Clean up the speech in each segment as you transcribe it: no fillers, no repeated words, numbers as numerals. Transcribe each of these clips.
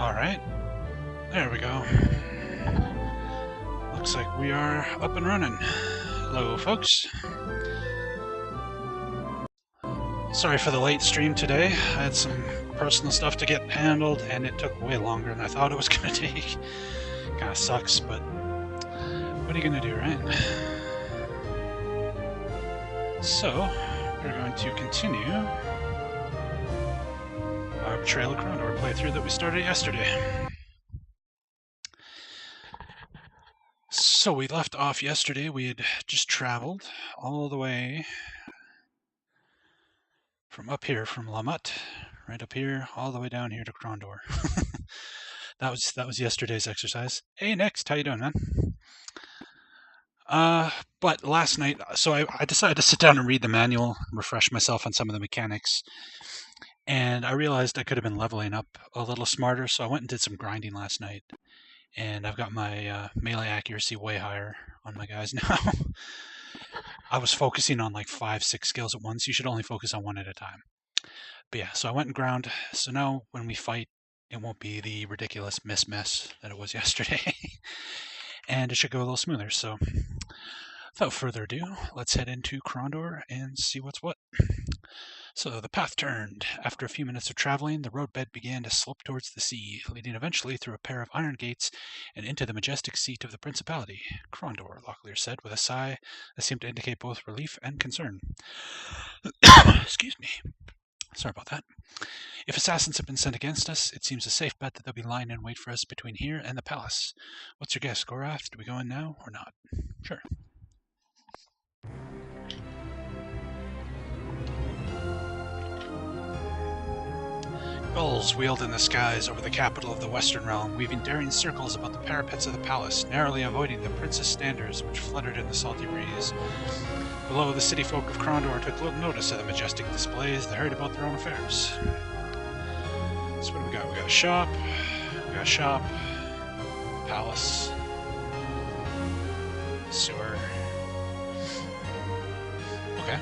Alright, there we go. Looks like we are up and running. Hello, folks. Sorry for the late stream today. I had some personal stuff to get handled, and it took way longer than I thought it was going to take. Kind of sucks, but what are you going to do, right? So, we're going to continue our Betrayal of Krondor playthrough that we started yesterday. So we left off yesterday. We had just traveled all the way from up here, from Lamut, right up here, all the way down here to Krondor. that was yesterday's exercise. Hey, next, how you doing, man? But last night, so I decided to sit down and read the manual, refresh myself on some of the mechanics, and I realized I could have been leveling up a little smarter, so I went and did some grinding last night, and I've got my melee accuracy way higher on my guys now. I was focusing on like 5-6 skills at once. You should only focus on one at a time. But yeah, so I went and ground. So now when we fight, it won't be the ridiculous mess that it was yesterday. And it should go a little smoother. So without further ado, let's head into Krondor and see what's what. So the path turned. After a few minutes of traveling, the roadbed began to slope towards the sea, leading eventually through a pair of iron gates and into the majestic seat of the principality. Krondor, Locklear said with a sigh that seemed to indicate both relief and concern. Excuse me. Sorry about that. If assassins have been sent against us, it seems a safe bet that they'll be lying in wait for us between here and the palace. What's your guess, Gorath? Do we go in now or not? Sure. Gulls wheeled in the skies over the capital of the Western Realm, weaving daring circles about the parapets of the palace, narrowly avoiding the princess standards which fluttered in the salty breeze. Below, the city folk of Krondor took little notice of the majestic displays. They hurried about their own affairs. So what do we got? We got a shop. We got a shop. Palace. Sewer. Okay.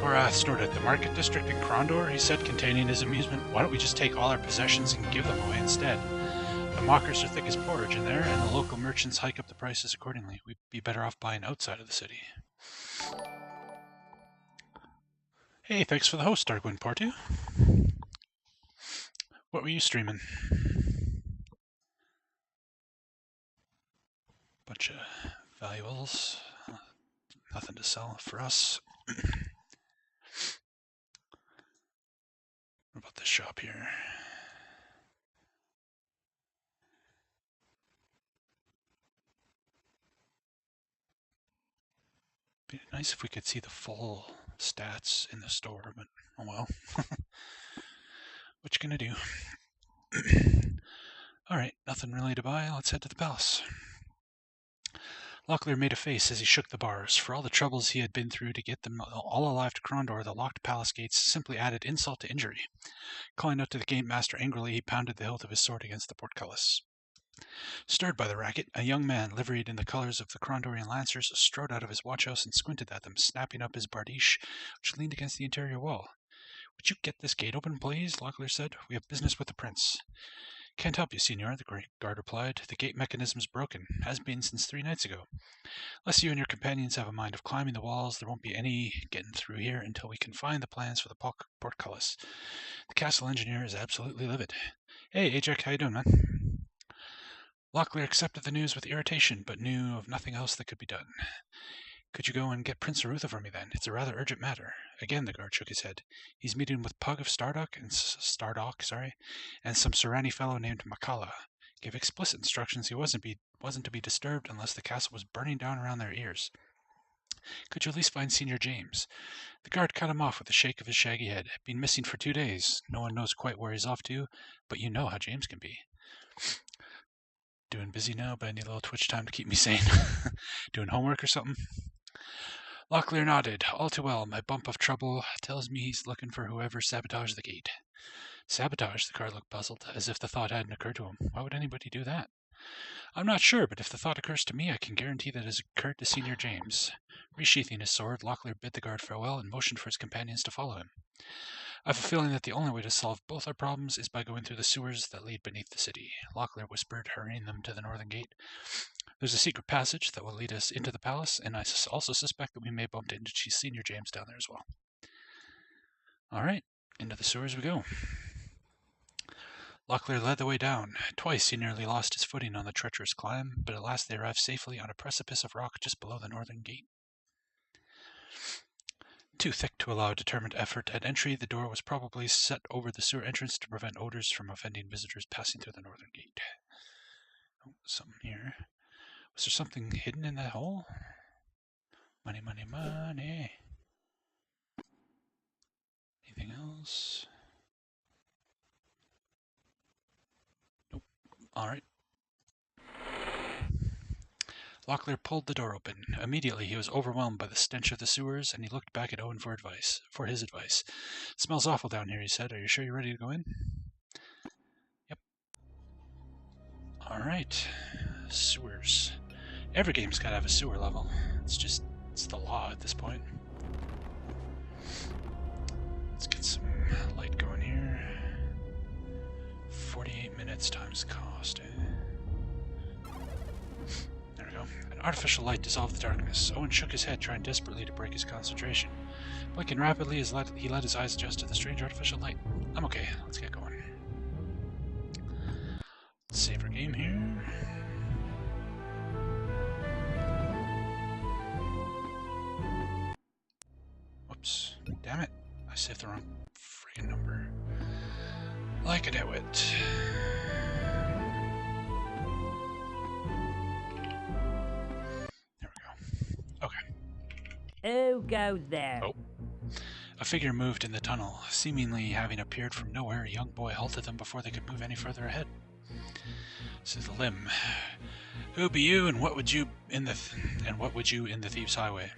Gorath snorted. The market district in Krondor, he said, containing his amusement. Why don't we just take all our possessions and give them away instead? The mockers are thick as porridge in there, and the local merchants hike up the prices accordingly. We'd be better off buying outside of the city. Hey, thanks for the host, Darkwind Portu. What were you streaming? Bunch of valuables. Nothing to sell for us. What about this shop here? Be nice if we could see the full stats in the store, but oh well. What you gonna do? Alright, nothing really to buy. Let's head to the palace. Locklear made a face as he shook the bars. For all the troubles he had been through to get them all alive to Krondor, the locked palace gates simply added insult to injury. Calling out to the gate master angrily, he pounded the hilt of his sword against the portcullis. Stirred by the racket, a young man, liveried in the colors of the Krondorian Lancers, strode out of his watchhouse and squinted at them, snapping up his bardiche, which leaned against the interior wall. Would you get this gate open, please? Locklear said. We have business with the prince. Can't help you, Signor, the great guard replied. The gate mechanism's broken. Has been since 3 nights ago. Unless you and your companions have a mind of climbing the walls, there won't be any getting through here until we can find the plans for the portcullis. The castle engineer is absolutely livid. Hey, Ajax, how you doing, man? Locklear accepted the news with irritation, but knew of nothing else that could be done. Could you go and get Prince Arutha for me, then? It's a rather urgent matter. Again, the guard shook his head. He's meeting with Pug of Stardock and some Serani fellow named Makala. Gave explicit instructions he wasn't to be disturbed unless the castle was burning down around their ears. Could you at least find Senior James? The guard cut him off with a shake of his shaggy head. Been missing for 2 days. No one knows quite where he's off to, but you know how James can be. Doing busy now, but I need a little Twitch time to keep me sane. Doing homework or something? Locklear nodded. All too well. My bump of trouble tells me he's looking for whoever sabotaged the gate. Sabotage? The guard looked puzzled, as if the thought hadn't occurred to him. Why would anybody do that? I'm not sure, but if the thought occurs to me, I can guarantee that it has occurred to Senior James. Resheathing his sword, Locklear bid the guard farewell and motioned for his companions to follow him. I have a feeling that the only way to solve both our problems is by going through the sewers that lead beneath the city, Locklear whispered, hurrying them to the northern gate. There's a secret passage that will lead us into the palace, and I also suspect that we may bump into Senior James down there as well. All right, into the sewers we go. Locklear led the way down. Twice he nearly lost his footing on the treacherous climb, but at last they arrived safely on a precipice of rock just below the northern gate. Too thick to allow determined effort at entry, the door was probably set over the sewer entrance to prevent odors from offending visitors passing through the northern gate. Oh, something here. Was there something hidden in that hole? Money, money, money. Anything else? Nope. Alright. Locklear pulled the door open. Immediately he was overwhelmed by the stench of the sewers, and he looked back at Owen for his advice. It smells awful down here, he said. Are you sure you're ready to go in? Yep. Alright. Sewers. Every game's gotta have a sewer level. It's the law at this point. Let's get some light going here. 48 minutes times cost, There we go. An artificial light dissolved the darkness. Owen shook his head, trying desperately to break his concentration. Blinking rapidly, he let his eyes adjust to the strange artificial light. I'm okay. Let's get going. Let's save our game here. Whoops. Damn it. I saved the wrong friggin' number. Like a nitwit. There we go. Okay. Who goes there? Oh. A figure moved in the tunnel. Seemingly having appeared from nowhere, a young boy halted them before they could move any further ahead. This is the limb. Who be you, and what would you in the Thieves' Highway?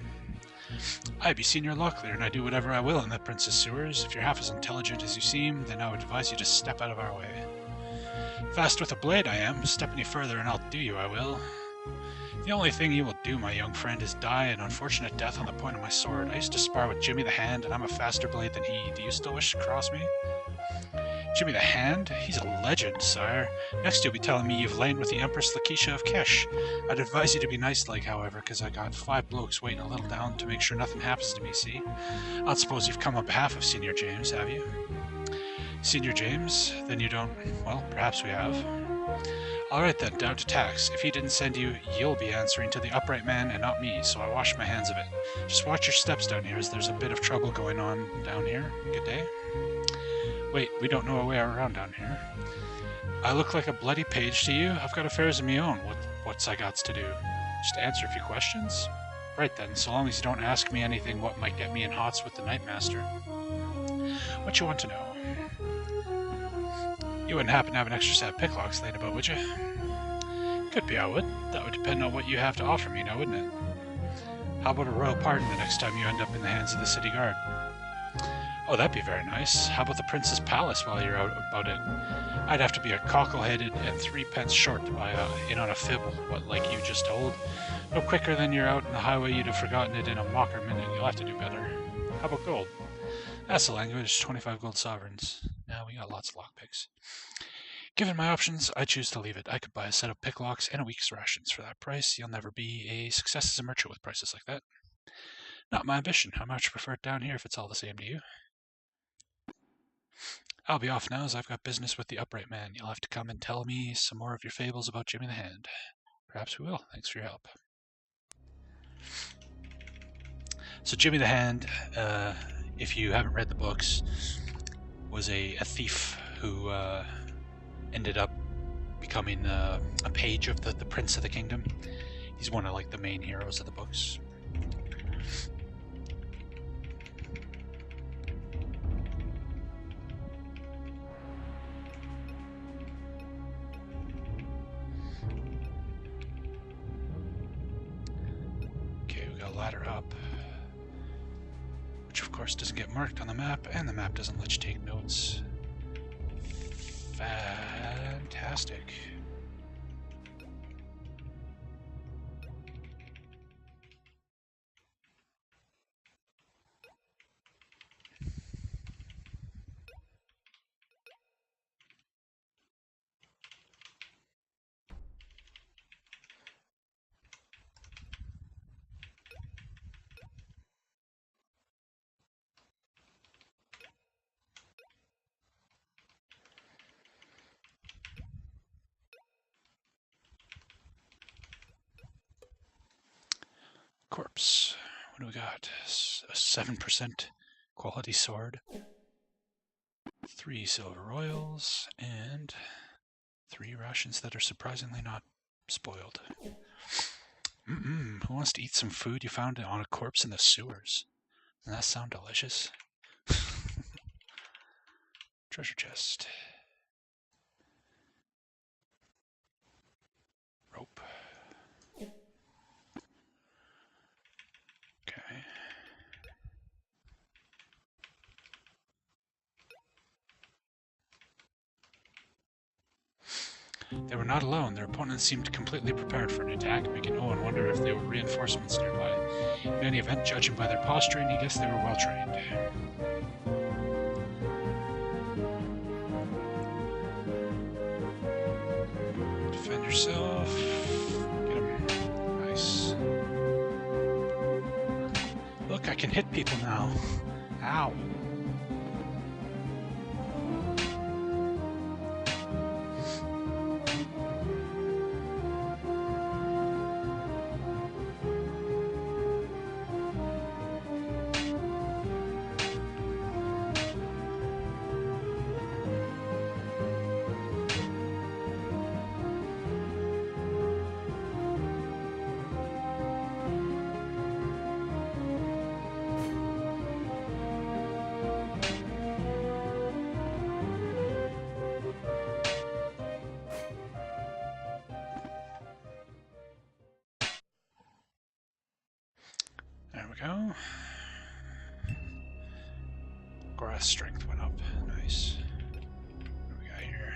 I be Senior Locklear, and I do whatever I will in the Prince's sewers. If you're half as intelligent as you seem, then I would advise you to step out of our way. Fast with a blade I am. Step any further and I'll do you, I will. The only thing you will do, my young friend, is die an unfortunate death on the point of my sword. I used to spar with Jimmy the Hand, and I'm a faster blade than he. Do you still wish to cross me? Jimmy the Hand? He's a legend, sire. Next you'll be telling me you've lain with the Empress Lakeisha of Kesh. I'd advise you to be nice-like, however, because I got 5 blokes waiting a little down to make sure nothing happens to me, see? I don't suppose you've come on behalf of Senior James, have you? Senior James? Then you don't... Well, perhaps we have. Alright then, down to tax. If he didn't send you, you'll be answering to the upright man and not me, so I wash my hands of it. Just watch your steps down here, as there's a bit of trouble going on down here. Good day. Wait, we don't know our way around down here. I look like a bloody page to you? I've got affairs of me own. What's I got to do? Just answer a few questions? Right then, so long as you don't ask me anything what might get me in hots with the Nightmaster. What you want to know? You wouldn't happen to have an extra set of picklocks laid about, would you? Could be, I would. That would depend on what you have to offer me now, wouldn't it? How about a royal pardon the next time you end up in the hands of the city guard? Oh, that'd be very nice. How about the Prince's Palace while you're out about it? I'd have to be a cockle-headed and 3 pence short to buy in on a fib, what like you just told. No quicker than you're out in the highway, you'd have forgotten it in a mocker minute. You'll have to do better. How about gold? That's the language, 25 gold sovereigns. Now we got lots of lockpicks. Given my options, I choose to leave it. I could buy a set of picklocks and a week's rations for that price. You'll never be a success as a merchant with prices like that. Not my ambition. I much prefer it down here if it's all the same to you. I'll be off now as I've got business with the upright man. You'll have to come and tell me some more of your fables about Jimmy the Hand. Perhaps we will. Thanks for your help. So Jimmy the Hand, if you haven't read the books, was a thief who ended up becoming a page of the Prince of the Kingdom. He's one of like the main heroes of the books. Okay, we got a ladder up, which of course doesn't get marked on the map, and the map doesn't let you take notes. Fantastic. Corpse. What do we got? A 7% quality sword. 3 silver royals, and 3 rations that are surprisingly not spoiled. Who wants to eat some food you found on a corpse in the sewers? Doesn't that sound delicious? Treasure chest. Rope. Okay. They were not alone. Their opponents seemed completely prepared for an attack, making Owen wonder if there were reinforcements nearby. In any event, judging by their posturing, he guessed they were well trained. Defend yourself. Get him. Nice. Look, I can hit people now. Ow. There we go. Gorath's strength went up. Nice. What do we got here?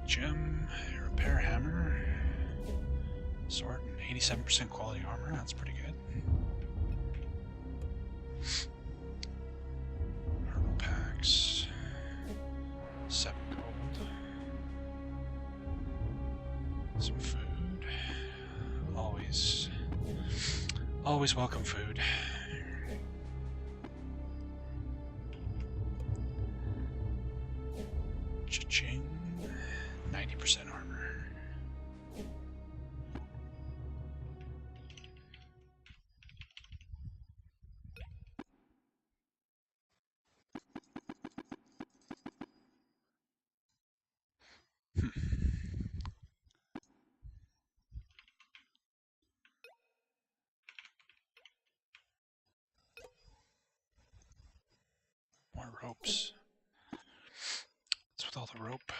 Gem, repair hammer, sword, and 87% quality armor. That's pretty good. Herbal packs, 7 gold, some food. Always welcome food. Cha-ching. 90% armor. More ropes. What's with all the rope?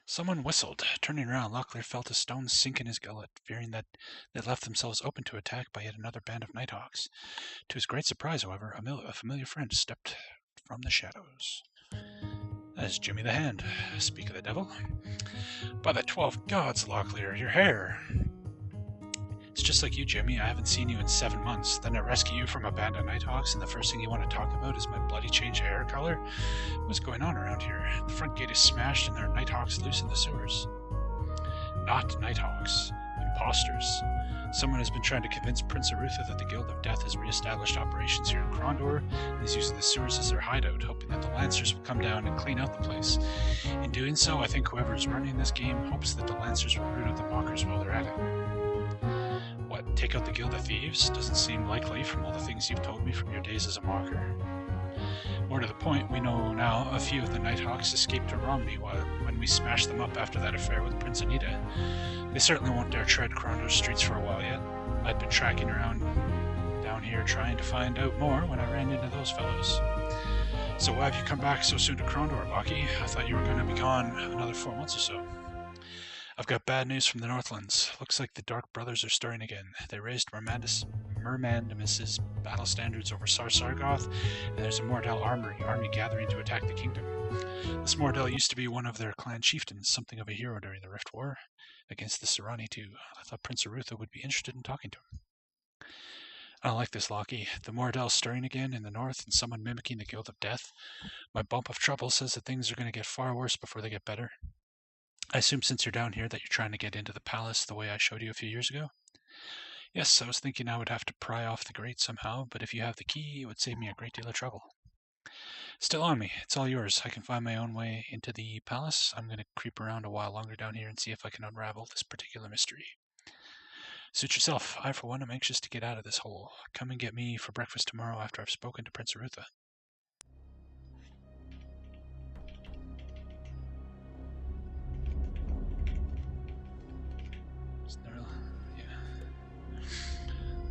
Someone whistled. Turning around, Locklear felt a stone sink in his gullet, fearing that they'd left themselves open to attack by yet another band of Nighthawks. To his great surprise, however, a familiar friend stepped from the shadows. That is Jimmy the Hand. Speak of the devil. By the 12 gods, Locklear, your hair! It's just like you, Jimmy. I haven't seen you in 7 months. Then I rescue you from a band of Nighthawks, and the first thing you want to talk about is my bloody change of hair color? What's going on around here? The front gate is smashed, and there are Nighthawks loose in the sewers. Not Nighthawks. Imposters. Someone has been trying to convince Prince Arutha that the Guild of Death has re-established operations here in Krondor, and is using the sewers as their hideout, hoping that the Lancers will come down and clean out the place. In doing so, I think whoever is running this game hopes that the Lancers will root out the mockers while they're at it. What, take out the Guild of Thieves? Doesn't seem likely from all the things you've told me from your days as a mocker. More to the point, we know now a few of the Nighthawks escaped to Romney when we smashed them up after that affair with Prince Anita. They certainly won't dare tread Krondor's streets for a while yet. I'd been tracking around down here trying to find out more when I ran into those fellows. So why have you come back so soon to Krondor, Locky? I thought you were going to be gone another 4 months or so. I've got bad news from the Northlands. Looks like the Dark Brothers are stirring again. They raised Mermandimus's battle standards over Sargoth, and there's a Mordell army gathering to attack the kingdom. This Mordell used to be one of their clan chieftains, something of a hero during the Rift War, against the Serani too. I thought Prince Arutha would be interested in talking to him. I don't like this, Locky. The Mordell stirring again in the north and someone mimicking the Guild of Death. My bump of trouble says that things are going to get far worse before they get better. I assume since you're down here that you're trying to get into the palace the way I showed you a few years ago? Yes, I was thinking I would have to pry off the grate somehow, but if you have the key, it would save me a great deal of trouble. Still on me. It's all yours. I can find my own way into the palace. I'm going to creep around a while longer down here and see if I can unravel this particular mystery. Suit yourself. I, for one, am anxious to get out of this hole. Come and get me for breakfast tomorrow after I've spoken to Prince Arutha.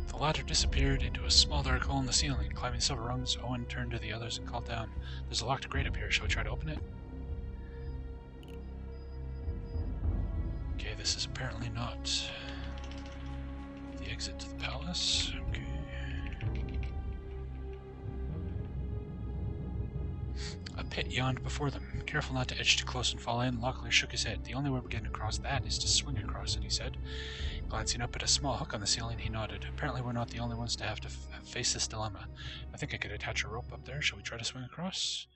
The latter disappeared into a small dark hole in the ceiling. Climbing several rungs, Owen turned to the others and called down, "There's a locked grate up here. Shall we try to open it?" Okay, this is apparently not the exit to the palace. Okay. A pit yawned before them. Careful not to edge too close and fall in, Locklear shook his head. "The only way we're getting across that is to swing across it," he said. Glancing up at a small hook on the ceiling, he nodded. "Apparently we're not the only ones to have to face this dilemma. I think I could attach a rope up there. Shall we try to swing across?"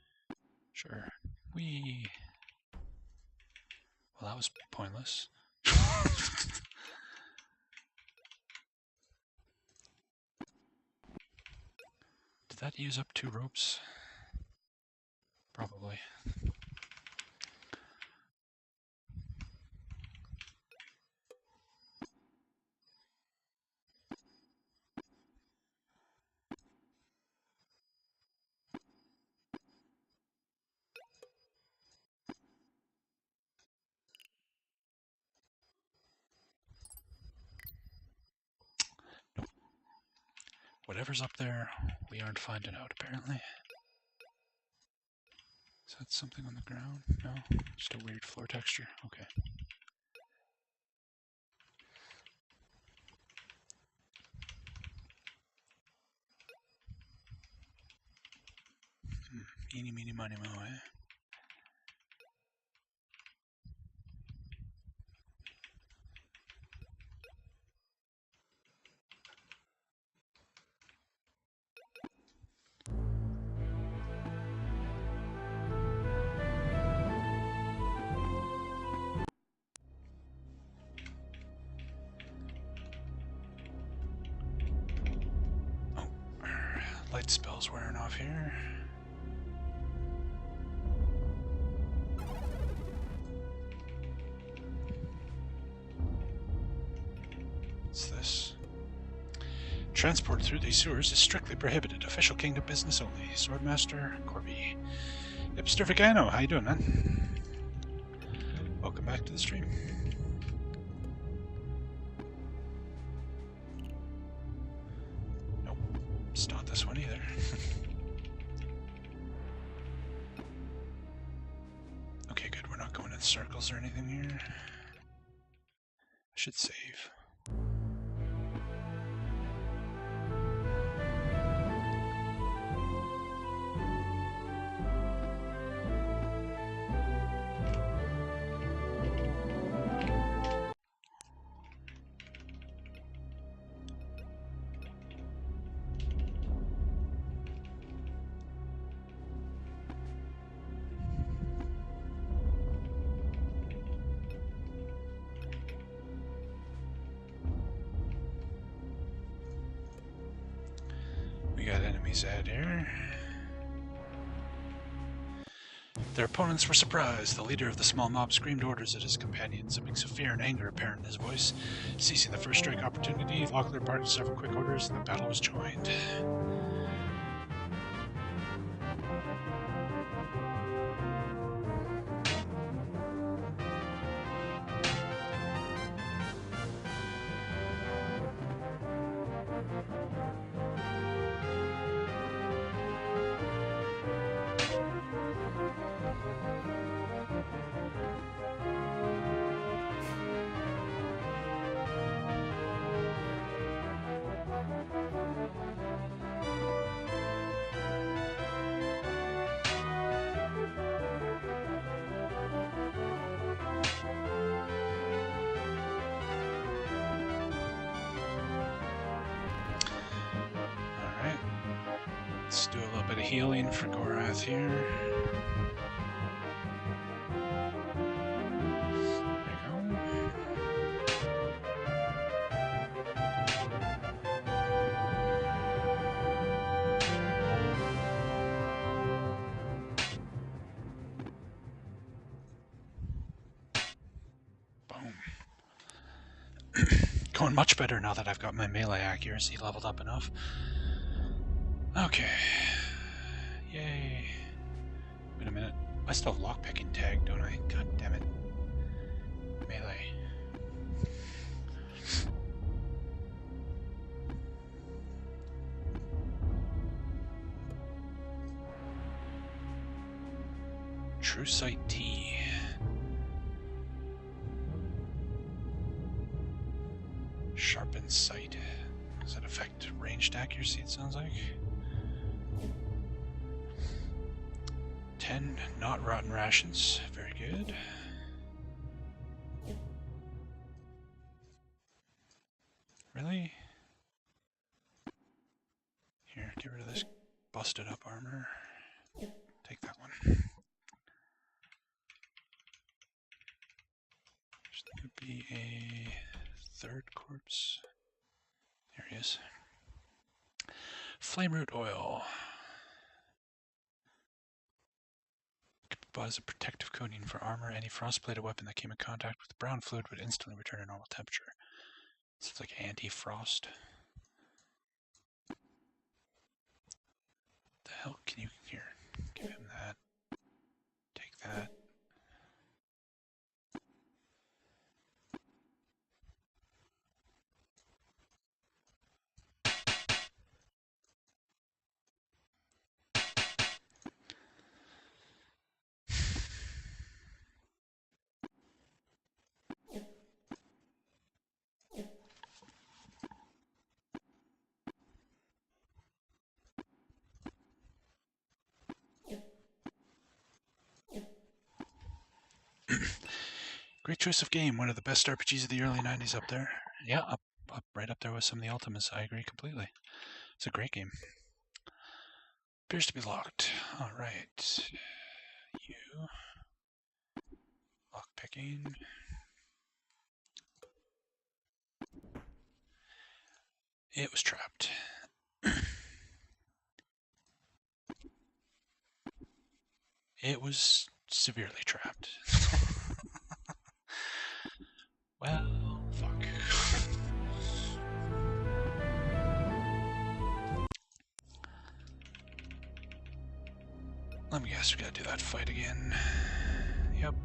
Sure. Whee! Well, that was pointless. Did that use up 2 ropes? Probably. Nope. Whatever's up there, we aren't finding out, apparently. Is that something on the ground? No? Just a weird floor texture? Okay. Eeny, meeny, miny, moe, eh? Light spell's wearing off here. What's this? Transport through these sewers is strictly prohibited. Official kingdom business only. Swordmaster Corby. Hipster Vegano, how you doing, man? Welcome back to the stream. Nope, it's not this one either. Okay, good. We're not going in circles or anything here. I should save. Ad here. Their opponents were surprised. The leader of the small mob screamed orders at his companions, a mix of fear and anger apparent in his voice. Seizing the first strike opportunity, Locklear barked several quick orders, and the battle was joined. Let's do a little bit of healing for Gorath here. Boom. Going much better now that I've got my melee accuracy leveled up enough. Okay. Yay. Wait a minute. I still have lockpicking tag, don't I? God damn it. Melee. True Sight T. Sharpened Sight. Does that affect ranged accuracy, it sounds like? 10 not rotten rations. Very good. Really? Here, get rid of this busted up armor. Take that one. There would be a third corpse. There he is. Flame root oil. As a protective coating for armor, any frostplated weapon that came in contact with the brown fluid would instantly return to normal temperature. So it's like anti-frost. The hell can you here? Give him that. Take that. Great choice of game. One of the best RPGs of the early 90s up there. Yeah, up right up there with some of the Ultimas. I agree completely. It's a great game. Appears to be locked. Alright. You. Lockpicking. It was trapped. It was severely trapped. Well, fuck. Let me guess, we gotta do that fight again. Yep.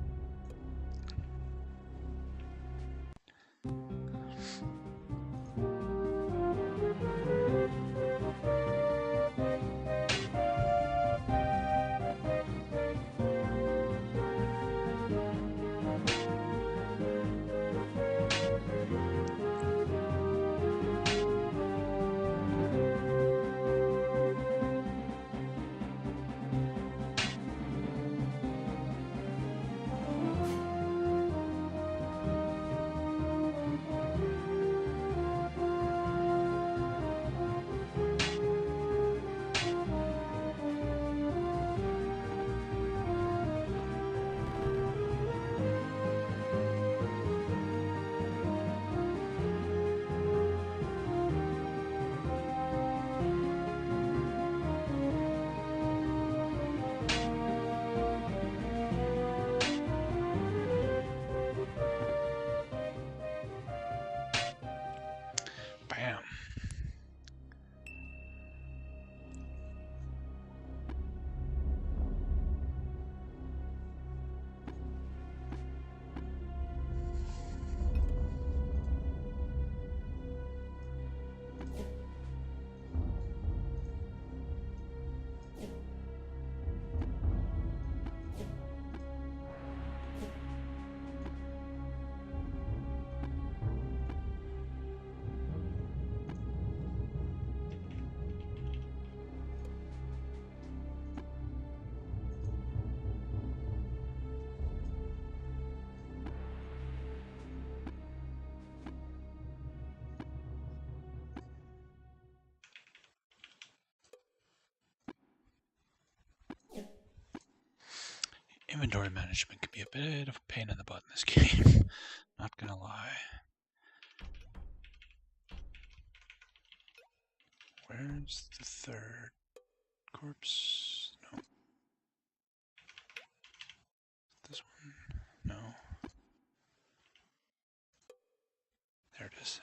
Bam. Inventory management can be a bit of a pain in the butt in this game. Not gonna lie. Where's the third corpse? No. This one? No. There it is.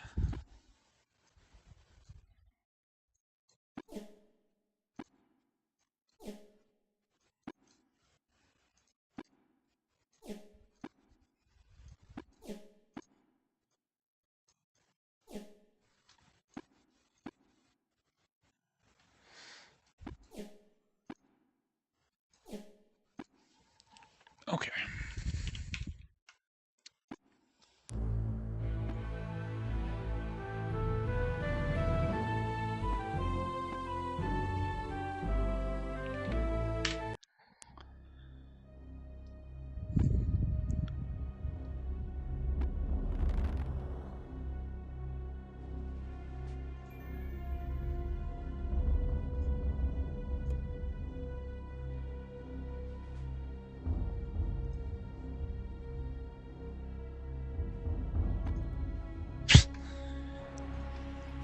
Okay.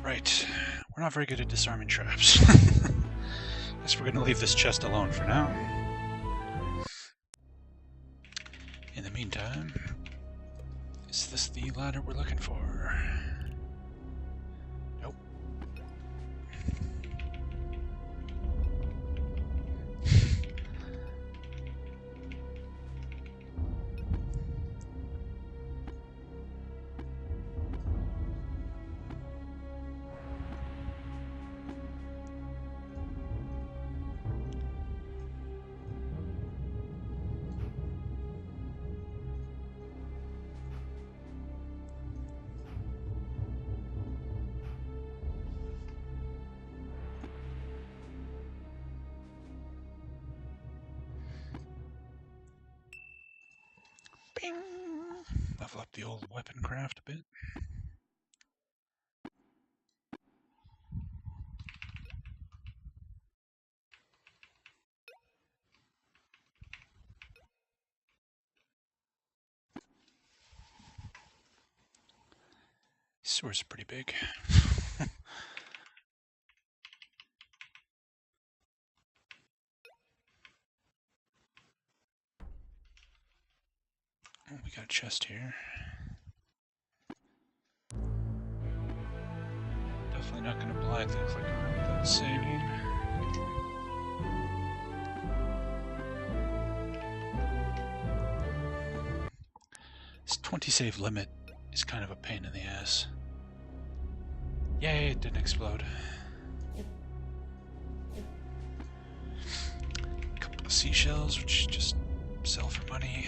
Right. We're not very good at disarming traps. Guess we're going to leave this chest alone for now. In the meantime, is this the ladder we're looking for? Nope. Bing! Level up the old weapon craft a bit. Sewers are pretty big. Oh, we got a chest here. Definitely not going to blindly click on it without saving. This 20 save limit is kind of a pain in the ass. Yay, it didn't explode. A couple of seashells, which just sell for money.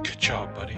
Good job, buddy.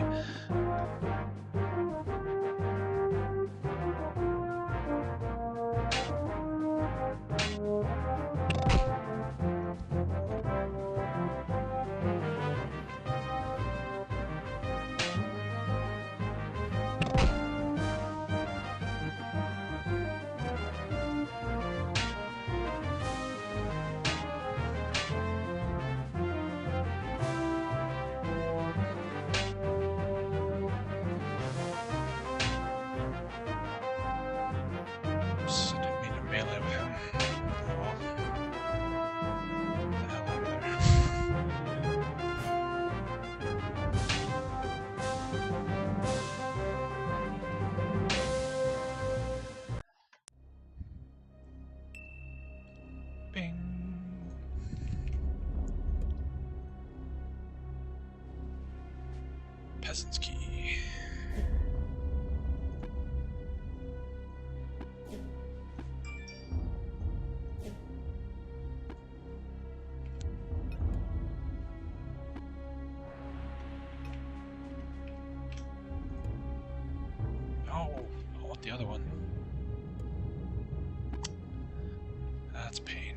Oops, I didn't mean to melee with him. Oh well. Get the hell out of there. Bing. Peasant's key. Oh, I want the other one. That's pain.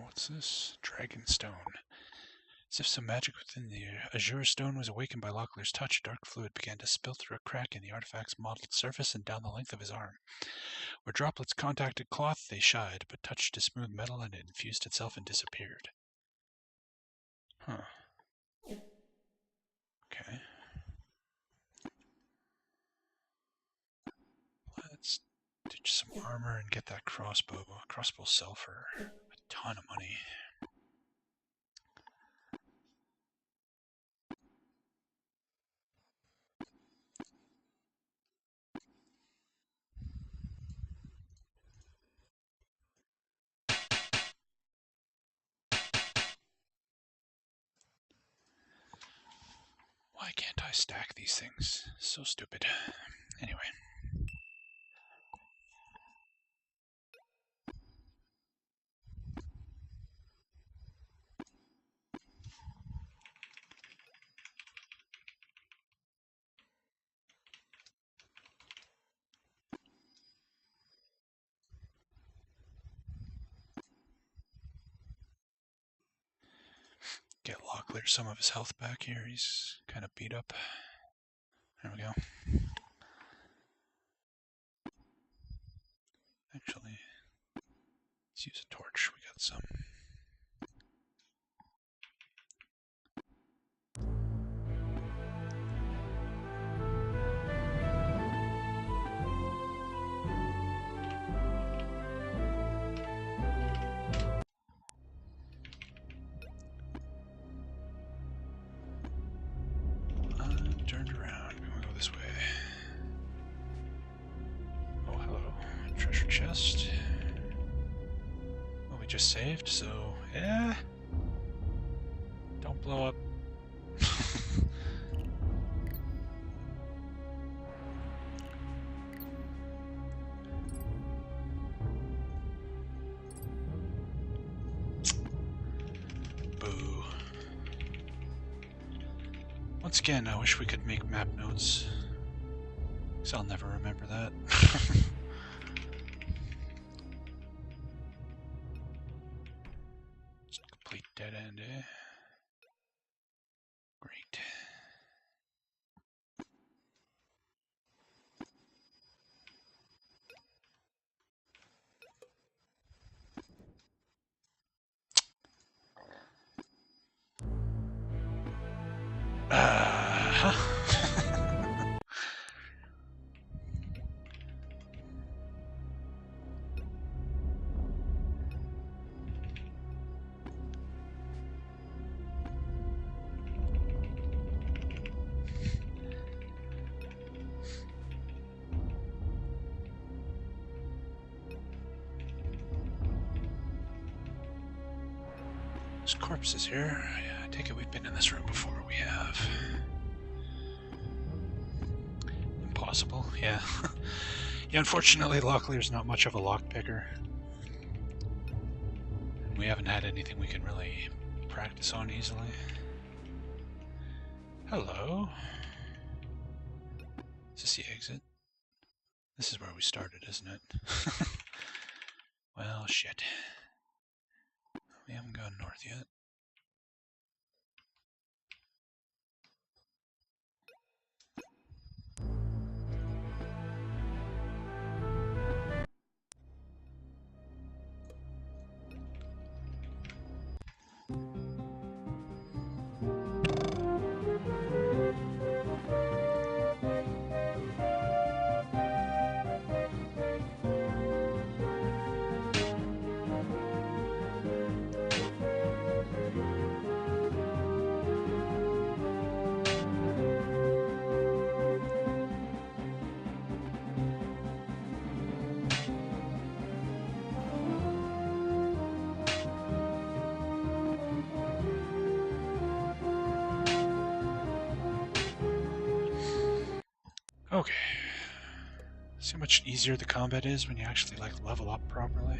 what's this? Dragonstone. As if some magic within the azure stone was awakened by Locklear's touch, dark fluid began to spill through a crack in the artifact's mottled surface and down the length of his arm. Where droplets contacted cloth, they shied, but touched to smooth metal and it infused itself and disappeared. Huh. Okay. Let's ditch some armor and get that crossbow. Crossbow sell for a ton of money. Why can't I stack these things? So stupid. Anyway. Get Locklear some of his health back here. He's kind of beat up. There we go. Actually, let's use a torch. We got some. Turned around. We want to go this way. Oh, hello. Treasure chest. Well, we just saved, so yeah. Don't blow up. Boo. Once again, I wish we could make map notes. Because I'll never remember that. Just a complete dead end, eh? Great. There's corpses here. I take it we've been in this room before. We have. Impossible, yeah. Yeah, unfortunately, Locklear's not much of a lockpicker. We haven't had anything we can really practice on easily. Hello. Is this the exit? This is where we started, isn't it? Well, shit. We haven't gone north yet. Okay. See how much easier the combat is when you actually like level up properly?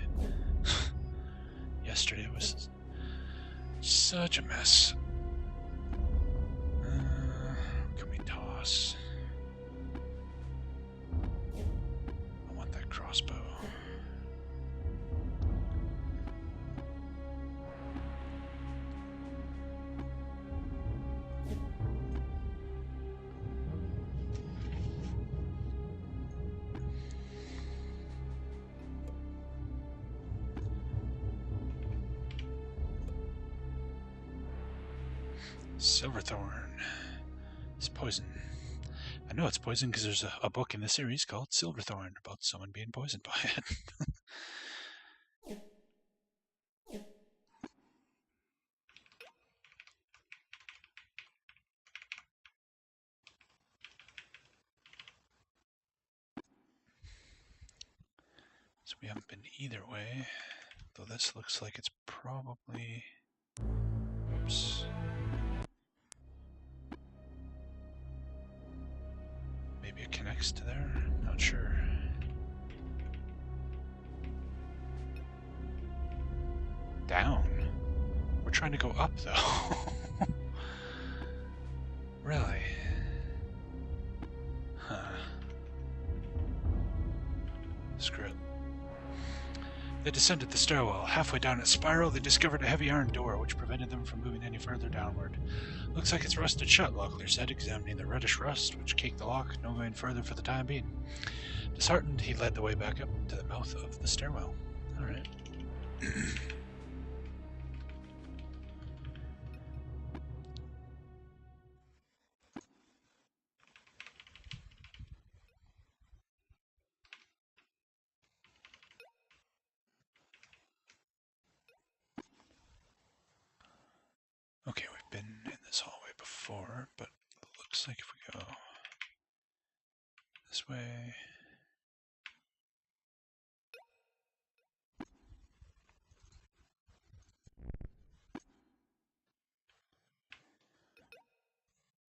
Yesterday was such a mess. Can we toss? I want that crossbow. Silverthorn. It's poison. I know it's poison because there's a book in the series called Silverthorn about someone being poisoned by it. So we haven't been either way, though this looks like it's probably... Oops. Maybe it connects to there? Not sure. Down? We're trying to go up, though. Really? Huh. Screw it. They descended the stairwell. Halfway down its spiral, they discovered a heavy iron door, which prevented them from moving any further downward. Looks like it's rusted shut, Locklear said, examining the reddish rust, which caked the lock, no going further for the time being. Disheartened, he led the way back up to the mouth of the stairwell. Alright. Okay, we've been in this hallway before, but it looks like if we go this way...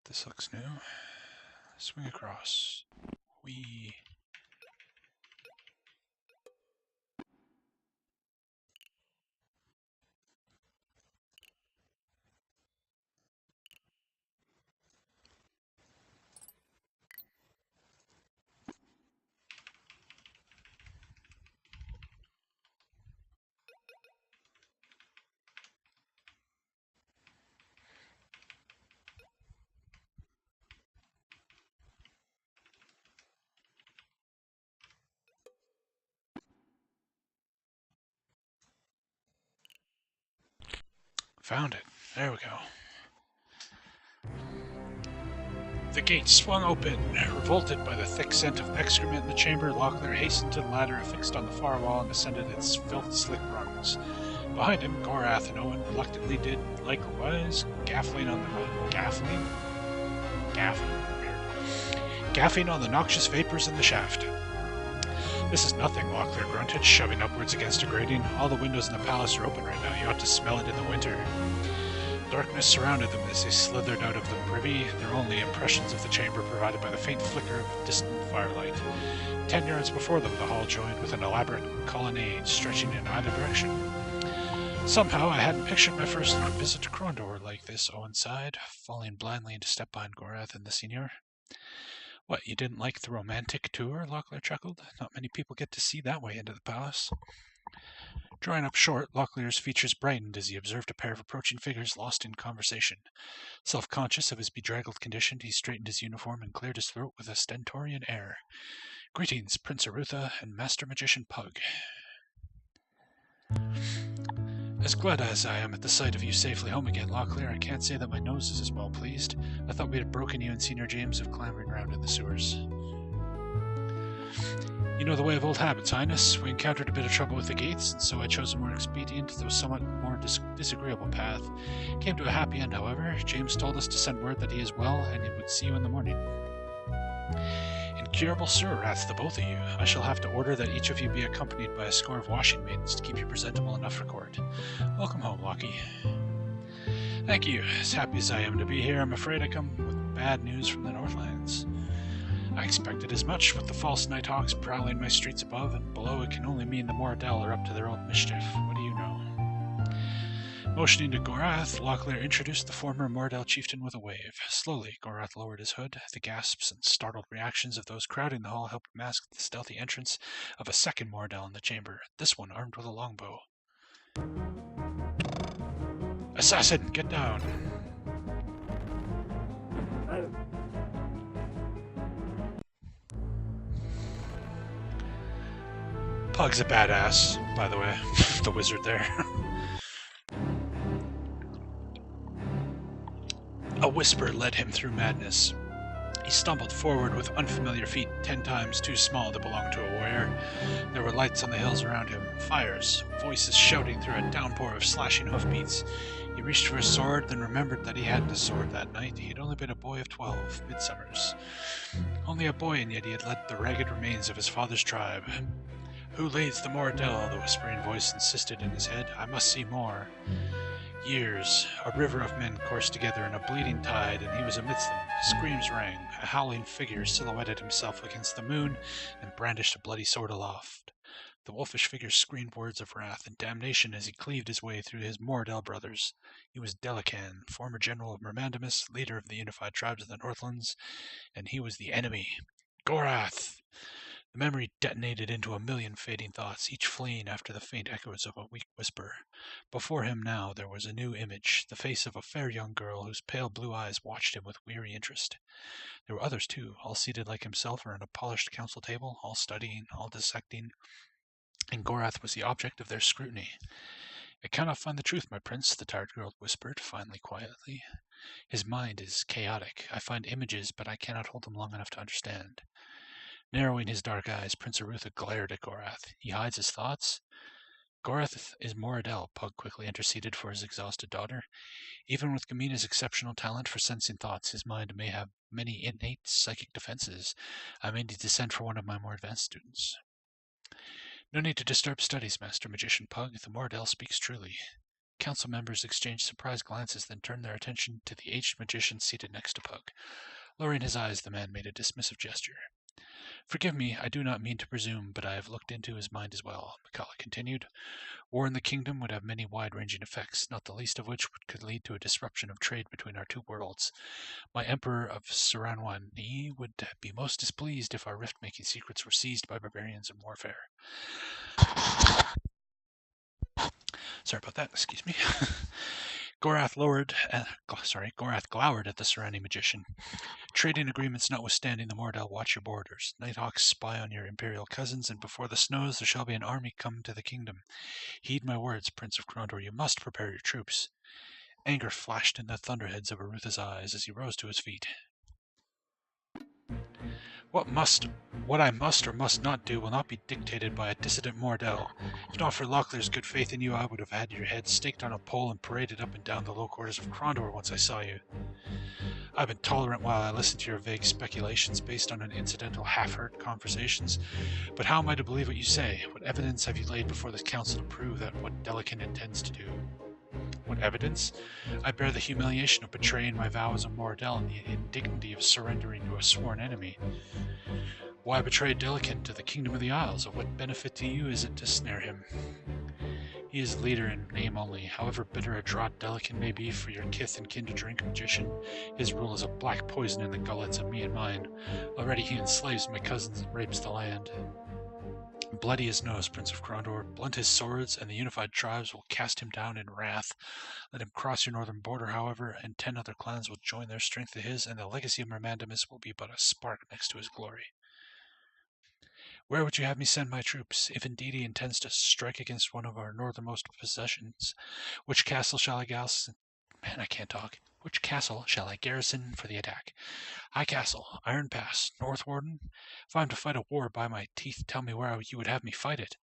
This looks new. Swing across. Whee! Found it. There we go. The gate swung open. Revolted by the thick scent of excrement in the chamber, Locklear hastened to the ladder affixed on the far wall and ascended its filth-slick rungs. Behind him, Gorath and Owen reluctantly did likewise, gaffing on the noxious vapors in the shaft. This is nothing, Locklear grunted, shoving upwards against a grating. All the windows in the palace are open right now. You ought to smell it in the winter. Darkness surrounded them as they slithered out of the privy, their only impressions of the chamber provided by the faint flicker of distant firelight. 10 yards before them, the hall joined with an elaborate colonnade stretching in either direction. Somehow I hadn't pictured my first visit to Krondor like this, Owen sighed, falling blindly into step behind Gorath and the senior. What, you didn't like the romantic tour? Locklear chuckled. Not many people get to see that way into the palace. Drawing up short, Locklear's features brightened as he observed a pair of approaching figures lost in conversation. Self-conscious of his bedraggled condition, he straightened his uniform and cleared his throat with a stentorian air. Greetings, Prince Arutha and Master Magician Pug. As glad as I am at the sight of you safely home again, Locklear, I can't say that my nose is as well pleased. I thought we had broken you and Senior James of clambering round in the sewers. You know the way of old habits, Highness. We encountered a bit of trouble with the gates, and so I chose a more expedient, though somewhat more disagreeable path. Came to a happy end, however. James told us to send word that he is well, and he would see you in the morning. Incurable Sir-Rats, the both of you. I shall have to order that each of you be accompanied by a score of washing maidens to keep you presentable enough for court. Welcome home, Lockie. Thank you. As happy as I am to be here, I'm afraid I come with bad news from the Northlands. I expected as much, with the false Nighthawks prowling my streets above, and below it can only mean the Mordell are up to their old mischief. What do you know? Motioning to Gorath, Locklear introduced the former Mordell chieftain with a wave. Slowly, Gorath lowered his hood. The gasps and startled reactions of those crowding the hall helped mask the stealthy entrance of a second Mordell in the chamber, this one armed with a longbow. Assassin, get down! Pug's a badass, by the way. The wizard there. A whisper led him through madness. He stumbled forward with unfamiliar feet 10 times too small to belong to a warrior. There were lights on the hills around him, fires, voices shouting through a downpour of slashing hoofbeats. He reached for his sword, then remembered that he hadn't a sword that night. He had only been a boy of 12, midsummers. Only a boy, and yet he had led the ragged remains of his father's tribe. Who leads the Mordell? The whispering voice insisted in his head. I must see more. Years, a river of men coursed together in a bleeding tide, and he was amidst them. Screams rang. A howling figure silhouetted himself against the moon and brandished a bloody sword aloft. The wolfish figure screamed words of wrath and damnation as he cleaved his way through his Mordell brothers. He was Delican, former general of Mermandamus, leader of the unified tribes of the Northlands, and he was the enemy. Gorath! The memory detonated into a million fading thoughts, each fleeing after the faint echoes of a weak whisper. Before him now there was a new image, the face of a fair young girl whose pale blue eyes watched him with weary interest. There were others too, all seated like himself around a polished council table, all studying, all dissecting, and Gorath was the object of their scrutiny. I cannot find the truth, my prince, the tired girl whispered, finally quietly. His mind is chaotic. I find images, but I cannot hold them long enough to understand. Narrowing his dark eyes, Prince Arutha glared at Gorath. He hides his thoughts? Gorath is Moradel, Pug quickly interceded for his exhausted daughter. Even with Gamina's exceptional talent for sensing thoughts, his mind may have many innate psychic defenses. I may need to send for one of my more advanced students. No need to disturb studies, Master Magician Pug. The Moradel speaks truly. Council members exchanged surprised glances, then turned their attention to the aged magician seated next to Pug. Lowering his eyes, the man made a dismissive gesture. Forgive me, I do not mean to presume, but I have looked into his mind as well, Mikala continued. War in the kingdom would have many wide-ranging effects, not the least of which could lead to a disruption of trade between our two worlds. My Emperor of Saranwani would be most displeased if our rift-making secrets were seized by barbarians in warfare. Sorry about that, excuse me. Gorath glowered at the surrounding magician. Trading agreements notwithstanding, the Mordell watch your borders. Nighthawks spy on your imperial cousins, and before the snows there shall be an army come to the kingdom. Heed my words, Prince of Krondor, you must prepare your troops. Anger flashed in the thunderheads of Arutha's eyes as he rose to his feet. What I must or must not do will not be dictated by a dissident Mordell. If not for Locklear's good faith in you, I would have had your head staked on a pole and paraded up and down the low quarters of Krondor once I saw you. I've been tolerant while I listened to your vague speculations based on incidental half-heard conversations, but how am I to believe what you say? What evidence have you laid before this council to prove that what Delican intends to do? What evidence? I bear the humiliation of betraying my vow as a Mordell and the indignity of surrendering to a sworn enemy. Why betray Delican to the kingdom of the Isles? Of what benefit to you is it to snare him? He is leader in name only. However bitter a draught Delican may be for your kith and kin to drink, magician, his rule is a black poison in the gullets of me and mine. Already he enslaves my cousins and rapes the land. Bloody his nose, Prince of Krondor, blunt his swords, and the unified tribes will cast him down in wrath. Let him cross your northern border, however, and 10 other clans will join their strength to his, and the legacy of Mermandamus will be but a spark next to his glory. Where would you have me send my troops, if indeed he intends to strike against one of our northernmost possessions? Which castle shall I garrison? Which castle shall I garrison for the attack? High Castle, Iron Pass, North Warden? If I am to fight a war by my teeth, tell me where you would have me fight it.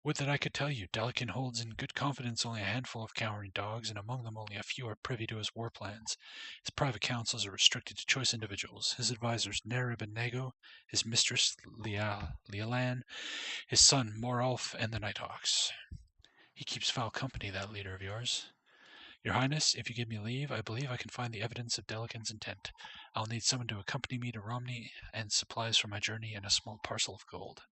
Would that I could tell you. Delican holds in good confidence only a handful of cowering dogs, and among them only a few are privy to his war plans. His private councils are restricted to choice individuals. His advisors Nerib and Nego, his mistress Leolan, his son Morolf, and the Nighthawks. He keeps foul company, that leader of yours. Your Highness, if you give me leave, I believe I can find the evidence of Delican's intent. I'll need someone to accompany me to Romney, and supplies for my journey, and a small parcel of gold.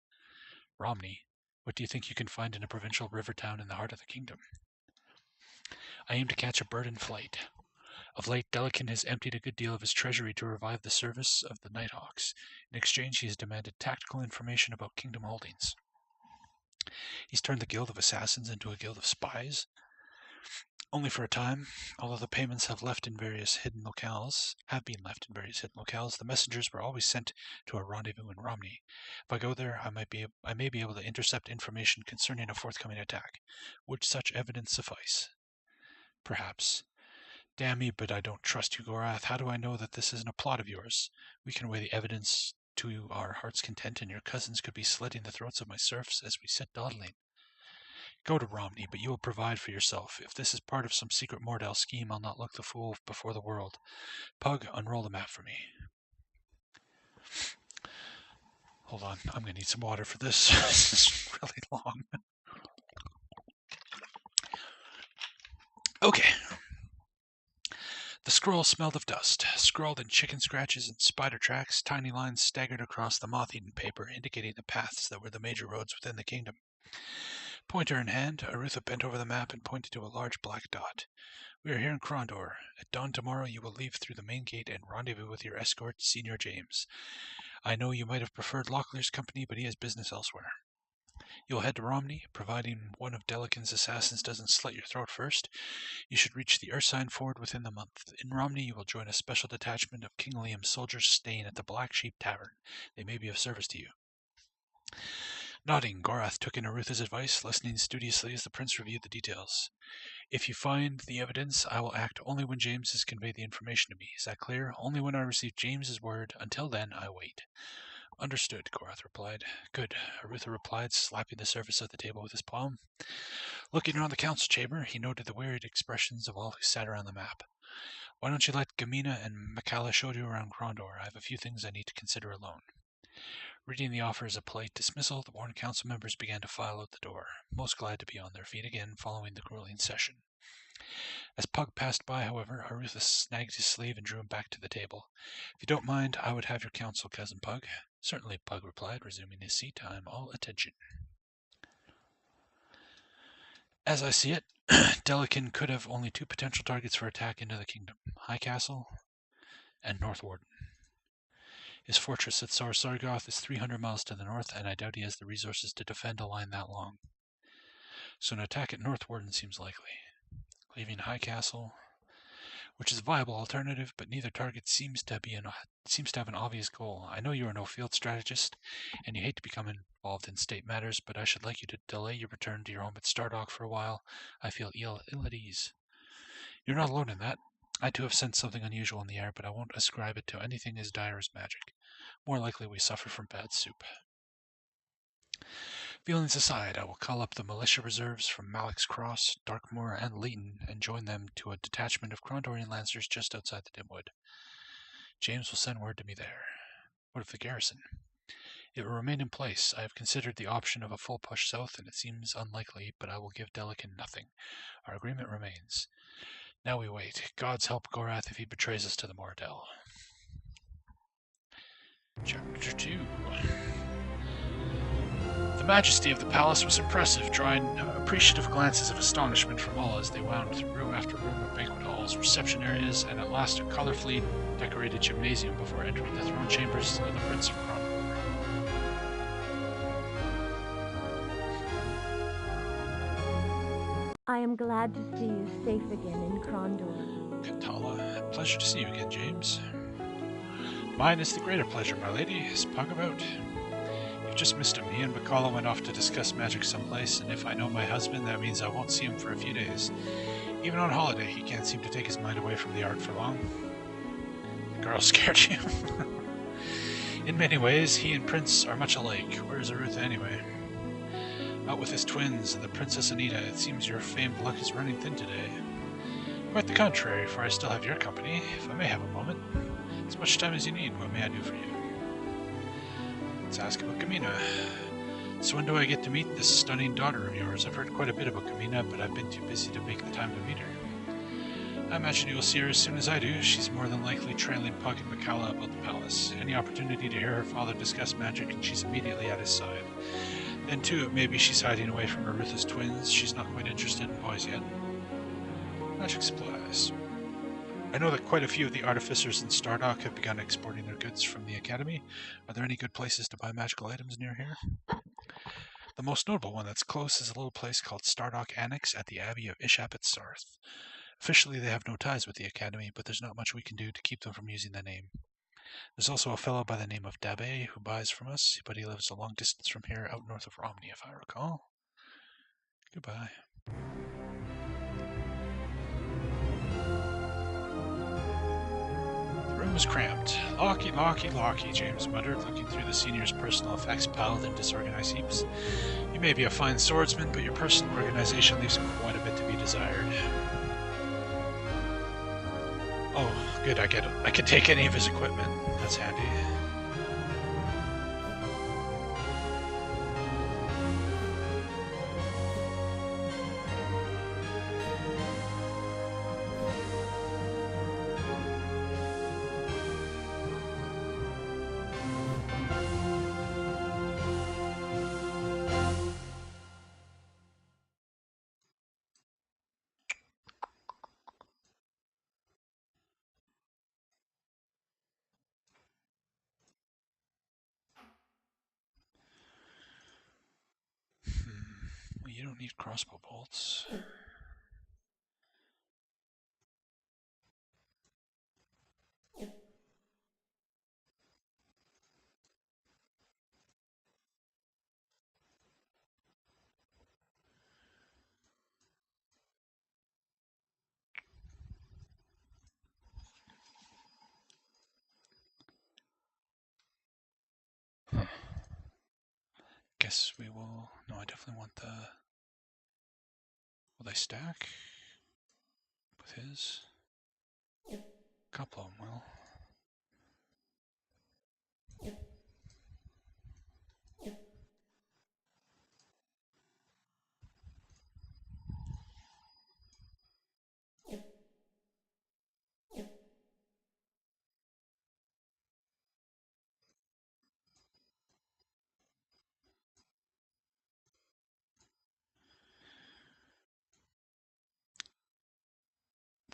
Romney? What do you think you can find in a provincial river town in the heart of the kingdom? I aim to catch a bird in flight. Of late, Delican has emptied a good deal of his treasury to revive the service of the Nighthawks. In exchange, he has demanded tactical information about kingdom holdings. He's turned the Guild of Assassins into a guild of spies. Only for a time, although the payments have been left in various hidden locales, the messengers were always sent to a rendezvous in Romney. If I go there, I may be able to intercept information concerning a forthcoming attack. Would such evidence suffice? Perhaps. Damn me, but I don't trust you, Gorath. How do I know that this isn't a plot of yours? We can weigh the evidence to our heart's content, and your cousins could be slitting the throats of my serfs as we sit dawdling. Go to Romney, but you will provide for yourself. If this is part of some secret Mordell scheme, I'll not look the fool before the world. Pug, unroll the map for me. Hold on, I'm going to need some water for this. This is really long. Okay. The scroll smelled of dust. Scrawled in chicken scratches and spider tracks, tiny lines staggered across the moth-eaten paper, indicating the paths that were the major roads within the kingdom. Pointer in hand, Arutha bent over the map and pointed to a large black dot. We are here in Krondor. At dawn tomorrow you will leave through the main gate and rendezvous with your escort, Senior James. I know you might have preferred Locklear's company, but he has business elsewhere. You will head to Romney, providing one of Delican's assassins doesn't slit your throat first. You should reach the Ursine Ford within the month. In Romney you will join a special detachment of King Liam's soldiers staying at the Black Sheep Tavern. They may be of service to you. Nodding, Gorath took in Arutha's advice, listening studiously as the prince reviewed the details. If you find the evidence, I will act only when James has conveyed the information to me. Is that clear? Only when I receive James's word. Until then, I wait. Understood, Gorath replied. Good, Arutha replied, slapping the surface of the table with his palm. Looking around the council chamber, he noted the wearied expressions of all who sat around the map. Why don't you let Gamina and Makala show you around Krondor? I have a few things I need to consider alone. Reading the offer as a polite dismissal, the worn council members began to file out the door, most glad to be on their feet again following the grueling session. As Pug passed by, however, Arutha snagged his sleeve and drew him back to the table. If you don't mind, I would have your counsel, Cousin Pug. Certainly, Pug replied, resuming his seat. I am all attention. As I see it, Delican could have only two potential targets for attack into the kingdom, High Castle and North Warden. His fortress at Sargoth is 300 miles to the north, and I doubt he has the resources to defend a line that long. So an attack at North Warden seems likely. Leaving High Castle, which is a viable alternative, but neither target seems to have an obvious goal. I know you are no field strategist, and you hate to become involved in state matters, but I should like you to delay your return to your home at Stardock for a while. I feel ill at ease. You're not alone in that. I too have sensed something unusual in the air, but I won't ascribe it to anything as dire as magic. More likely we suffer from bad soup. Feelings aside, I will call up the militia reserves from Malik's Cross, Dartmoor, and Layton, and join them to a detachment of Krondorian lancers just outside the Dimwood. James will send word to me there. What of the garrison? It will remain in place. I have considered the option of a full push south, and it seems unlikely, but I will give Delican nothing. Our agreement remains. Now we wait. Gods help Gorath if he betrays us to the Mordell. Chapter 2. The majesty of the palace was impressive, drawing appreciative glances of astonishment from all as they wound through room after room of banquet halls, reception areas, and at last a colorfully decorated gymnasium before entering the throne chambers of the Prince of Krondor. I am glad to see you safe again in Krondor. Katala, pleasure to see you again, James. Mine is the greater pleasure, my lady. Is Pug about? You've just missed him. He and Makala went off to discuss magic someplace, and if I know my husband, that means I won't see him for a few days. Even on holiday, he can't seem to take his mind away from the art for long. The girl scared you. In many ways, he and Prince are much alike. Where is Arutha anyway? Out with his twins and the Princess Anita. It seems your famed luck is running thin today. Quite the contrary, for I still have your company, if I may have a moment. As much time as you need, what may I do for you? Let's ask about Gamina. So when do I get to meet this stunning daughter of yours? I've heard quite a bit about Gamina, but I've been too busy to make the time to meet her. I imagine you will see her as soon as I do. She's more than likely trailing Pug and Makala about the palace. Any opportunity to hear her father discuss magic, and she's immediately at his side. Then too, maybe she's hiding away from Arutha's twins. She's not quite interested in boys yet. Magic supplies. I know that quite a few of the artificers in Stardock have begun exporting their goods from the Academy. Are there any good places to buy magical items near here? The most notable one that's close is a little place called Stardock Annex at the Abbey of Ishap at Sarth. Officially, they have no ties with the Academy, but there's not much we can do to keep them from using the name. There's also a fellow by the name of Dabe who buys from us, but he lives a long distance from here, out north of Romney, if I recall. Goodbye. room was cramped. Locky, James muttered, looking through the senior's personal effects piled in disorganized heaps. You may be a fine swordsman, but your personal organization leaves quite a bit to be desired. Oh, good, I get it. I can take any of his equipment. That's handy. Well, you don't need crossbow bolts. Huh. Guess we will... No, I definitely want the... Will they stack? With his? Couple of them will.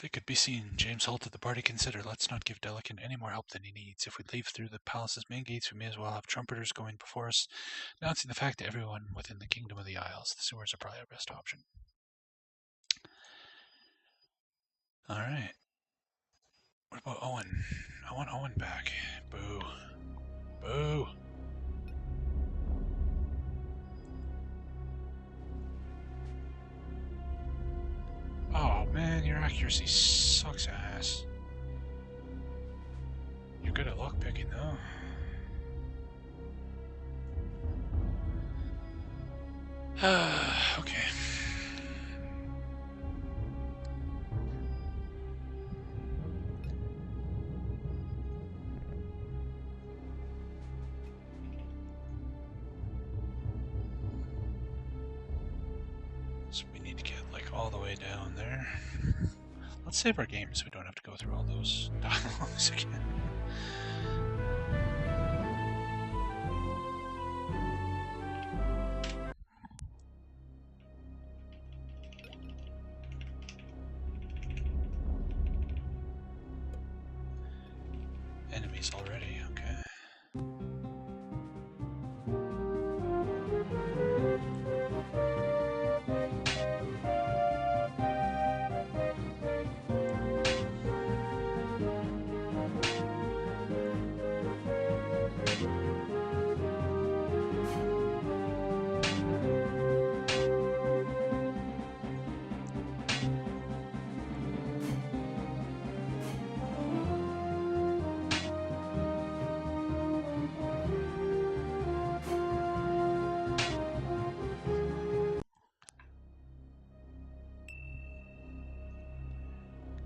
They could be seen. James halted the party. Consider, let's not give Delican any more help than he needs. If we leave through the palace's main gates, we may as well have trumpeters going before us, announcing the fact to everyone within the Kingdom of the Isles. The sewers are probably our best option. Alright. What about Owen? I want Owen back. Boo. Boo! Oh man, your accuracy sucks ass. You're good at lockpicking though. Okay. So we need to get like all the way down there. Let's save our game so we don't have to go through all those dialogues again. Enemies already, okay.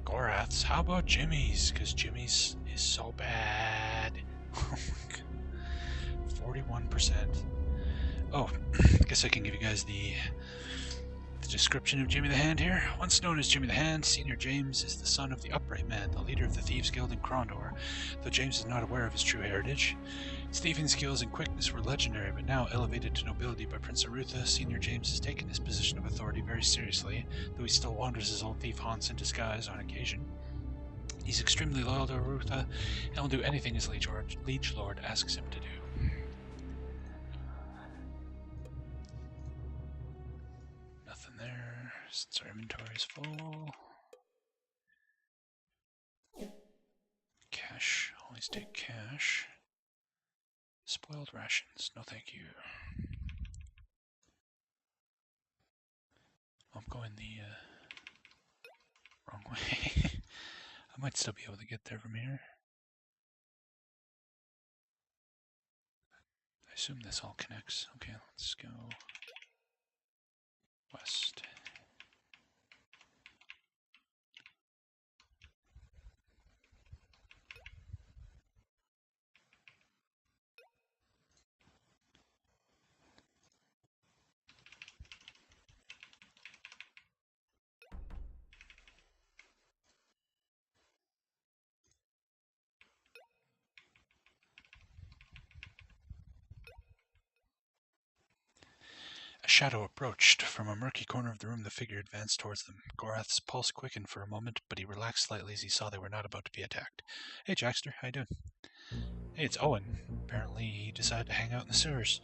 Gorath's. How about Jimmy's? Because Jimmy's is so bad. 41%. Oh, I guess I can give you guys the description of Jimmy the Hand here. Once known as Jimmy the Hand, Senior James is the son of the Upright Man, the leader of the Thieves Guild in Krondor, though James is not aware of his true heritage. His thieving skills and quickness were legendary, but now elevated to nobility by Prince Arutha, Senior James has taken his position of authority very seriously, though he still wanders his old thief haunts in disguise on occasion. He's extremely loyal to Arutha, and will do anything his liege lord asks him to do. Nothing there, since our inventory is full. Cash, always take cash. Spoiled rations, no thank you. I'm going the wrong way. I might still be able to get there from here. I assume this all connects. Okay, let's go west. A shadow approached. From a murky corner of the room, the figure advanced towards them. Gorath's pulse quickened for a moment, but he relaxed slightly as he saw they were not about to be attacked. Hey, Jackster, how you doing? Hey, it's Owen. Apparently he decided to hang out in the sewers.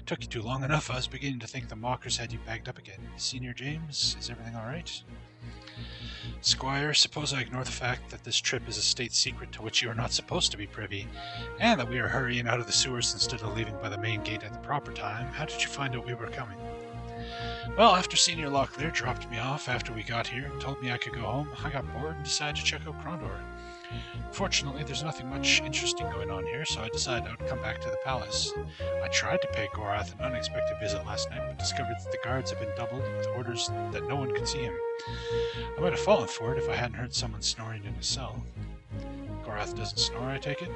Took you too long enough. I was beginning to think the mockers had you bagged up again. Senior James, is everything all right? Squire, suppose I ignore the fact that this trip is a state secret to which you are not supposed to be privy, and that we are hurrying out of the sewers instead of leaving by the main gate at the proper time. How did you find out we were coming? Well, after Senior Locklear dropped me off after we got here and told me I could go home, I got bored and decided to check out Krondor. Fortunately, there's nothing much interesting going on here, so I decided I would come back to the palace. I tried to pay Gorath an unexpected visit last night, but discovered that the guards had been doubled with orders that no one could see him. I might have fallen for it if I hadn't heard someone snoring in his cell. Gorath doesn't snore, I take it?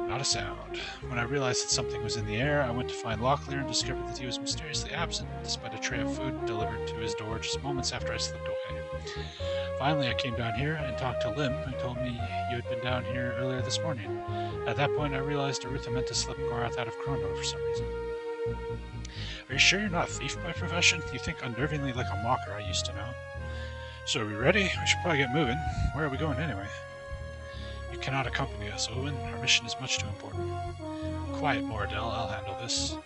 Not a sound. When I realized that something was in the air, I went to find Locklear and discovered that he was mysteriously absent, despite a tray of food delivered to his door just moments after I slipped away. Finally, I came down here and talked to Lim, who told me you had been down here earlier this morning. At that point, I realized Arutha meant to slip Gorath out of Krondor for some reason. Are you sure you're not a thief by profession? You think unnervingly like a mocker I used to know. So are we ready? We should probably get moving. Where are we going anyway? You cannot accompany us, Owen. Our mission is much too important. Quiet, Moradell. I'll handle this.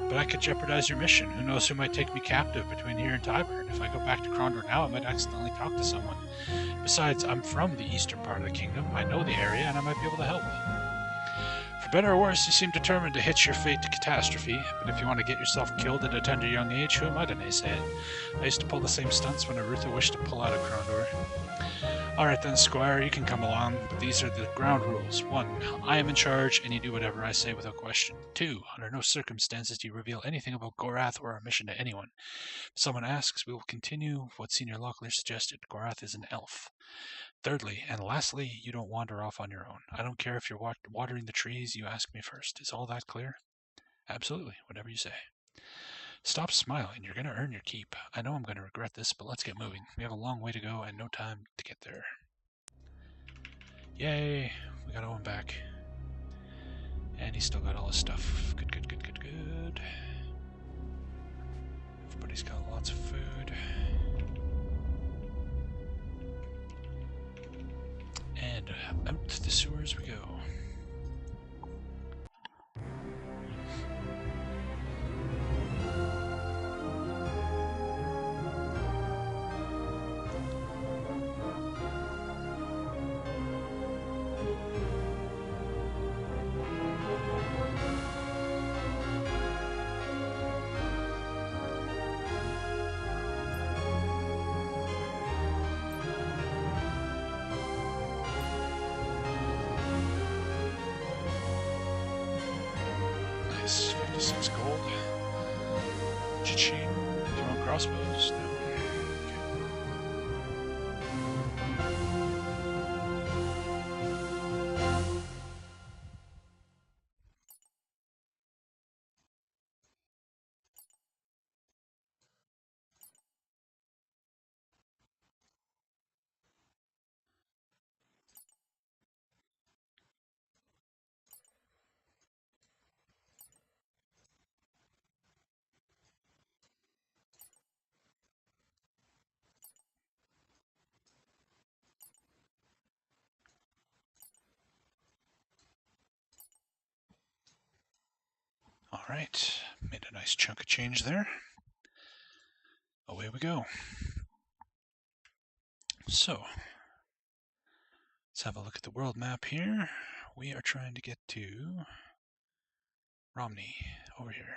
But I could jeopardize your mission. Who knows who might take me captive between here and Tyburn? If I go back to Krondor now, I might accidentally talk to someone. Besides, I'm from the eastern part of the kingdom. I know the area, and I might be able to help. For better or worse, you seem determined to hitch your fate to catastrophe, but if you want to get yourself killed at a tender young age, who am I to naysay it? I used to pull the same stunts when Arutha wished to pull out of Krondor. Alright then, Squire, you can come along, but these are the ground rules. 1. I am in charge, and you do whatever I say without question. 2. Under no circumstances do you reveal anything about Gorath or our mission to anyone. If someone asks, we will continue what Senior Locklear suggested. Gorath is an elf. Thirdly, and lastly, you don't wander off on your own. I don't care if you're watering the trees, you ask me first. Is all that clear? Absolutely, whatever you say. Stop smiling, you're going to earn your keep. I know I'm going to regret this, but let's get moving. We have a long way to go and no time to get there. Yay, we got Owen back. And he's still got all his stuff. Good, good, good, good, good. Everybody's got lots of food. And out to the sewers we go. Nice, 56 gold. Cha-ching. Throwing crossbows? No. Alright, made a nice chunk of change there. Away we go. So, let's have a look at the world map here. We are trying to get to Romney, over here.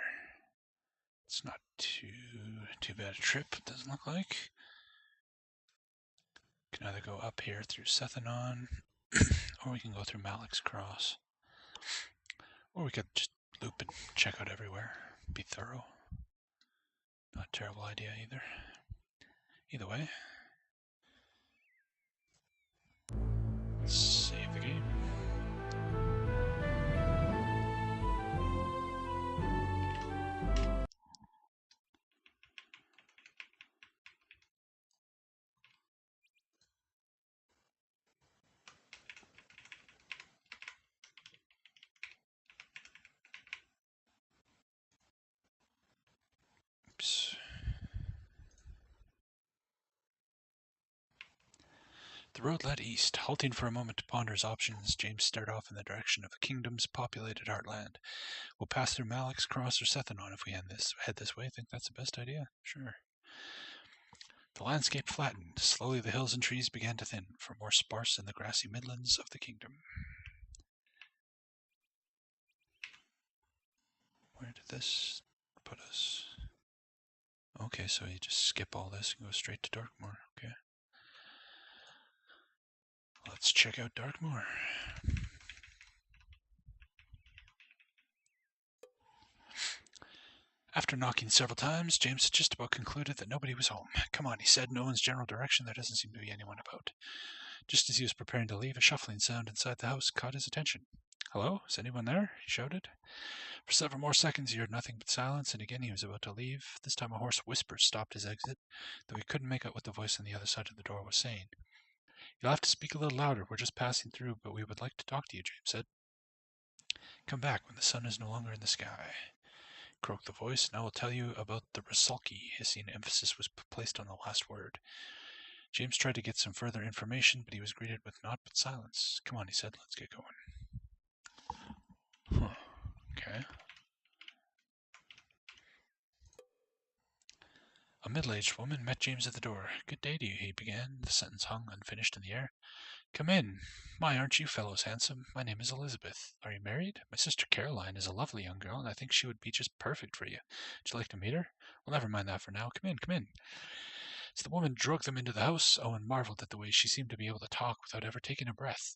It's not too bad a trip, it doesn't look like. Can either go up here through Sethanon, or we can go through Malik's Cross. Or we could just loop and check out everywhere. Be thorough. Not a terrible idea either. Either way. Save the game. Oops. The road led east. Halting for a moment to ponder his options, James stared off in the direction of the kingdom's populated heartland. We'll pass through Malik's Cross or Sethanon if we head this way. Think that's the best idea? Sure. The landscape flattened. Slowly the hills and trees began to thin, for more sparse in the grassy midlands of the kingdom. Where did this put us? Okay, so you just skip all this and go straight to Dartmoor. Okay. Let's check out Dartmoor. After knocking several times, James had just about concluded that nobody was home. Come on, he said in Owen's general direction. There doesn't seem to be anyone about. Just as he was preparing to leave, a shuffling sound inside the house caught his attention. Hello? Is anyone there? He shouted. For several more seconds he heard nothing but silence, and again he was about to leave. This time a hoarse whisper stopped his exit, though he couldn't make out what the voice on the other side of the door was saying. You'll have to speak a little louder. We're just passing through, but we would like to talk to you, James said. Come back when the sun is no longer in the sky, croaked the voice, and I will tell you about the Sulky. Hissing emphasis was placed on the last word. James tried to get some further information, but he was greeted with naught but silence. Come on, he said, let's get going. Okay. A middle-aged woman met James at the door. Good day to you, he began. The sentence hung unfinished in the air. Come in. My, aren't you fellows handsome? My name is Elizabeth. Are you married? My sister Caroline is a lovely young girl, and I think she would be just perfect for you. Would you like to meet her? Well, never mind that for now. Come in, come in. As the woman dragged them into the house, Owen marveled at the way she seemed to be able to talk without ever taking a breath.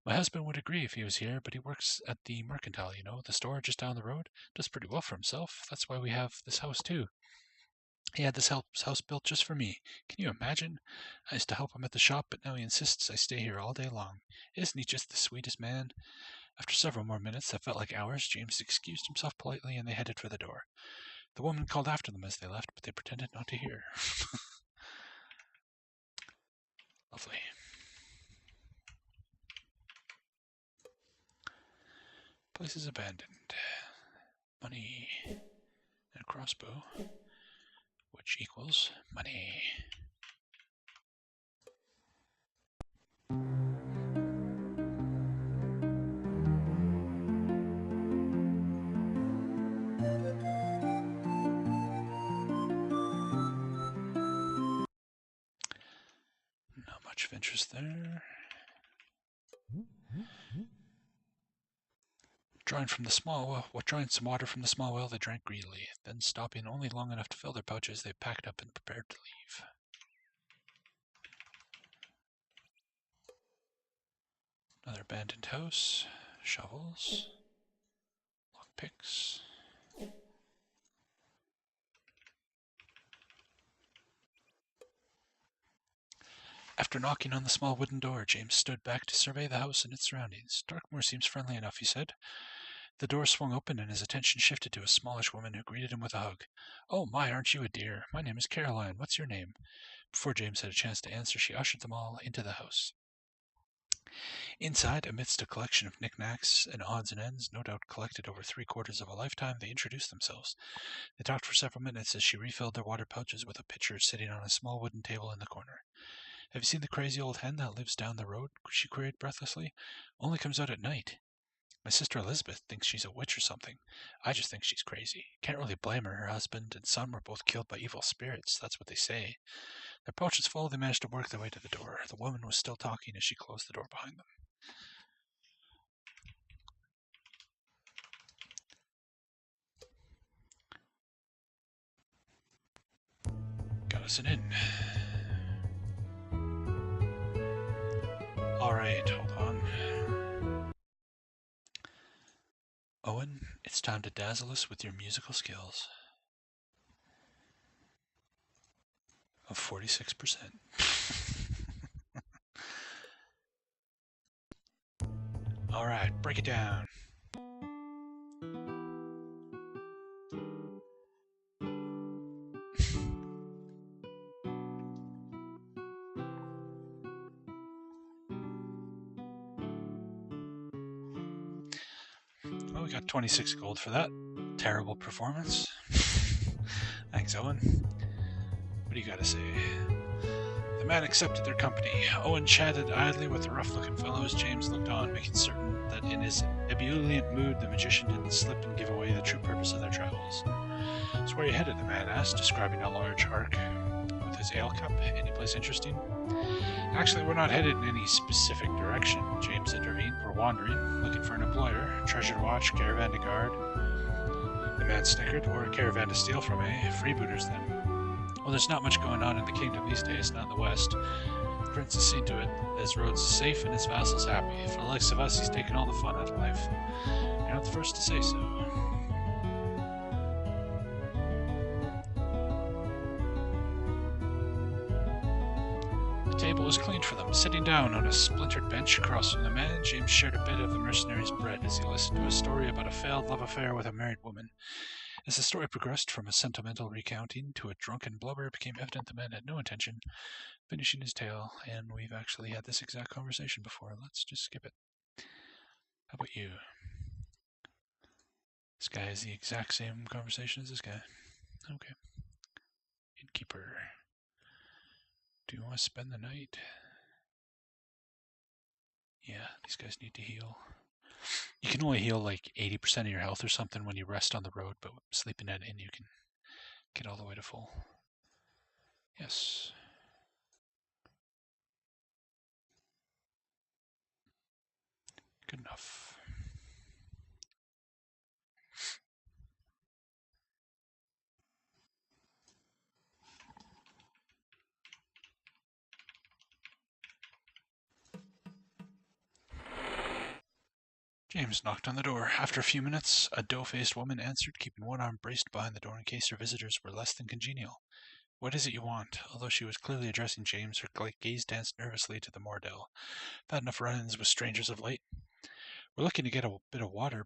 My husband would agree if he was here, but he works at the Mercantile, you know, the store just down the road. Does pretty well for himself. That's why we have this house, too. He had this house built just for me. Can you imagine? I used to help him at the shop, but now he insists I stay here all day long. Isn't he just the sweetest man? After several more minutes that felt like hours, James excused himself politely, and they headed for the door. The woman called after them as they left, but they pretended not to hear. Lovely. Place is abandoned. Money and a crossbow, which equals money. Not much of interest there. Drawing some water from the small well, they drank greedily. Then, stopping only long enough to fill their pouches, they packed up and prepared to leave. Another abandoned house. Shovels. Lockpicks. After knocking on the small wooden door, James stood back to survey the house and its surroundings. Dartmoor seems friendly enough, he said. The door swung open, and his attention shifted to a smallish woman who greeted him with a hug. Oh, my, aren't you a dear? My name is Caroline. What's your name? Before James had a chance to answer, she ushered them all into the house. Inside, amidst a collection of knickknacks and odds and ends, no doubt collected over 3/4 of a lifetime, they introduced themselves. They talked for several minutes as she refilled their water pouches with a pitcher sitting on a small wooden table in the corner. Have you seen the crazy old hen that lives down the road? She queried breathlessly. Only comes out at night. My sister Elizabeth thinks she's a witch or something. I just think she's crazy. Can't really blame her. Her husband and son were both killed by evil spirits. That's what they say. Their pouches full, they managed to work their way to the door. The woman was still talking as she closed the door behind them. Got us an inn. Alright, hold on. Owen, it's time to dazzle us with your musical skills. Of 46%. Alright, break it down. Well, we got 26 gold for that. Terrible performance. Thanks, Owen. What do you gotta say? The man accepted their company. Owen chatted idly with the rough-looking fellow as James looked on, making certain that in his ebullient mood the magician didn't slip and give away the true purpose of their travels. So where are you headed, the man asked, describing a large arc with his ale cup. Any place interesting? Actually, we're not headed in any specific direction, James intervened. We're wandering, looking for an employer, treasure to watch, caravan to guard. The man snickered. Or a caravan to steal from, eh? Freebooters, then. Well, there's not much going on in the kingdom these days, not in the west. The prince has seen to it that his roads are safe and his vassals happy. For the likes of us, he's taken all the fun out of life. You're not the first to say so. The table was cleaned for them. Sitting down on a splintered bench across from the man, James shared a bit of the mercenary's bread as he listened to a story about a failed love affair with a married woman. As the story progressed from a sentimental recounting to a drunken blubber, it became evident the man had no intention of finishing his tale, and we've actually had this exact conversation before. Let's just skip it. How about you? This guy has the exact same conversation as this guy. Okay. Innkeeper. Do you want to spend the night? Yeah, these guys need to heal. You can only heal like 80% of your health or something when you rest on the road, but sleeping at an inn you can get all the way to full. Yes. Good enough. James knocked on the door. After a few minutes, a dough-faced woman answered, keeping one arm braced behind the door in case her visitors were less than congenial. What is it you want? Although she was clearly addressing James, her gaze danced nervously to the Moordell. Had enough run-ins with strangers of late. We're looking to get a bit of water,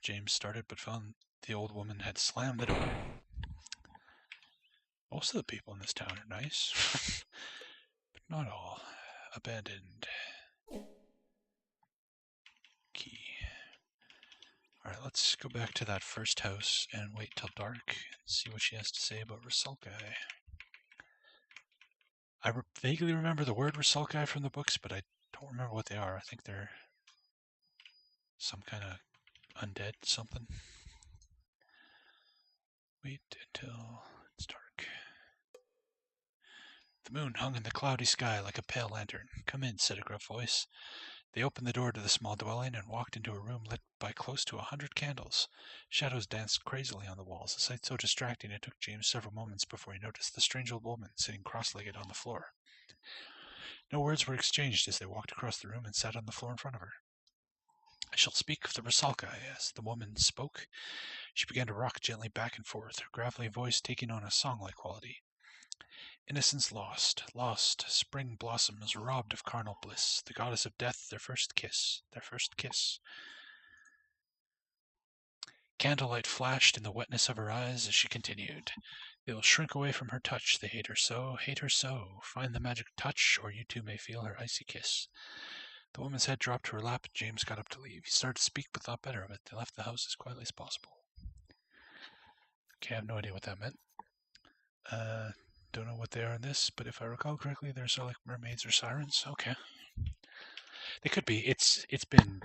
James started, but found the old woman had slammed the door. Most of the people in this town are nice, but not all. Abandoned. Key. Alright, let's go back to that first house and wait till dark and see what she has to say about Sulky. I vaguely remember the word Sulky from the books, but I don't remember what they are. I think they're some kind of undead something. Wait until it's dark. The moon hung in the cloudy sky like a pale lantern. Come in, said a gruff voice. They opened the door to the small dwelling and walked into a room lit by close to 100 candles. Shadows danced crazily on the walls, a sight so distracting it took James several moments before he noticed the strange old woman sitting cross-legged on the floor. No words were exchanged as they walked across the room and sat on the floor in front of her. I shall speak of the Rusalka. As the woman spoke, she began to rock gently back and forth, her gravelly voice taking on a song-like quality. Innocence lost, spring blossoms robbed of carnal bliss, the goddess of death, their first kiss. Candlelight flashed in the wetness of her eyes as she continued. They will shrink away from her touch, they hate her so. Find the magic touch, or you too may feel her icy kiss. The woman's head dropped to her lap, and James got up to leave. He started to speak, but thought better of it. They left the house as quietly as possible. Okay, I have no idea what that meant. Don't know what they are in this, but if I recall correctly, they're sort of like mermaids or sirens. Okay. They could be. It's been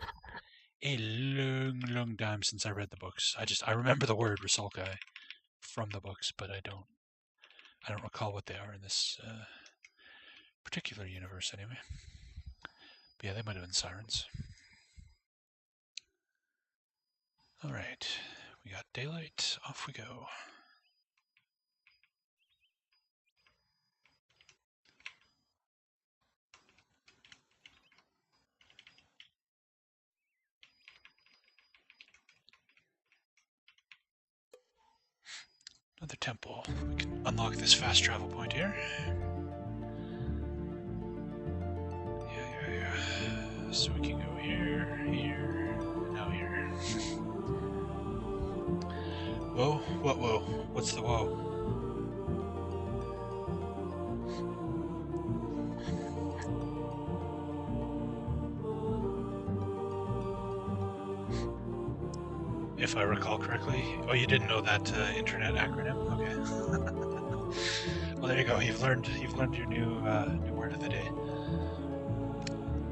a long time since I read the books. I remember the word Rusalka from the books, but I don't recall what they are in this particular universe anyway. But yeah, they might have been sirens. Alright, we got daylight, off we go. Another temple. We can unlock this fast travel point here. Yeah. So we can go here, and now here. Whoa? What whoa? What's the whoa? If I recall correctly. Oh, you didn't know that internet acronym? Okay. Well, there you go. You've learned your new word of the day.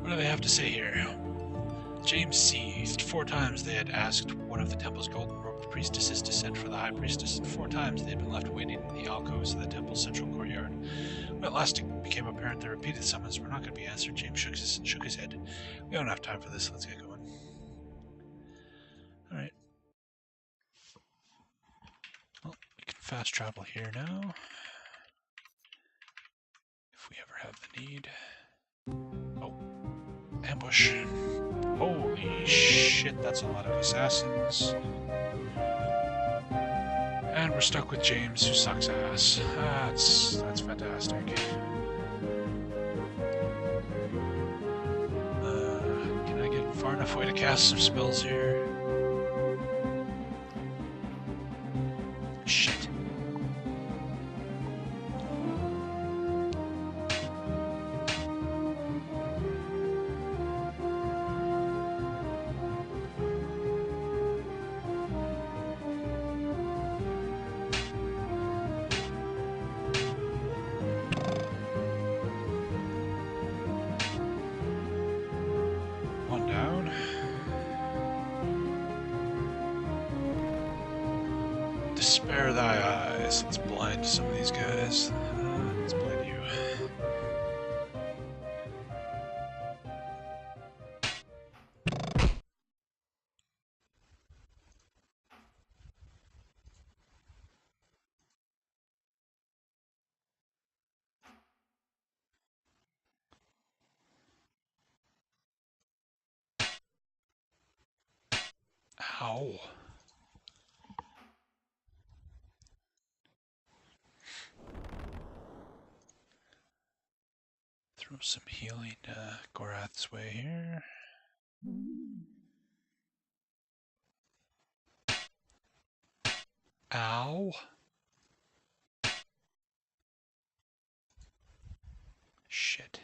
What do they have to say here? James seized. 4 times they had asked one of the temple's golden-robed priestesses to send for the high priestess, and 4 times they had been left waiting in the alcoves of the temple's central courtyard. When at last it became apparent that repeated summons were not going to be answered, James shook his head. We don't have time for this. Let's get going. All right. Well, we can fast travel here now. If we ever have the need. Oh, ambush. Holy shit, that's a lot of assassins. And we're stuck with James, who sucks ass. That's fantastic. Can I get far enough away to cast some spells here? Shit. Spare thy eyes. Let's blind some of these guys. Let's blind you. Ow. Throw some healing Gorath's way here. Ow. Shit.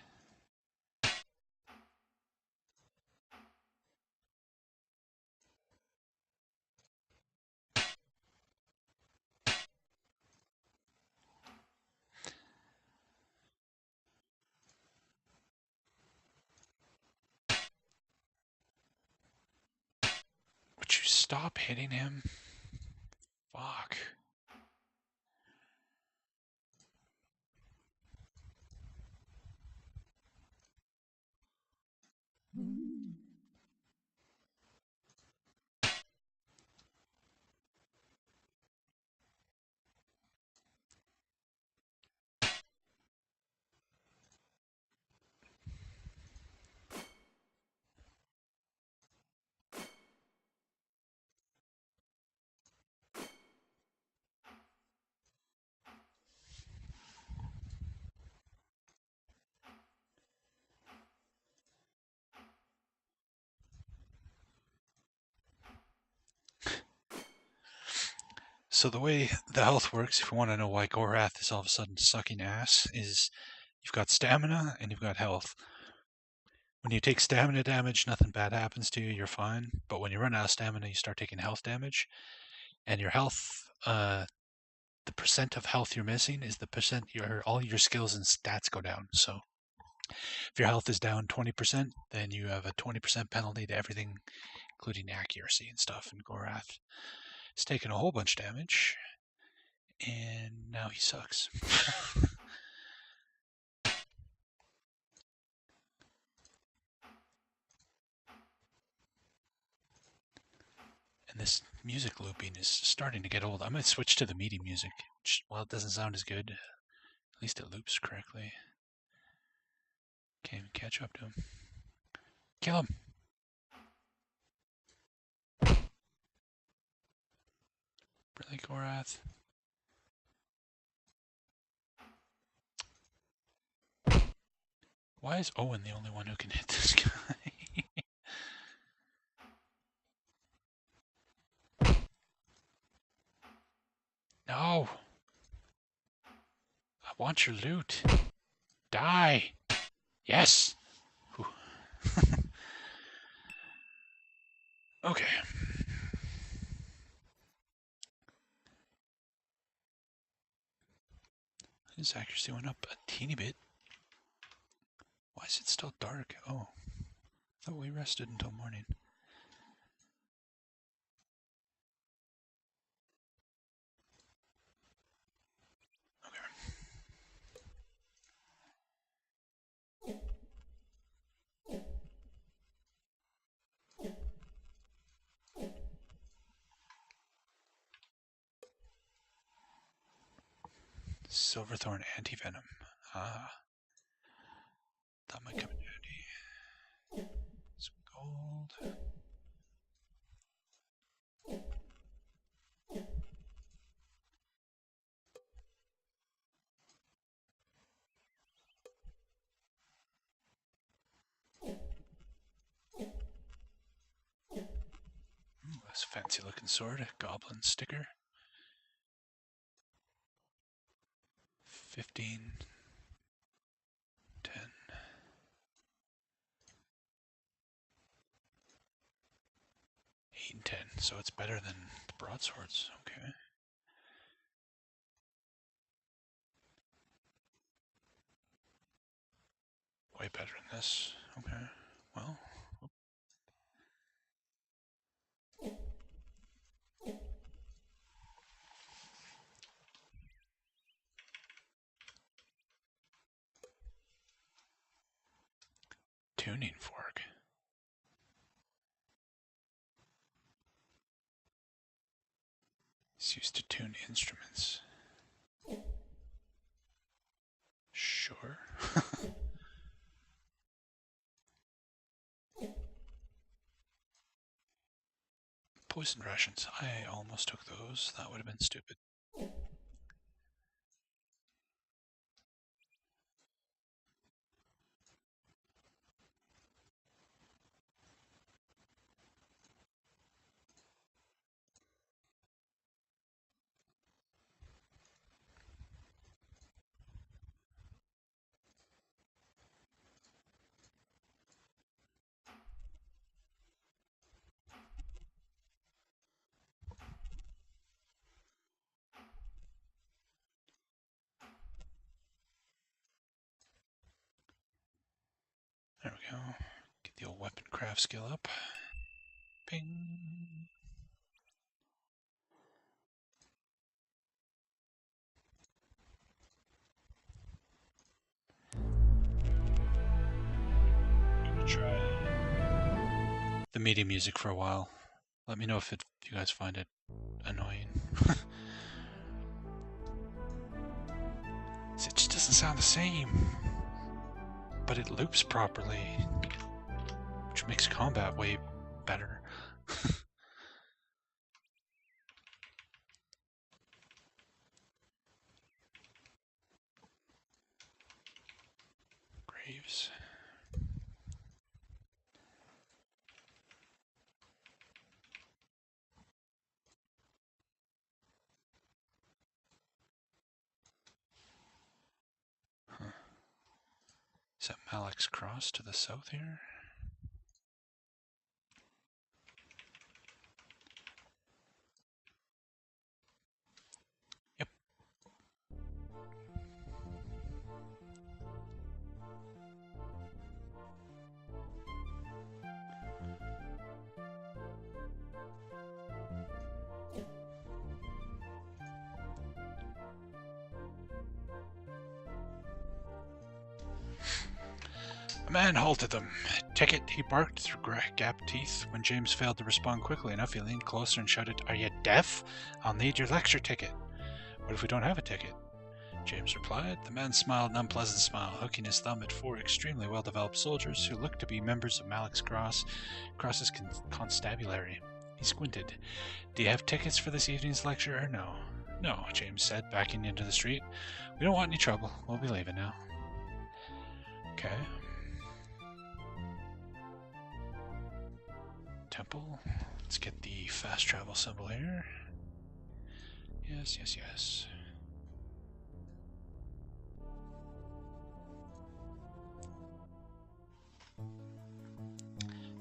Would you stop hitting him? Fuck. So the way the health works, if you want to know why Gorath is all of a sudden sucking ass, is you've got stamina and you've got health. When you take stamina damage, nothing bad happens to you, you're fine. But when you run out of stamina, you start taking health damage. And your health, the percent of health you're missing is the percent all your skills and stats go down. So if your health is down 20%, then you have a 20% penalty to everything, including accuracy and stuff. And Gorath has taken a whole bunch of damage, and now he sucks. And this music looping is starting to get old. I might switch to the MIDI music, which, while it doesn't sound as good, at least it loops correctly. Can't even catch up to him. Kill him! Really, Gorath? Why is Owen the only one who can hit this guy? No! I want your loot. Die! Yes! Okay. His accuracy went up a teeny bit. Why is it still dark? Oh. I thought we rested until morning. Silverthorn anti-venom. Ah. That might come in handy. Some gold. Ooh, that's a fancy looking sword. A goblin sticker. 15. 10. 8 and 10. So it's better than the broadswords. Okay. Way better than this. Okay. Well. Tuning fork. It's used to tune instruments. Sure. Poison rations. I almost took those. That would have been stupid. There we go. Get the old weapon craft skill up. Ping. I'm gonna try the media music for a while. Let me know if you guys find it annoying. It just doesn't sound the same. But it loops properly, which makes combat way better. Graves. Huh. Is that Malik's Cross to the south here? Yep. A man halted them. Ticket, he barked through gapped teeth. When James failed to respond quickly enough, he leaned closer and shouted, "Are you deaf? I'll need your lecture ticket." "What if we don't have a ticket?" James replied. The man smiled an unpleasant smile, hooking his thumb at 4 extremely well-developed soldiers who looked to be members of Malik's Cross's constabulary. He squinted. "Do you have tickets for this evening's lecture or no?" "No," James said, backing into the street. "We don't want any trouble. We'll be leaving now." Okay. temple. Let's get the fast travel symbol here. Yes, yes, yes.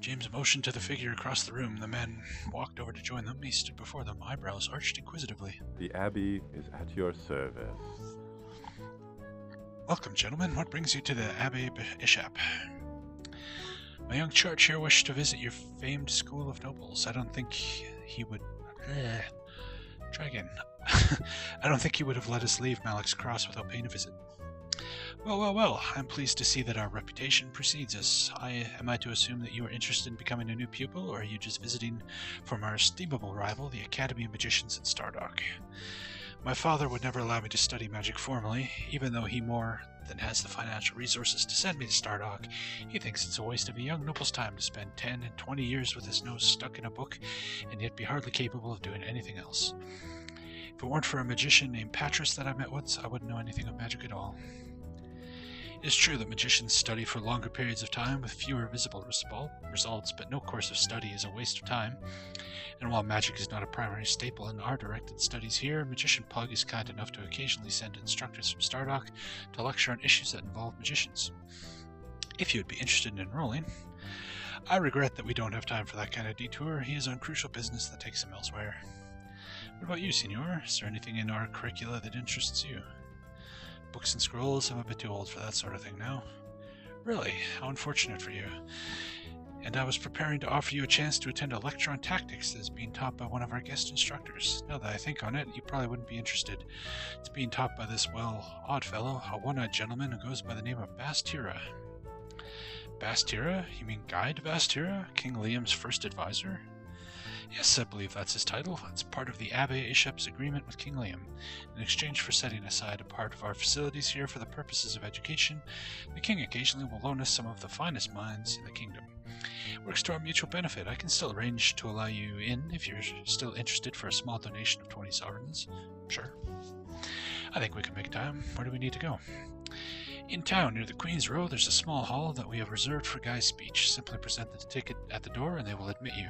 James motioned to the figure across the room. The man walked over to join them. He stood before them, eyebrows arched inquisitively. The Abbey is at your service. Welcome, gentlemen. What brings you to the Abbey Bishop? My young charge here wished to visit your famed school of nobles. I don't think he would... Try again. I don't think he would have let us leave Malik's Cross without paying a visit. Well, well, well. I'm pleased to see that our reputation precedes us. Am I to assume that you are interested in becoming a new pupil, or are you just visiting from our estimable rival, the Academy of Magicians in Stardock? My father would never allow me to study magic formally, even though he more than has the financial resources to send me to Stardock. He thinks it's a waste of a young noble's time to spend 10 and 20 years with his nose stuck in a book, and yet be hardly capable of doing anything else. If it weren't for a magician named Patras that I met once, I wouldn't know anything of magic at all. It is true that magicians study for longer periods of time with fewer visible results, but no course of study is a waste of time. And while magic is not a primary staple in our directed studies here, Magician Pug is kind enough to occasionally send instructors from Stardock to lecture on issues that involve magicians. If you would be interested in enrolling. I regret that we don't have time for that kind of detour. He is on crucial business that takes him elsewhere. What about you, Senor? Is there anything in our curricula that interests you? Books and scrolls, I'm a bit too old for that sort of thing now. Really? How unfortunate for you. And I was preparing to offer you a chance to attend a lecture on tactics that is being taught by one of our guest instructors. Now that I think on it, you probably wouldn't be interested. It's being taught by this, well, odd fellow, a one-eyed gentleman who goes by the name of Bastira. Bastira? You mean Guide Bastira? King Liam's first advisor? Yes, I believe that's his title. It's part of the Abbé Ishep's agreement with King Liam. In exchange for setting aside a part of our facilities here for the purposes of education, the king occasionally will loan us some of the finest minds in the kingdom. It works to our mutual benefit. I can still arrange to allow you in if you're still interested for a small donation of 20 sovereigns. Sure. I think we can make time. Where do we need to go? In town, near the Queen's Row, there's a small hall that we have reserved for Guy's speech. Simply present the ticket at the door and they will admit you.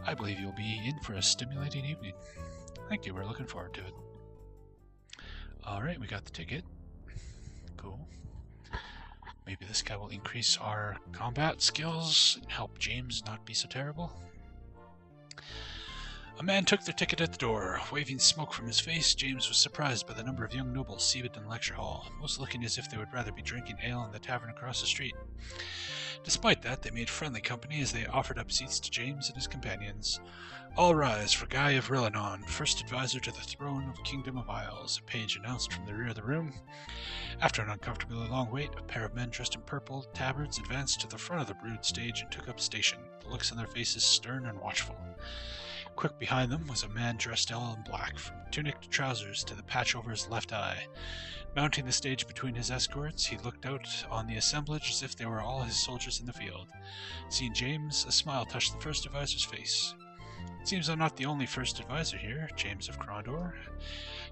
I believe you'll be in for a stimulating evening. Thank you, we're looking forward to it. Alright, we got the ticket. Cool. Maybe this guy will increase our combat skills and help James not be so terrible. A man took their ticket at the door. Waving smoke from his face, James was surprised by the number of young nobles seated in the lecture hall, most looking as if they would rather be drinking ale in the tavern across the street. Despite that, they made friendly company as they offered up seats to James and his companions. All rise for Guy of Rillanon, first advisor to the throne of Kingdom of Isles, a page announced from the rear of the room. After an uncomfortably long wait, a pair of men dressed in purple tabards advanced to the front of the brood stage and took up station, the looks on their faces stern and watchful. Quick behind them was a man dressed all in black, from tunic to trousers to the patch over his left eye. Mounting the stage between his escorts, he looked out on the assemblage as if they were all his soldiers in the field. Seeing James, a smile touched the first advisor's face. It seems I'm not the only first advisor here, James of Krondor,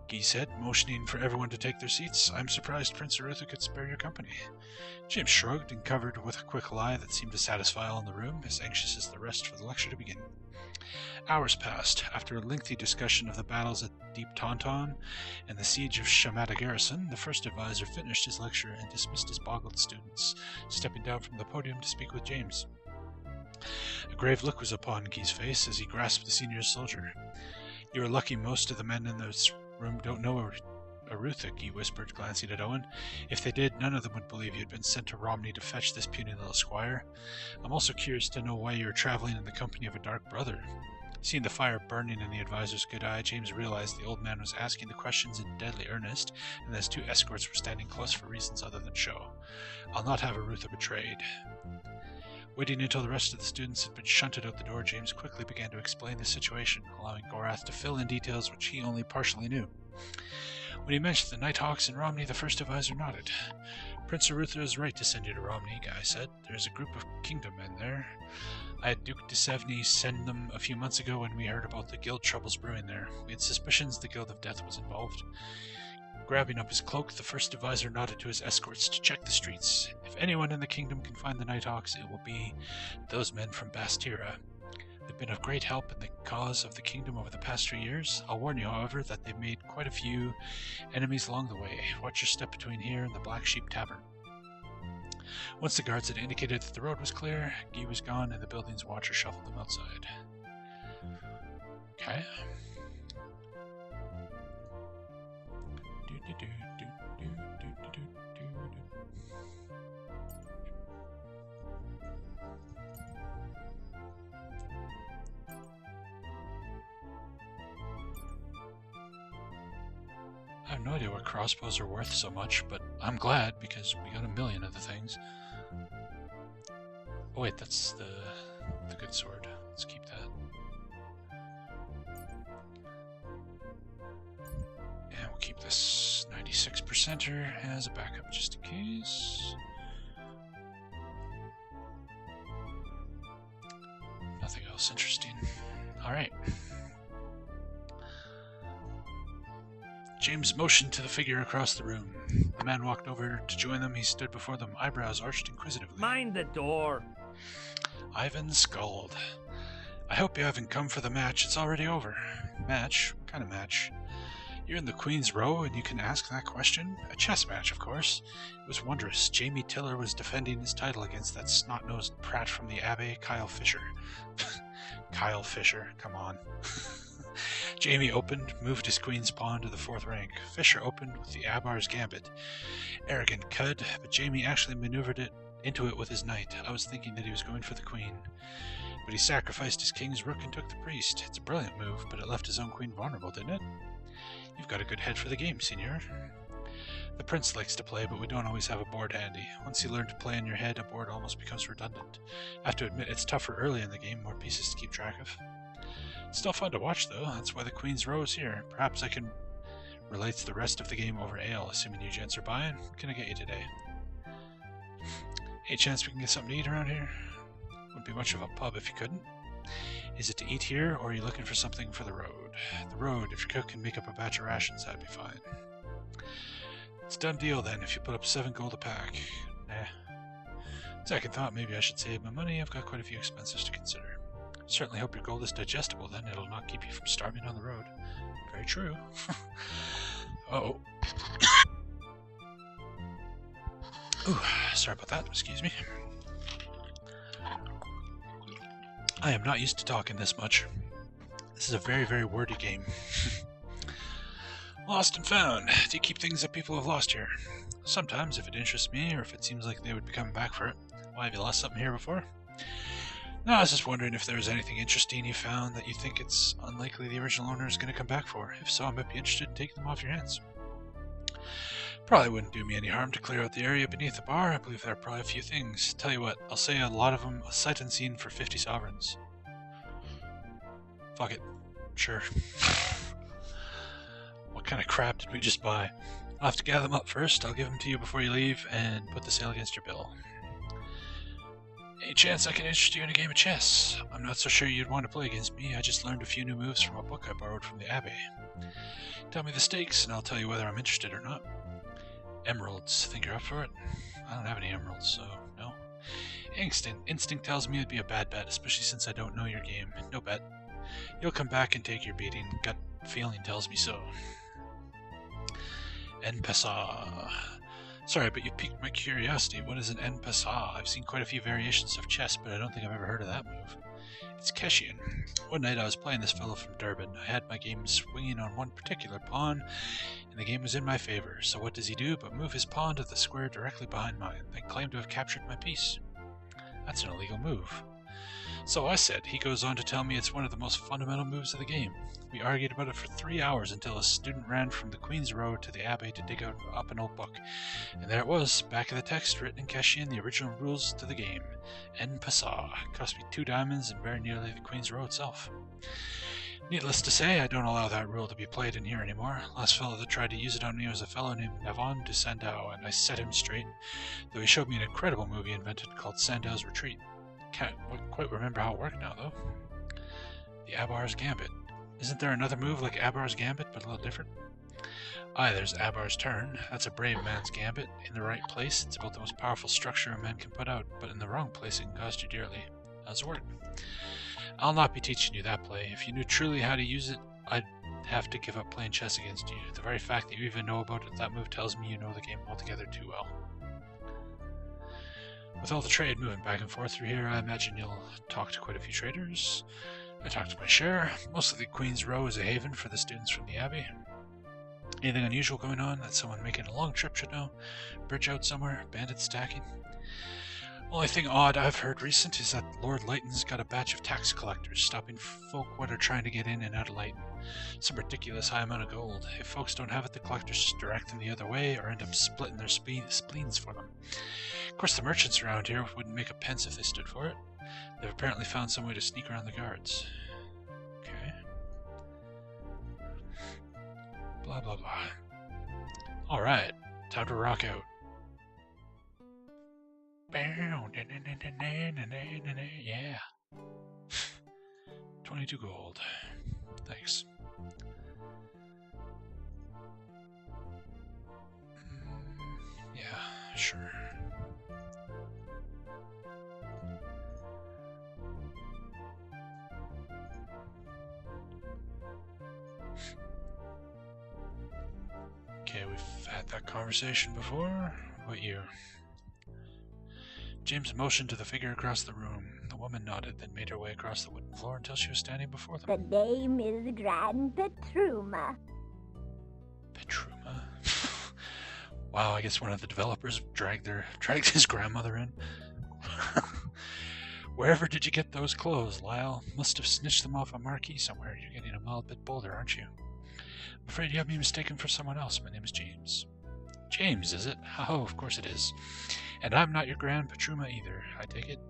Guy said, motioning for everyone to take their seats. I'm surprised Prince Arutha could spare your company. James shrugged and covered with a quick lie that seemed to satisfy all in the room, as anxious as the rest for the lecture to begin. Hours passed. After a lengthy discussion of the battles at Deep Tauntaun and the siege of Shamata Garrison, the first advisor finished his lecture and dismissed his boggled students, stepping down from the podium to speak with James. A grave look was upon Guy's face as he grasped the senior soldier. You are lucky most of the men in this room don't know Arutha, Guy whispered, glancing at Owen. If they did, none of them would believe you had been sent to Romney to fetch this puny little squire. I'm also curious to know why you are traveling in the company of a dark brother. Seeing the fire burning in the advisor's good eye, James realized the old man was asking the questions in deadly earnest, and his two escorts were standing close for reasons other than show. I'll not have Arutha betrayed. Waiting until the rest of the students had been shunted out the door, James quickly began to explain the situation, allowing Gorath to fill in details which he only partially knew. When he mentioned the Nighthawks in Romney, the first advisor nodded. Prince Arutha is right to send you to Romney, Guy said. There's a group of kingdom men there. I had Duke de Sevigny send them a few months ago when we heard about the guild troubles brewing there. We had suspicions the Guild of Death was involved. Grabbing up his cloak, the first advisor nodded to his escorts to check the streets. If anyone in the kingdom can find the Nighthawks, it will be those men from Bastira. They've been of great help in the cause of the kingdom over the past 3 years. I'll warn you, however, that they've made quite a few enemies along the way. Watch your step between here and the Black Sheep Tavern. Once the guards had indicated that the road was clear, Guy was gone and the building's watcher shuffled them outside. Okay. I have no idea what crossbows are worth so much, but I'm glad because we got 1,000,000 of the things. Oh wait, that's the good sword. Let's keep that. And we'll keep this 96%er as a backup just in case. Nothing else interesting. Alright. James motioned to the figure across the room. The man walked over to join them. He stood before them, eyebrows arched inquisitively. Mind the door. Ivan scowled. I hope you haven't come for the match. It's already over. Match? What kind of match? You're in the Queen's Row and you can ask that question? A chess match, of course. It was wondrous. Jamie Tiller was defending his title against that snot-nosed prat from the Abbey, Kyle Fisher. Kyle Fisher, come on. Jamie opened, moved his queen's pawn to the 4th rank. Fisher opened with the Abbar's Gambit. Arrogant cud, but Jamie actually maneuvered into it with his knight. I was thinking that he was going for the queen. But he sacrificed his king's rook and took the priest. It's a brilliant move, but it left his own queen vulnerable, didn't it? You've got a good head for the game, senor. The prince likes to play, but we don't always have a board handy. Once you learn to play in your head, a board almost becomes redundant. I have to admit, it's tougher early in the game, more pieces to keep track of. Still fun to watch, though. That's why the Queen's Row is here. Perhaps I can relate to the rest of the game over ale, assuming you gents are buying. What can I get you today? Hey, chance we can get something to eat around here? Wouldn't be much of a pub if you couldn't. Is it to eat here, or are you looking for something for the road? The road, if your cook can make up a batch of rations, that'd be fine. It's a done deal, then, if you put up 7 gold a pack. Nah. Second thought, maybe I should save my money. I've got quite a few expenses to consider. Certainly hope your gold is digestible, then it'll not keep you from starving on the road. Very true. Uh-oh. Ooh, sorry about that, excuse me. I am not used to talking this much. This is a very, very wordy game. Lost and found. Do you keep things that people have lost here? Sometimes, if it interests me, or if it seems like they would be coming back for it. Why, have you lost something here before? No, I was just wondering if there was anything interesting you found that you think it's unlikely the original owner is going to come back for. If so, I might be interested in taking them off your hands. Probably wouldn't do me any harm to clear out the area beneath the bar. I believe there are probably a few things. Tell you what, I'll say a lot of them a sight unseen for 50 sovereigns. Fuck it. Sure. What kind of crap did we just buy? I'll have to gather them up first. I'll give them to you before you leave and put the sale against your bill. Any chance I can interest you in a game of chess? I'm not so sure you'd want to play against me. I just learned a few new moves from a book I borrowed from the Abbey. Tell me the stakes, and I'll tell you whether I'm interested or not. Emeralds. Think you're up for it? I don't have any emeralds, so no. Instinct tells me it'd be a bad bet, especially since I don't know your game. No bet. You'll come back and take your beating. Gut feeling tells me so. En passant. Sorry, but you piqued my curiosity. What is an en passant? I've seen quite a few variations of chess, but I don't think I've ever heard of that move. It's Keshian. One night I was playing this fellow from Durban. I had my game swinging on one particular pawn, and the game was in my favor. So what does he do but move his pawn to the square directly behind mine, then claim to have captured my piece? That's an illegal move. So I said. He goes on to tell me it's one of the most fundamental moves of the game. We argued about it for 3 hours until a student ran from the Queen's Row to the Abbey to dig up an old book. And there it was, back of the text, written in Keshian, the original rules to the game. En passant. Cost me 2 diamonds and very nearly the Queen's Row itself. Needless to say, I don't allow that rule to be played in here anymore. Last fellow that tried to use it on me was a fellow named Navon de Sandow, and I set him straight, though he showed me an incredible move he invented called Sandow's Retreat. Can't quite remember how it worked now, though. The Abbar's Gambit. Isn't there another move like Abbar's Gambit, but a little different? Aye, there's Abbar's Turn. That's a brave man's gambit. In the right place, it's about the most powerful structure a man can put out, but in the wrong place, it can cost you dearly. How's it work? I'll not be teaching you that play. If you knew truly how to use it, I'd have to give up playing chess against you. The very fact that you even know about it, that move tells me you know the game altogether too well. With all the trade moving back and forth through here, I imagine you'll talk to quite a few traders. I talked to my share. Mostly Queen's Row is a haven for the students from the Abbey. Anything unusual going on that someone making a long trip should know? Bridge out somewhere? Bandits stacking? Only thing odd I've heard recent is that Lord Layton's got a batch of tax collectors stopping folk what are trying to get in and out of Layton. Some ridiculous high amount of gold. If folks don't have it, the collectors just direct them the other way or end up splitting their spleens for them. Of course, the merchants around here wouldn't make a pence if they stood for it. They've apparently found some way to sneak around the guards. Okay. Blah, blah, blah. Alright, time to rock out. Yeah. 22 gold. Thanks. Yeah, sure. Okay, we've had that conversation before. What about you? James motioned to the figure across the room. The woman nodded, then made her way across the wooden floor until she was standing before them. The name is Grand Petruma. Petruma? Wow, I guess one of the developers dragged his grandmother in. Wherever did you get those clothes, Lyle? Must have snitched them off a marquee somewhere. You're getting a mild bit bolder, aren't you? I'm afraid you have me mistaken for someone else. My name is James. James, is it? Oh, of course it is. And I'm not your Grand Petruma either, I take it.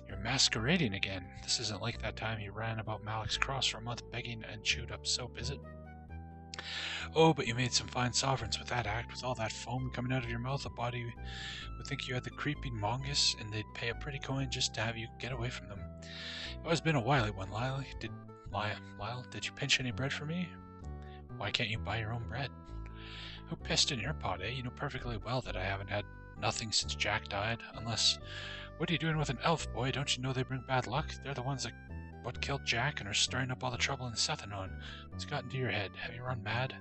You're masquerading again. This isn't like that time you ran about Malik's Cross for a month begging and chewed up soap, is it? Oh, but you made some fine sovereigns with that act. With all that foam coming out of your mouth, a body would think you had the creeping mongoose, and they'd pay a pretty coin just to have you get away from them. It's always been a wily one, Lyle. Lyle, did you pinch any bread for me? Why can't you buy your own bread? Who pissed in your pot, eh? You know perfectly well that I haven't had nothing since Jack died, unless... What are you doing with an elf, boy? Don't you know they bring bad luck? They're the ones that what killed Jack and are stirring up all the trouble in Sethanon. What's got into your head? Have you run mad?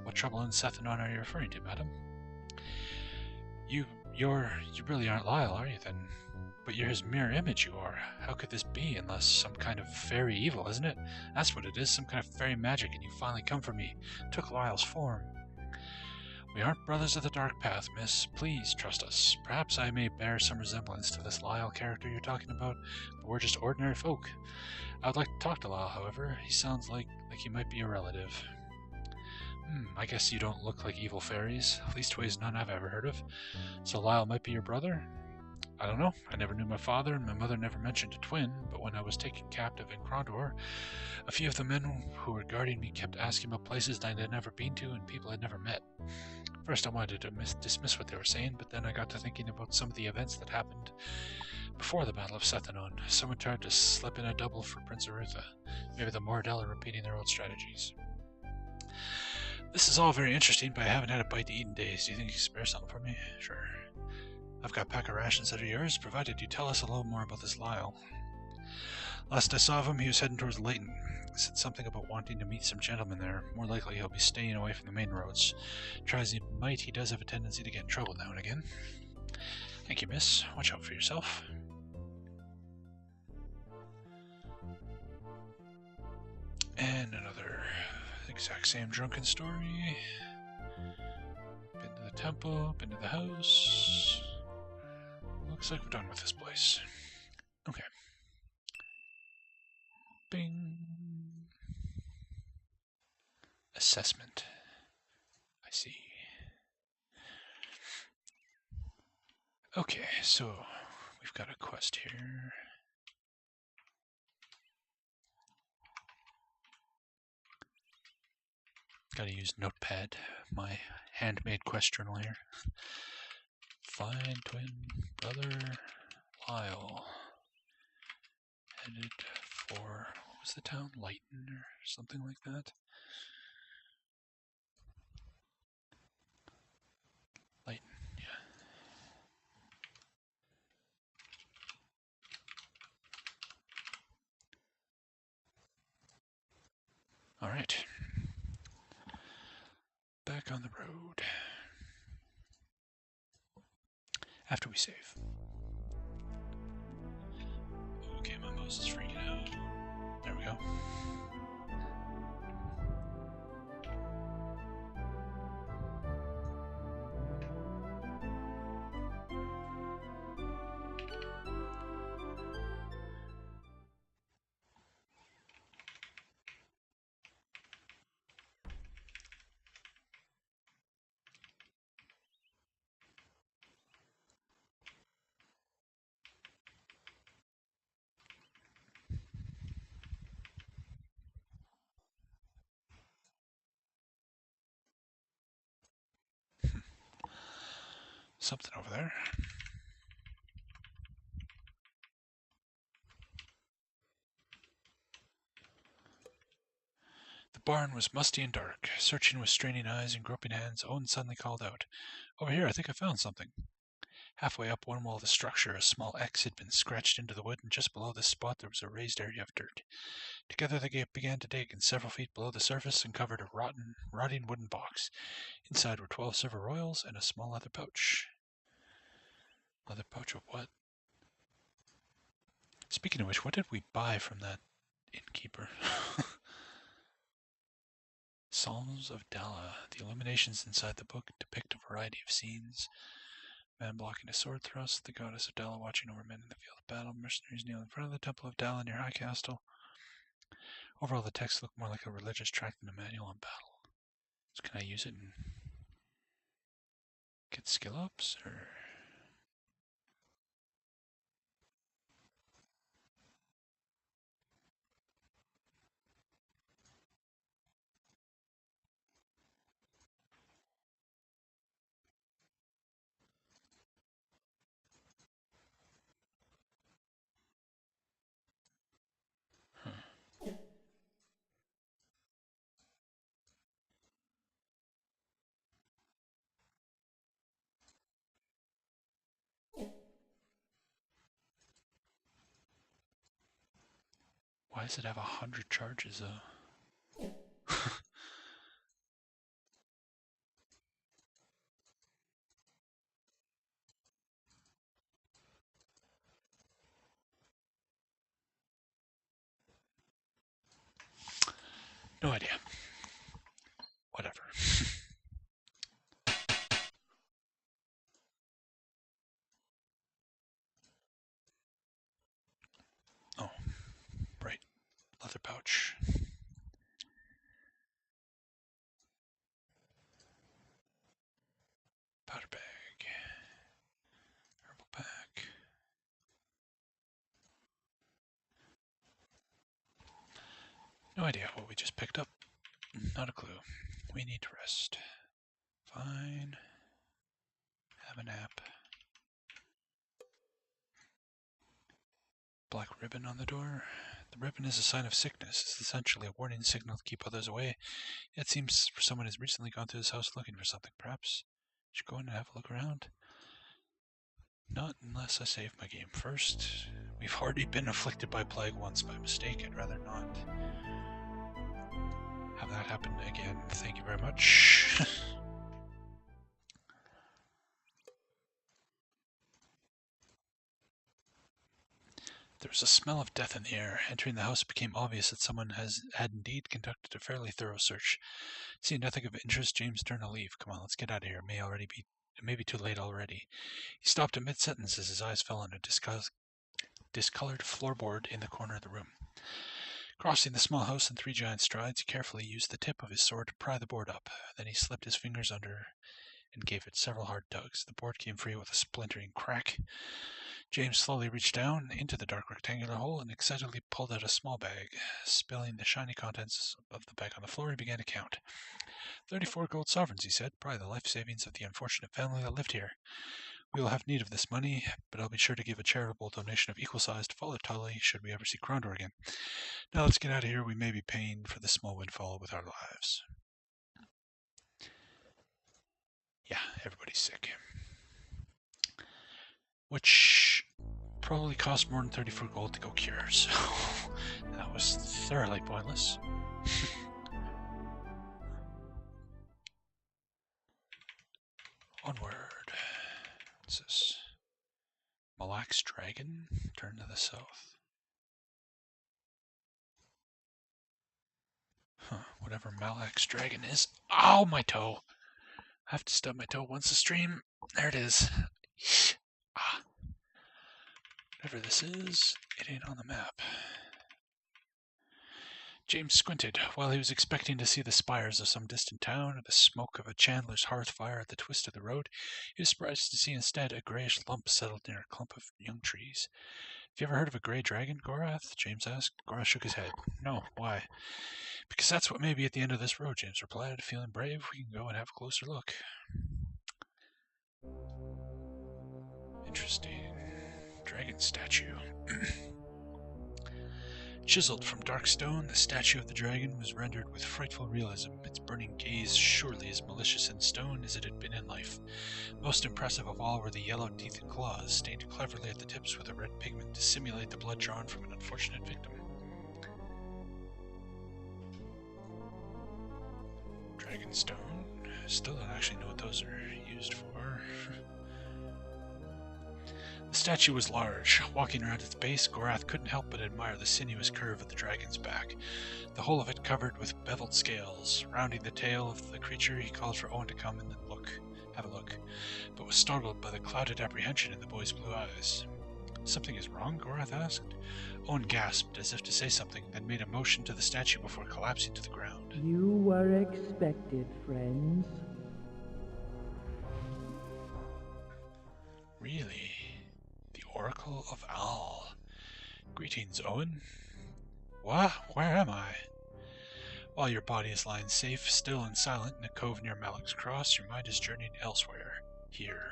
What trouble in Sethanon are you referring to, madam? You really aren't Lyle, are you, then? But you're his mirror image, you are. How could this be, unless some kind of fairy evil, isn't it? That's what it is, some kind of fairy magic, and you finally come for me. Took Lyle's form. We aren't brothers of the dark path, miss. Please trust us. Perhaps I may bear some resemblance to this Lyle character you're talking about, but we're just ordinary folk. I would like to talk to Lyle, however. He sounds like he might be a relative. I guess you don't look like evil fairies. Leastways none I've ever heard of. So Lyle might be your brother? I don't know. I never knew my father, and my mother never mentioned a twin, but when I was taken captive in Krondor, a few of the men who were guarding me kept asking about places I had never been to and people I'd never met. First I wanted to dismiss what they were saying, but then I got to thinking about some of the events that happened before the Battle of Sethanon. Someone tried to slip in a double for Prince Arutha. Maybe the Mordell are repeating their old strategies. This is all very interesting, but I haven't had a bite to eat in days. Do you think you can spare something for me? Sure. I've got a pack of rations that are yours, provided you tell us a little more about this Lyle. Last I saw of him, he was heading towards Layton. He said something about wanting to meet some gentlemen there. More likely he'll be staying away from the main roads. Try as he might, he does have a tendency to get in trouble now and again. Thank you, miss. Watch out for yourself. And another exact same drunken story. Been to the temple, been to the house. Looks like we're done with this place. Okay. Bing. Assessment. I see. Okay, so we've got a quest here. Gotta use Notepad, my handmade quest journal here. Find twin brother Lyle. Headed for, what was the town? Layton or something like that? Layton, yeah. Alright. Back on the road. After we save. Okay, my mouse is freaking out. There we go. Something over there. The barn was musty and dark. Searching with straining eyes and groping hands, Owen suddenly called out, "Over here, I think I found something." Halfway up one wall of the structure, a small X had been scratched into the wood, and just below this spot there was a raised area of dirt. Together they began to dig, and several feet below the surface uncovered a rotting wooden box. Inside were 12 silver royals and a small leather pouch. Leather pouch of what? Speaking of which, what did we buy from that innkeeper? Psalms of Dala. The illuminations inside the book depict a variety of scenes. Man blocking a sword thrust, the goddess of Dala watching over men in the field of battle, mercenaries kneel in front of the temple of Dala near High Castle. Overall, the text looked more like a religious tract than a manual on battle. So can I use it and get skill ups, or? Why does it have 100 charges though? No idea. Whatever. Oh, right. Leather pouch. Powder bag. Herbal pack. No idea what we just picked up. Not a clue. We need to rest. Fine. Have a nap. Black ribbon on the door. The ribbon is a sign of sickness. It's essentially a warning signal to keep others away. It seems someone has recently gone through this house looking for something. Perhaps I should go in and have a look around. Not unless I save my game first. We've already been afflicted by plague once by mistake. I'd rather not have that happen again. Thank you very much. There was a smell of death in the air. Entering the house, it became obvious that someone had indeed conducted a fairly thorough search. Seeing nothing of interest, James turned to leave. Come on, let's get out of here. It may be too late already. He stopped in mid-sentence as his eyes fell on a discolored floorboard in the corner of the room. Crossing the small house in 3 giant strides, he carefully used the tip of his sword to pry the board up. Then he slipped his fingers under and gave it several hard tugs. The board came free with a splintering crack. James slowly reached down into the dark rectangular hole and excitedly pulled out a small bag. Spilling the shiny contents of the bag on the floor, he began to count. 34 gold sovereigns, he said, probably the life savings of the unfortunate family that lived here. We will have need of this money, but I'll be sure to give a charitable donation of equal size to follow tally should we ever see Krondor again. Now let's get out of here. We may be paying for this small windfall with our lives. Yeah, everybody's sick. Which probably cost more than 34 gold to go cure, so that was thoroughly pointless. Malak's dragon? Turn to the south. Huh, whatever Malak's dragon is. Ow, my toe! I have to stub my toe once a stream. There it is. Ah. Whatever this is, it ain't on the map. James squinted. While he was expecting to see the spires of some distant town or the smoke of a chandler's hearth fire at the twist of the road, he was surprised to see instead a grayish lump settled near a clump of young trees. Have you ever heard of a gray dragon, Gorath? James asked. Gorath shook his head. No, why? Because that's what may be at the end of this road, James replied. Feeling brave, we can go and have a closer look. Interesting. Dragon statue. Chiseled from dark stone, the statue of the dragon was rendered with frightful realism, its burning gaze surely as malicious in stone as it had been in life. Most impressive of all were the yellow teeth and claws, stained cleverly at the tips with a red pigment to simulate the blood drawn from an unfortunate victim. Dragonstone? Still don't actually know what those are used for. The statue was large. Walking around its base, Gorath couldn't help but admire the sinuous curve of the dragon's back, the whole of it covered with beveled scales. Rounding the tail of the creature, he called for Owen to come and have a look, but was startled by the clouded apprehension in the boy's blue eyes. Something is wrong? Gorath asked. Owen gasped, as if to say something, then made a motion to the statue before collapsing to the ground. You were expected, friends. Really? The Oracle of Owl. Greetings, Owen. What? Where am I? While your body is lying safe, still and silent in a cove near Malik's Cross, your mind is journeying elsewhere. Here.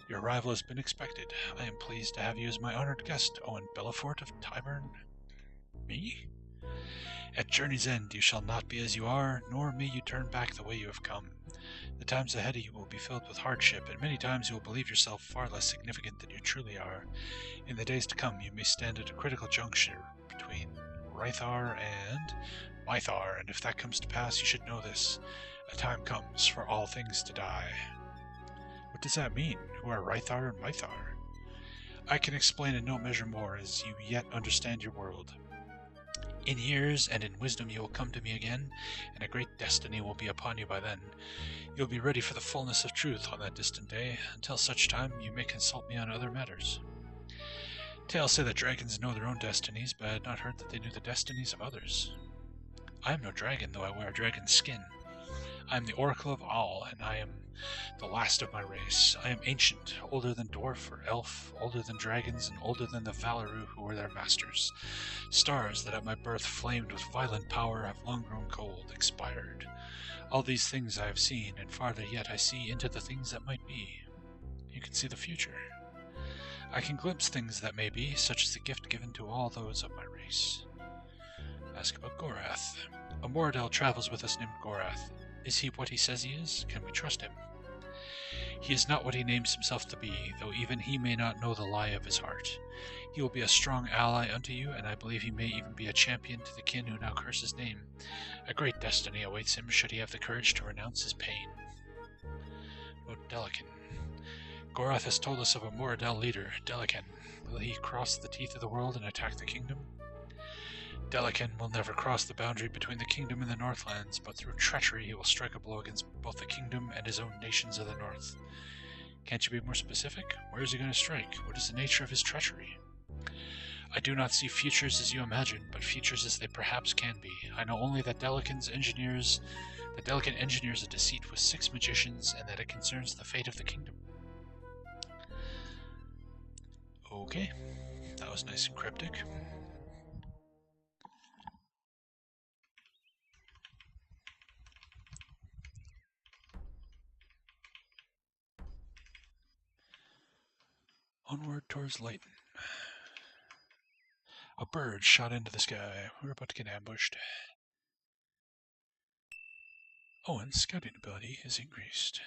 Your arrival has been expected. I am pleased to have you as my honored guest, Owen Belafort of Tyburn. Me? At journey's end you shall not be as you are, nor may you turn back the way you have come. The times ahead of you will be filled with hardship, and many times you will believe yourself far less significant than you truly are. In the days to come you may stand at a critical juncture between Rythar and Mythar, and if that comes to pass you should know this. A time comes for all things to die. What does that mean? Who are Rythar and Mythar? I can explain in no measure more as you yet understand your world. In years and in wisdom you will come to me again, and a great destiny will be upon you by then. You will be ready for the fullness of truth on that distant day. Until such time you may consult me on other matters. Tales say that dragons know their own destinies, but I had not heard that they knew the destinies of others. I am no dragon, though I wear a dragon's skin. I am the Oracle of Owl, and I am the last of my race. I am ancient, older than dwarf or elf, older than dragons, and older than the Valaru who were their masters. Stars that at my birth flamed with violent power have long grown cold, expired. All these things I have seen, and farther yet I see into the things that might be. You can see the future. I can glimpse things that may be, such as the gift given to all those of my race. Ask about Gorath. A Moradel travels with us named Gorath. Is he what he says he is? Can we trust him? He is not what he names himself to be, though even he may not know the lie of his heart. He will be a strong ally unto you, and I believe he may even be a champion to the kin who now curse his name. A great destiny awaits him should he have the courage to renounce his pain. Delican. Gorath has told us of a Moradel leader, Delican. Will he cross the teeth of the world and attack the kingdom? Delican will never cross the boundary between the kingdom and the Northlands, but through treachery he will strike a blow against both the kingdom and his own nations of the north. Can't you be more specific? Where is he going to strike? What is the nature of his treachery? I do not see futures as you imagine, but futures as they perhaps can be. I know only that Delican engineers a deceit with 6 magicians, and that it concerns the fate of the kingdom. Okay, that was nice and cryptic. Onward towards Layton. A bird shot into the sky. We're about to get ambushed. Owen's scouting ability is increased.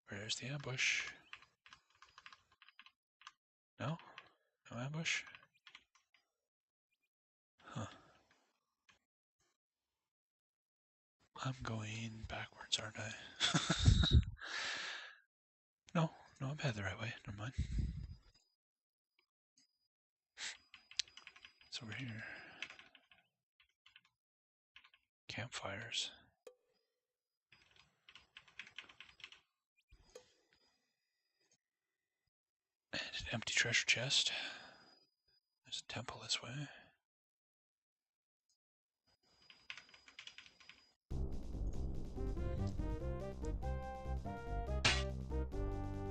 Where's the ambush? No? No ambush? Huh. I'm going backwards, aren't I? No, I'm headed the right way. Never mind. It's over here. Campfires. And an empty treasure chest. There's a temple this way.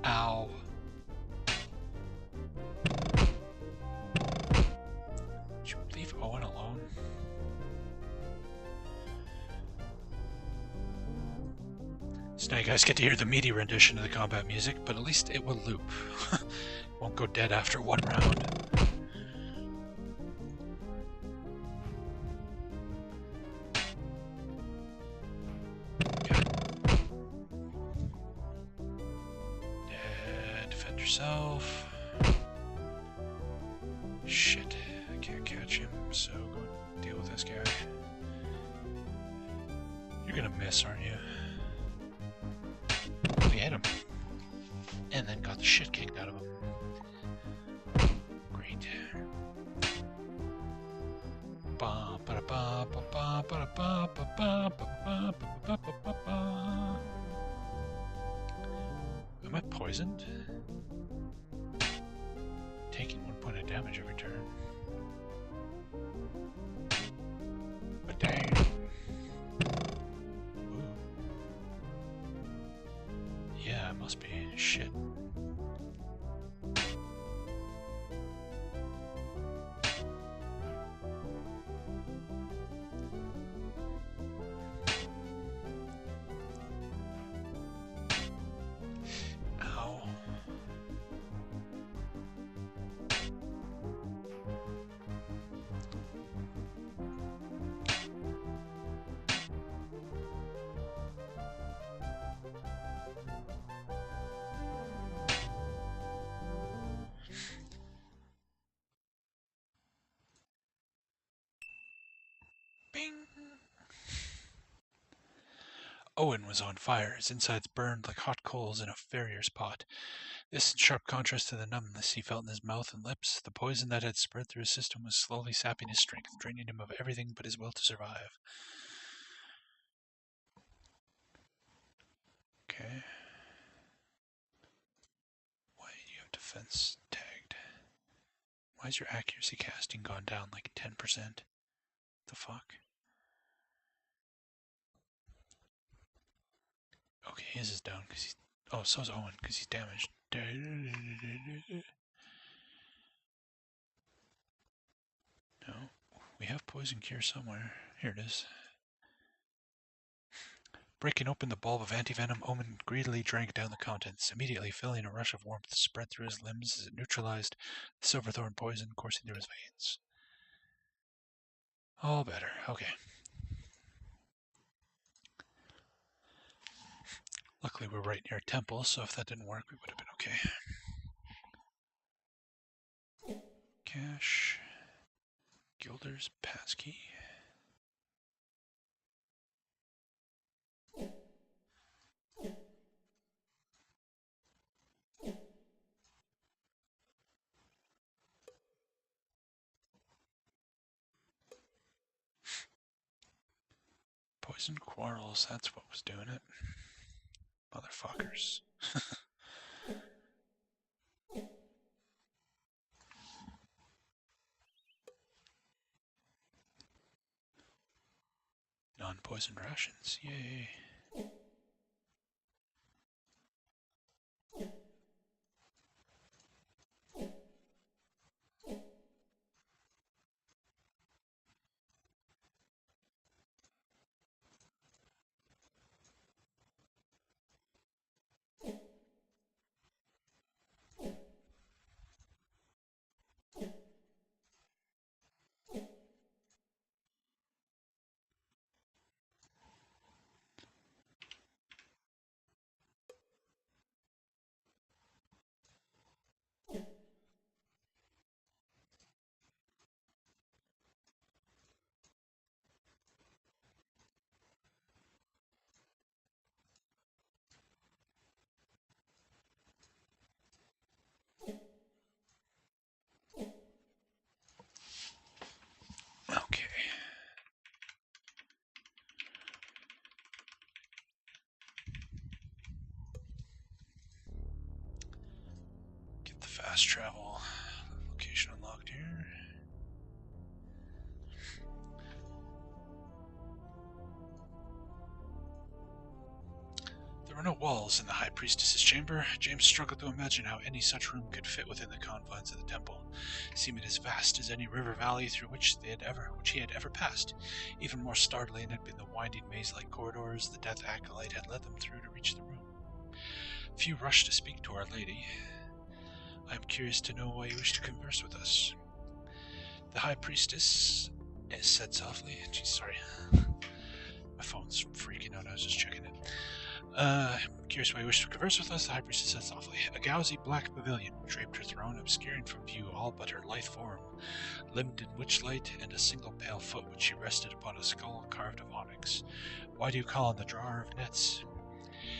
Ow. Did you leave Owen alone? So now you guys get to hear the meaty rendition of the combat music, but at least it will loop. Won't go dead after one round. Defend yourself. Shit, I can't catch him, so go deal with this guy. You're gonna miss, aren't you? We hit him. And then got the shit kicked out of him. Great. Am I poisoned? Taking 1 point of damage every turn. But dang. Ooh. Yeah, it must be. Shit. Ow. Bing! Owen was on fire. His insides burned like hot coals in a farrier's pot. This in sharp contrast to the numbness he felt in his mouth and lips. The poison that had spread through his system was slowly sapping his strength, draining him of everything but his will to survive. Okay. Why do you have defense tagged? Why is your accuracy casting gone down like 10%? The fuck? Okay, his is down because he's... Oh, so's Owen because he's damaged. No. We have poison cure somewhere. Here it is. Breaking open the bulb of anti-venom, Owen greedily drank down the contents, immediately feeling a rush of warmth spread through his limbs as it neutralized the silverthorn poison coursing through his veins. All better. Okay. Luckily, we're right near a temple, so if that didn't work, we would have been okay. Cash. Gilder's passkey. Poison quarrels, that's what was doing it. Motherfuckers. Non-poisoned rations, yay. fast travel. Location unlocked here. There were no walls in the High Priestess's chamber. James struggled to imagine how any such room could fit within the confines of the temple, seeming as vast as any river valley through which he had ever passed. Even more startling had been the winding maze-like corridors the Death Acolyte had led them through to reach the room. Few rushed to speak to Our Lady. I am curious to know why you wish to converse with us. The High Priestess said softly. Geez, sorry. My phone's freaking out. I was just checking it. Curious why you wish to converse with us, the High Priestess said softly. A gauzy black pavilion draped her throne, obscuring from view all but her lithe form, limned in witchlight, and a single pale foot which she rested upon a skull carved of onyx. Why do you call on the drawer of nets?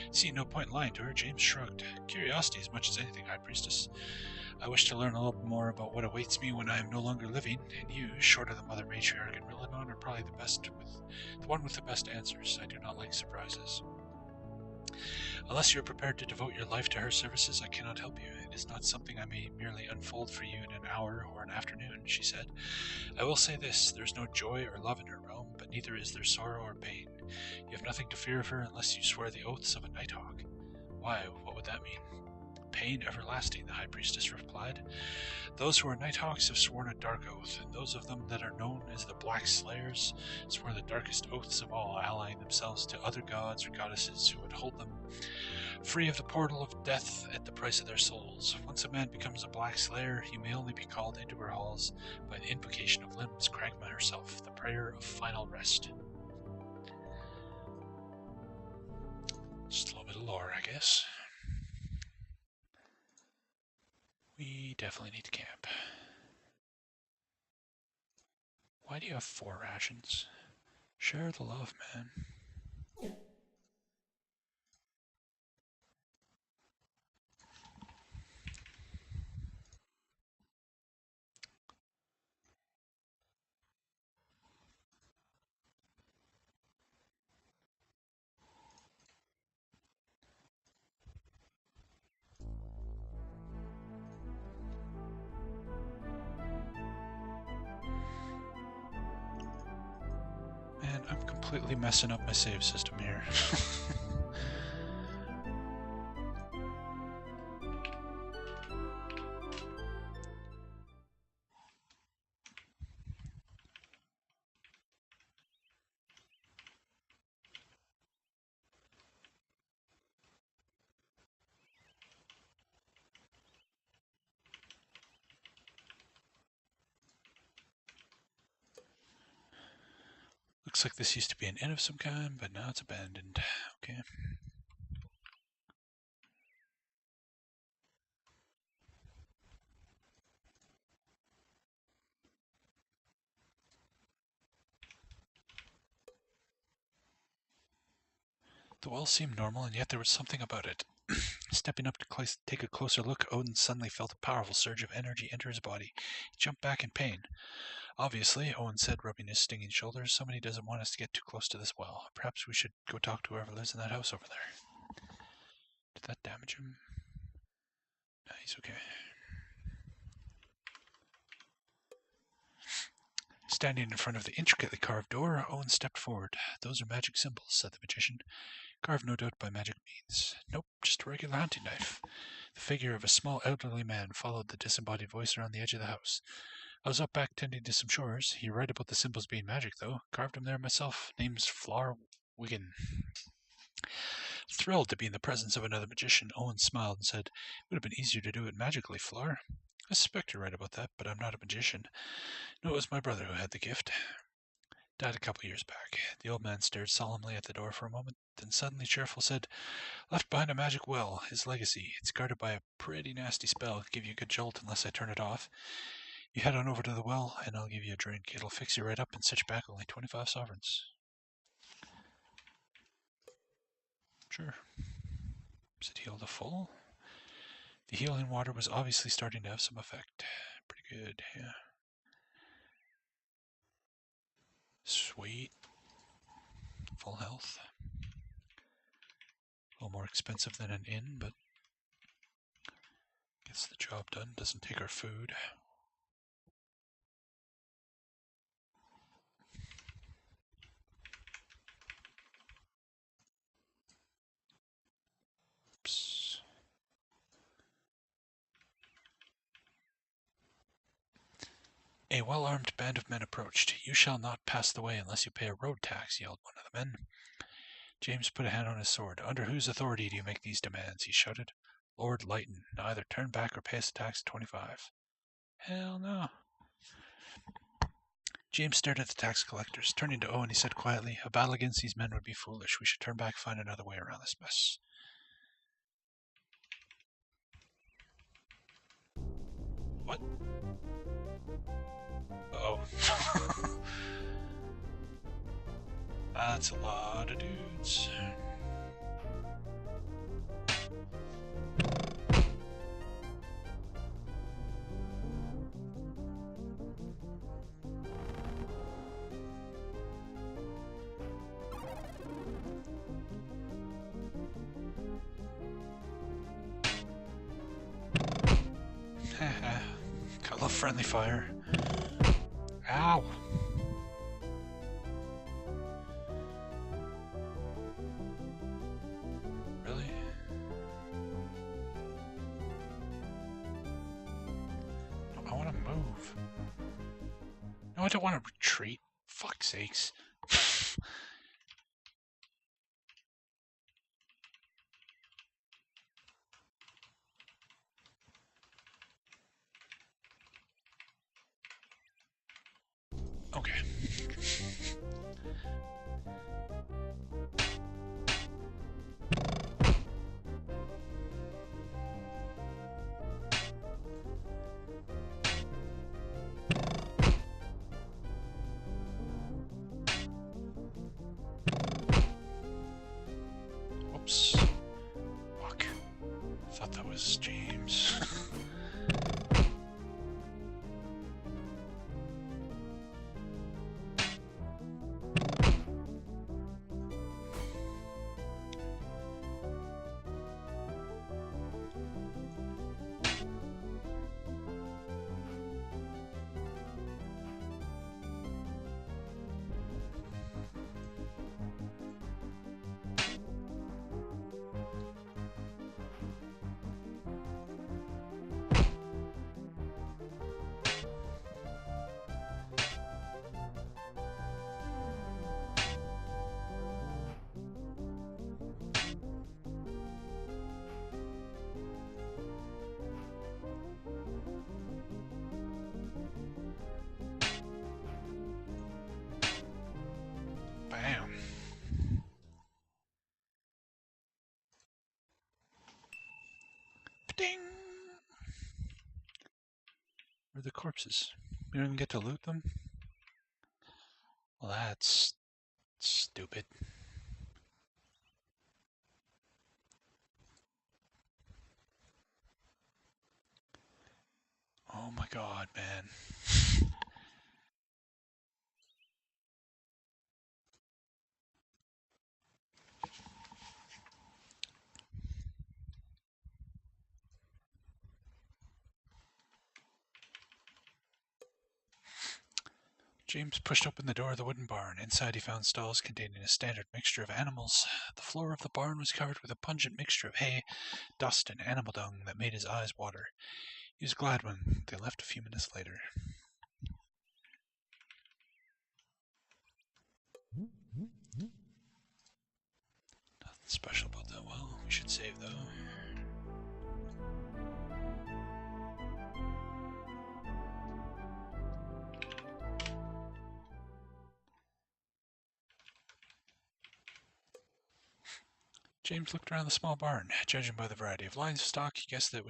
Seeing no point in lying to her, James shrugged. Curiosity as much as anything, High Priestess. I wish to learn a little more about what awaits me when I am no longer living, and you, short of the Mother Matriarch and Rillanon, are probably the one with the best answers. I do not like surprises. Unless you are prepared to devote your life to her services, I cannot help you. It is not something I may merely unfold for you in an hour or an afternoon, she said. I will say this, there is no joy or love in her realm, but neither is there sorrow or pain. You have nothing to fear of her unless you swear the oaths of a Nighthawk. Why, what would that mean? Pain everlasting, the High Priestess replied. Those who are Nighthawks have sworn a dark oath, and those of them that are known as the Black Slayers swear the darkest oaths of all, allying themselves to other gods or goddesses who would hold them free of the portal of death at the price of their souls. Once a man becomes a Black Slayer, he may only be called into her halls by an invocation of Limbs Cragma herself, the prayer of final rest. Just a little bit of lore, I guess. We definitely need to camp. Why do you have 4 rations? Share the love, man. Man, I'm completely messing up my save system here. Looks like this used to be an inn of some kind, but now it's abandoned. Okay. The well seemed normal, and yet there was something about it. Stepping up to take a closer look, Odin suddenly felt a powerful surge of energy enter his body. He jumped back in pain. Obviously, Owen said, rubbing his stinging shoulders, somebody doesn't want us to get too close to this well. Perhaps we should go talk to whoever lives in that house over there. Did that damage him? No, he's okay. Standing in front of the intricately carved door, Owen stepped forward. Those are magic symbols, said the magician. Carved no doubt by magic means. Nope, just a regular hunting knife. The figure of a small elderly man followed the disembodied voice around the edge of the house. I was up back tending to some chores. You're right about the symbols being magic, though. Carved them there myself. Name's Flower Wiggin. Thrilled to be in the presence of another magician, Owen smiled and said, It would have been easier to do it magically, Flower. I suspect you're right about that, but I'm not a magician. No, it was my brother who had the gift. Died a couple years back. The old man stared solemnly at the door for a moment, then suddenly cheerful said, Left behind a magic well, his legacy. It's guarded by a pretty nasty spell. Give you a good jolt unless I turn it off. You head on over to the well, and I'll give you a drink. It'll fix you right up and set you back only 25 sovereigns. Sure. Is it healed to full? The healing water was obviously starting to have some effect. Pretty good, yeah. Sweet. Full health. A little more expensive than an inn, but Gets the job done, doesn't take our food. Oops. A well-armed band of men approached. "You shall not pass the way unless you pay a road tax," yelled one of the men. James put a hand on his sword. "Under whose authority do you make these demands?" he shouted. "Lord Layton. Now either turn back or pay us a tax of 25. Hell no. James stared at the tax collectors. Turning to Owen, he said quietly, "A battle against these men would be foolish. We should turn back and find another way around this mess." What? Uh-oh. That's a lot of dudes. Got a little friendly fire. Ow! Really? No, I want to move. No, I don't want to retreat. Fuck's sakes. Okay. Whoops. Fuck. Thought that was James. Bam. Ding! Where are the corpses? We don't even get to loot them? Well, that's stupid. Oh my god, man. James pushed open the door of the wooden barn. Inside he found stalls containing a standard mixture of animals. The floor of the barn was covered with a pungent mixture of hay, dust, and animal dung that made his eyes water. He was glad when they left a few minutes later. Nothing special about that well. We should save though. James looked around the small barn. Judging by the variety of livestock, he guessed that it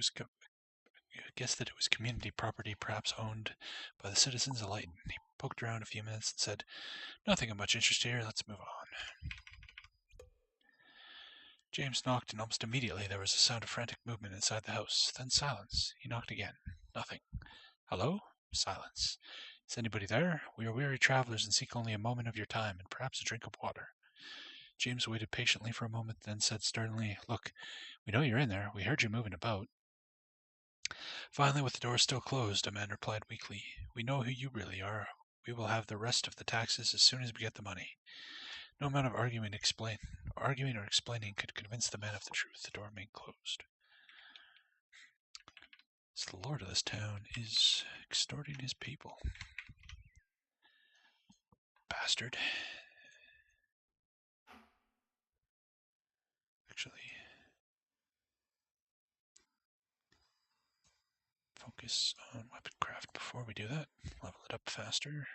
was community property, perhaps owned by the citizens of Layton. He poked around a few minutes and said, "Nothing of much interest here. Let's move on." James knocked, and almost immediately there was a sound of frantic movement inside the house. Then silence. He knocked again. Nothing. "Hello?" Silence. "Is anybody there? We are weary travelers and seek only a moment of your time and perhaps a drink of water." James waited patiently for a moment, then said sternly, "Look, we know you're in there. We heard you moving about." Finally, with the door still closed, a man replied weakly, "We know who you really are. We will have the rest of the taxes as soon as we get the money." No amount of arguing or explaining could convince the man of the truth. The door remained closed. So the lord of this town is extorting his people. Bastard. Actually, focus on weapon craft before we do that. Level it up faster.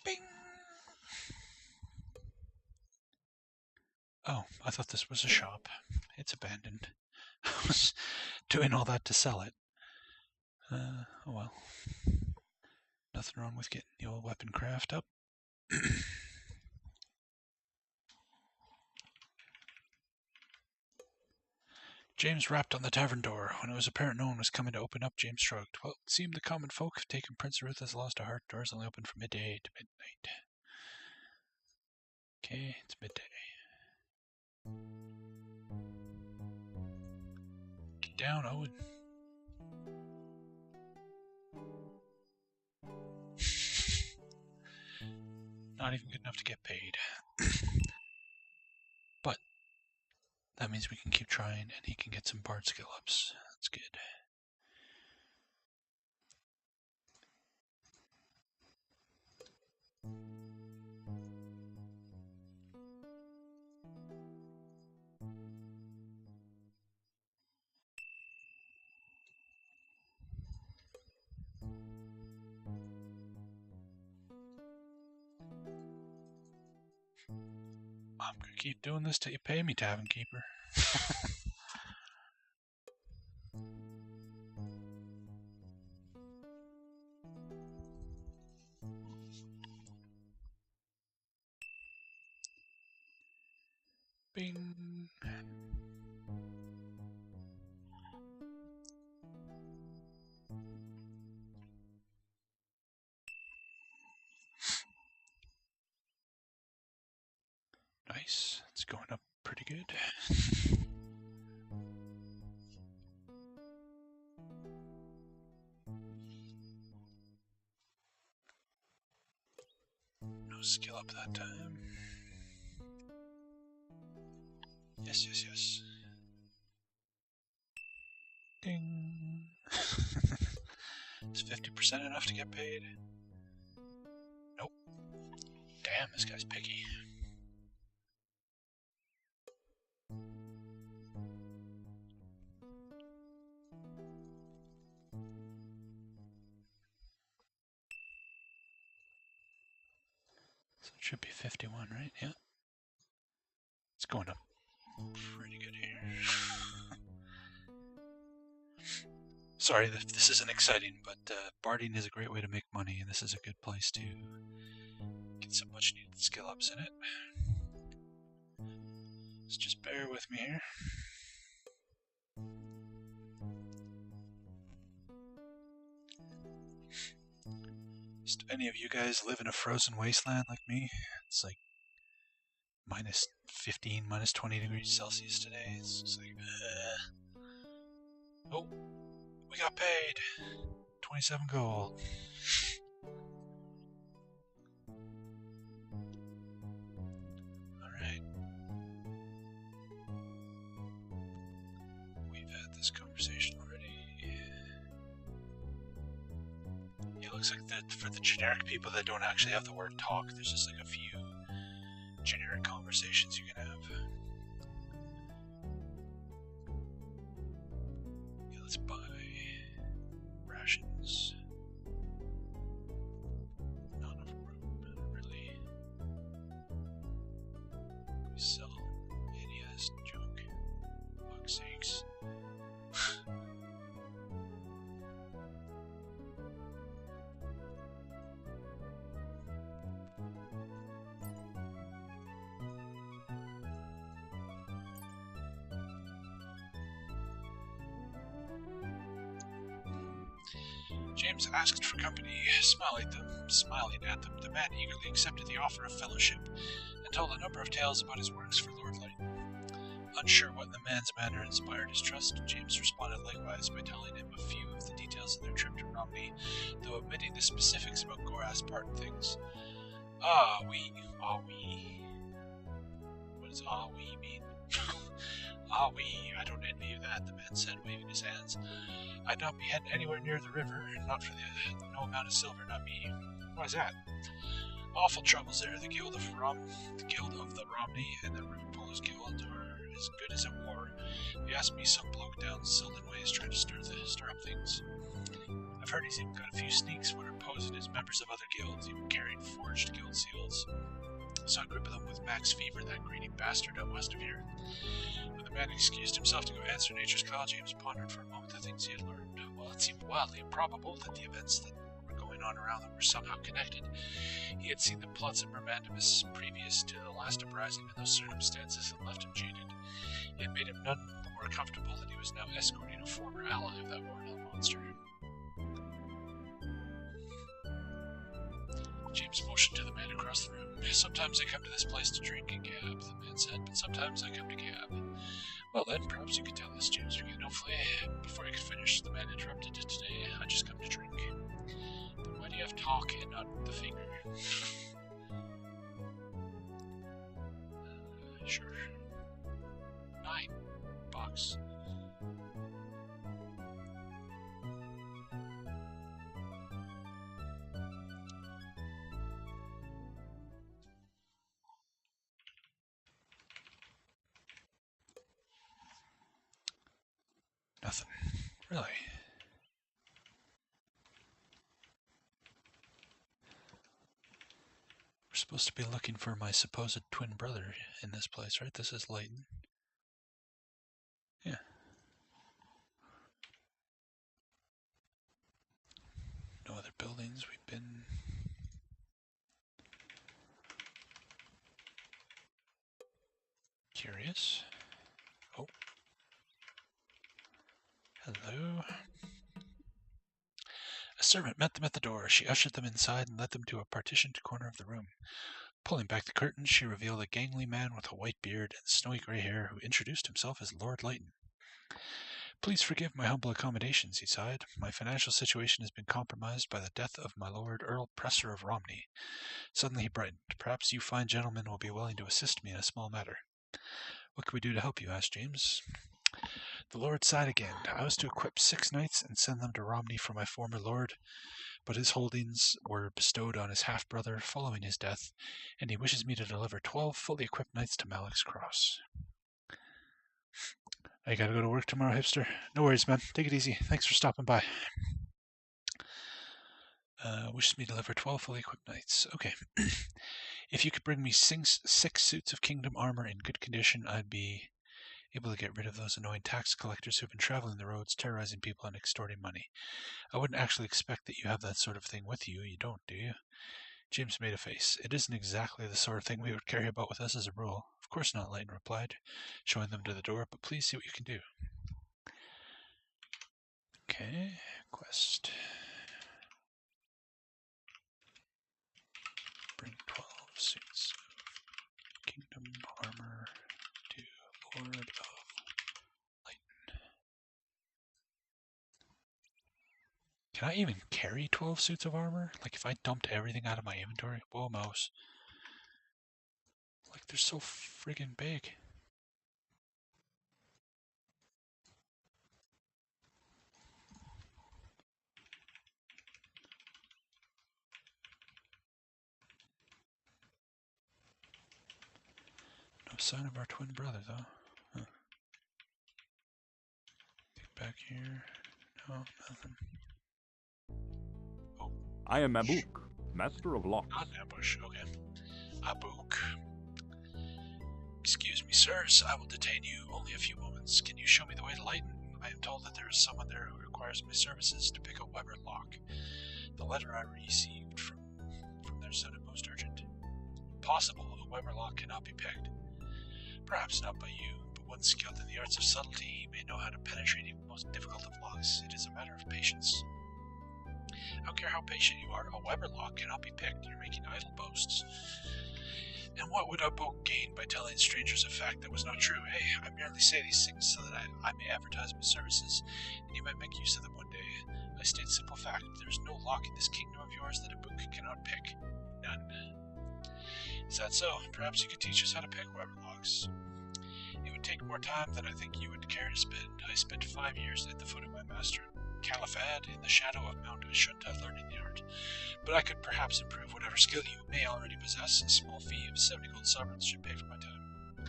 Bing! Oh, I thought this was a shop. It's abandoned. I was doing all that to sell it. Oh well. Nothing wrong with getting the old weapon craft up. James rapped on the tavern door. When it was apparent no one was coming to open up, James shrugged. Well, it seemed the common folk have taken Prince Ruth has lost a heart. Doors only open from midday to midnight. Okay, it's midday. Get down, Owen. Not even good enough to get paid. But that means we can keep trying and he can get some bard skill ups. That's good. I'm gonna keep doing this till you pay me, Tavern Keeper. Bing. Nice. It's going up pretty good. No skill up that time. Yes, yes, yes. Ding. Is 50% enough to get paid? Nope. Damn, this guy's picky. So it should be 51, right? Yeah. It's going up pretty good here. Sorry if this isn't exciting, but barding is a great way to make money, and this is a good place to get some much needed skill ups in it. So just bear with me here. Just any of you guys live in a frozen wasteland like me? It's like minus 15, minus 20 degrees Celsius today. It's just like, oh, we got paid. 27 gold. Alright. We've had this conversation already. Yeah, it looks like that for the generic people that don't actually have the word talk, there's just like a few generic conversations you can have. Yeah, let's buy rations. Not enough room, really. We sell hideous junk. Fuck's sakes. James asked for company. Smiling at them, the man eagerly accepted the offer of fellowship, and told a number of tales about his works for Lord Layton. Unsure what in the man's manner inspired his trust, James responded likewise by telling him a few of the details of their trip to Romney, though omitting the specifics about Gorath's part in things. We. What does we mean? I don't envy you that, the man said, waving his hands. I'd not be heading anywhere near the river, not for no amount of silver, not me. Why's that? Awful troubles there. The Guild of the Romney and the Root Pullers Guild are as good as at war. They asked me some bloke down Sylvan Ways trying to stir up things. I've heard he's even got a few sneaks what are posing as members of other guilds, even carrying forged guild seals. Saw a group of them with Max Fever, that greedy bastard out west of here. When the man excused himself to go answer nature's call, James pondered for a moment the things he had learned. While it seemed wildly improbable that the events that were going on around them were somehow connected, he had seen the plots of Mermandimus previous to the last uprising in those circumstances that left him jaded. It made him none the more comfortable that he was now escorting a former ally of that worn-out monster. James motioned to the man across the room. Sometimes I come to this place to drink and gab, the man said, but sometimes I come to gab. Well then, perhaps you could tell us, James began hopefully. Before I could finish, the man interrupted. Today, I just come to drink. Then why do you have talk and not the finger? Sure. 9 bucks. Nothing. Really? We're supposed to be looking for my supposed twin brother in this place, right? This is Layton. Yeah. No other buildings. We've been... Curious. Oh. Hello. A servant met them at the door. She ushered them inside and led them to a partitioned corner of the room. Pulling back the curtains, she revealed a gangly man with a white beard and snowy grey hair who introduced himself as Lord Layton. Please forgive my humble accommodations, he sighed. My financial situation has been compromised by the death of my Lord Earl Presser of Romney. Suddenly he brightened. Perhaps you fine gentlemen will be willing to assist me in a small matter. What can we do to help you? Asked James. The Lord sighed again. I was to equip 6 knights and send them to Romney for my former lord, but his holdings were bestowed on his half-brother following his death, and he wishes me to deliver 12 fully equipped knights to Malik's Cross. I gotta go to work tomorrow, hipster. No worries, man. Take it easy. Thanks for stopping by. Wishes me to deliver 12 fully equipped knights. Okay. If you could bring me 6 suits of kingdom armor in good condition, I'd be able to get rid of those annoying tax collectors who've been traveling the roads, terrorizing people and extorting money. I wouldn't actually expect that you have that sort of thing with you. You don't, do you? James made a face. It isn't exactly the sort of thing we would carry about with us as a rule. Of course not, Layton replied, showing them to the door, but please see what you can do. Okay, quest. Bring 12 suits of kingdom armor to Lord of Layton. Can I even carry 12 suits of armor? Like if I dumped everything out of my inventory? Whoa, mouse. Like they're so friggin' big. No sign of our twin brother, though. Huh. Think back here. No, nothing. Oh. I am Mabuk, Master of Locks. Not ambush, okay. Abuk. Excuse me, sirs. I will detain you only a few moments. Can you show me the way to Layton? I am told that there is someone there who requires my services to pick a Weber lock. The letter I received from their son is most urgent. Possible a Weber lock cannot be picked. Perhaps not by you, but one skilled in the arts of subtlety may know how to penetrate even the most difficult of locks. It is a matter of patience. I don't care how patient you are, a Weber lock cannot be picked. You're making idle boasts. And what would a boat gain by telling strangers a fact that was not true? Hey, I merely say these things so that I may advertise my services, and you might make use of them one day. I state simple fact. There is no lock in this kingdom of yours that a book cannot pick. None. Is that so? Perhaps you could teach us how to pick Weber locks. It would take more time than I think you would care to spend. I spent 5 years at the foot of my master, Califad, in the shadow of Mount I shouldn't have learned the art. But I could perhaps improve whatever skill you may already possess. A small fee of 70 gold sovereigns should pay for my time.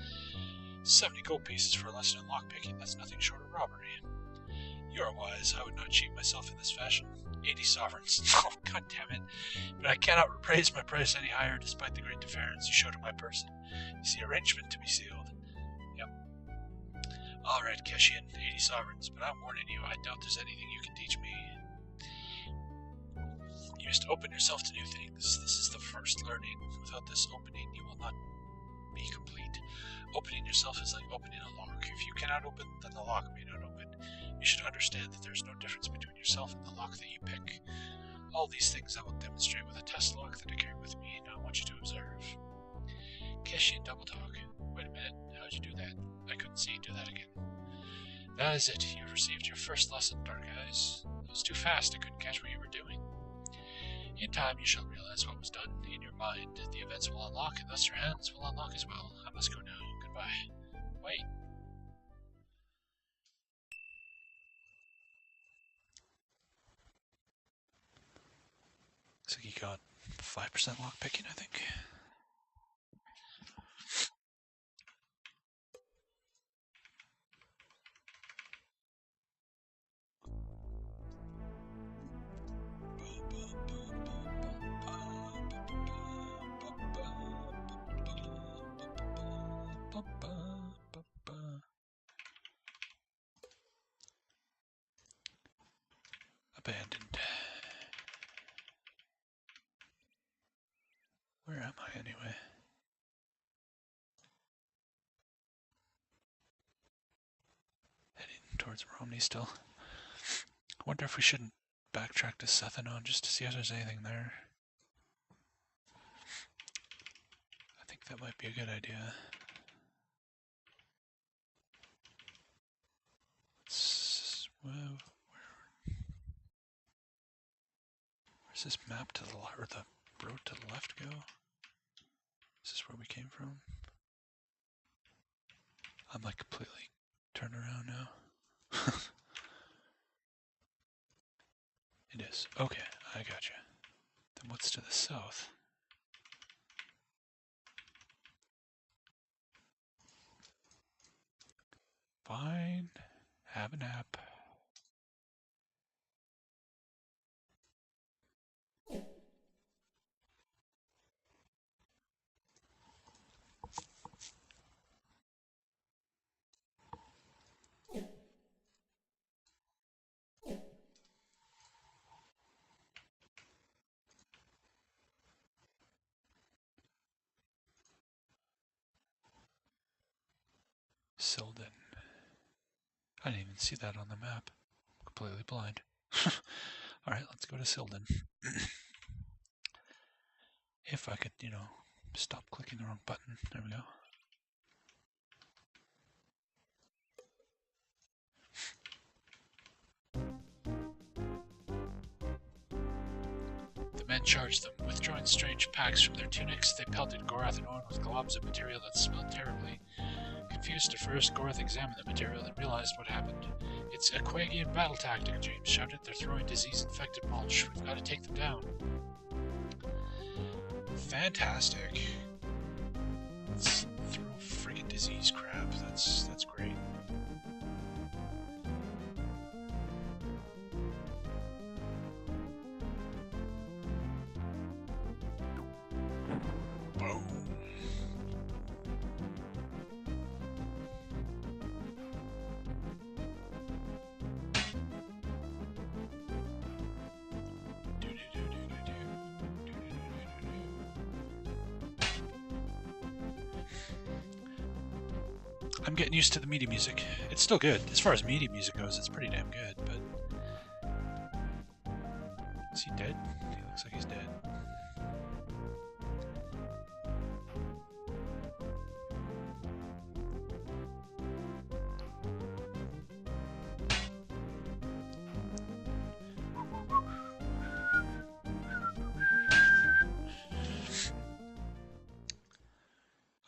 70 gold pieces for a lesson in lockpicking, that's nothing short of robbery. You are wise, I would not cheat myself in this fashion. 80 sovereigns. Oh, god damn it. But I cannot raise my price any higher despite the great deference you show to my person. Is the arrangement to be sealed? Yep. Alright, Keshian, 80 sovereigns, but I'm warning you, I doubt there's anything you can teach me. You must open yourself to new things. This is the first learning. Without this opening, you will not be complete. Opening yourself is like opening a lock. If you cannot open, then the lock may not open. You should understand that there is no difference between yourself and the lock that you pick. All these things I will demonstrate with a test lock that I carry with me, and I want you to observe. Keshian double talk. Wait a minute, how'd you do that? I couldn't see you do that again. That is it. You've received your first lesson, Dark Eyes. It was too fast, I couldn't catch what you were doing. In time, you shall realize what was done. In your mind, the events will unlock, and thus your hands will unlock as well. I must go now. Goodbye. Wait. Looks like he got 5% lockpicking, I think. Abandoned. Where am I anyway? Heading towards Romney still. I wonder if we shouldn't backtrack to Sethanon just to see if there's anything there. I think that might be a good idea. Where's this map to the left, or the road to the left go? Is this where we came from? I'm like completely turned around now. It is. Okay, I gotcha. Then what's to the south? Fine. Have a nap. Silden. I didn't even see that on the map. Completely blind. Alright, let's go to Silden. If I could, you know, stop clicking the wrong button. There we go. The men charged them. Withdrawing strange packs from their tunics, they pelted Gorath and Owen with globs of material that smelled terribly. Confused at first, Gorath examined the material and realized what happened. It's a Quagian battle tactic, James shouted. They're throwing disease-infected mulch. We've got to take them down. Fantastic. Let's throw friggin' disease crap. That's great. Boom. I'm getting used to the meaty music. It's still good. As far as meaty music goes, it's pretty damn good, but... Let's he dead? He looks like he's dead.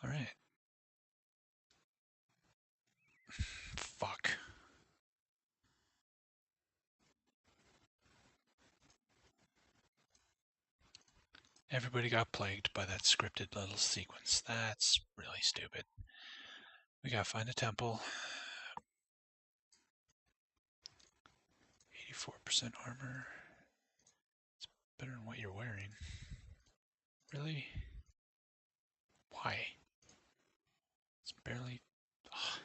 All right. Fuck. Everybody got plagued by that scripted little sequence. That's really stupid. We gotta find a temple. 84% armor. It's better than what you're wearing. Really? Why? It's barely... Ugh.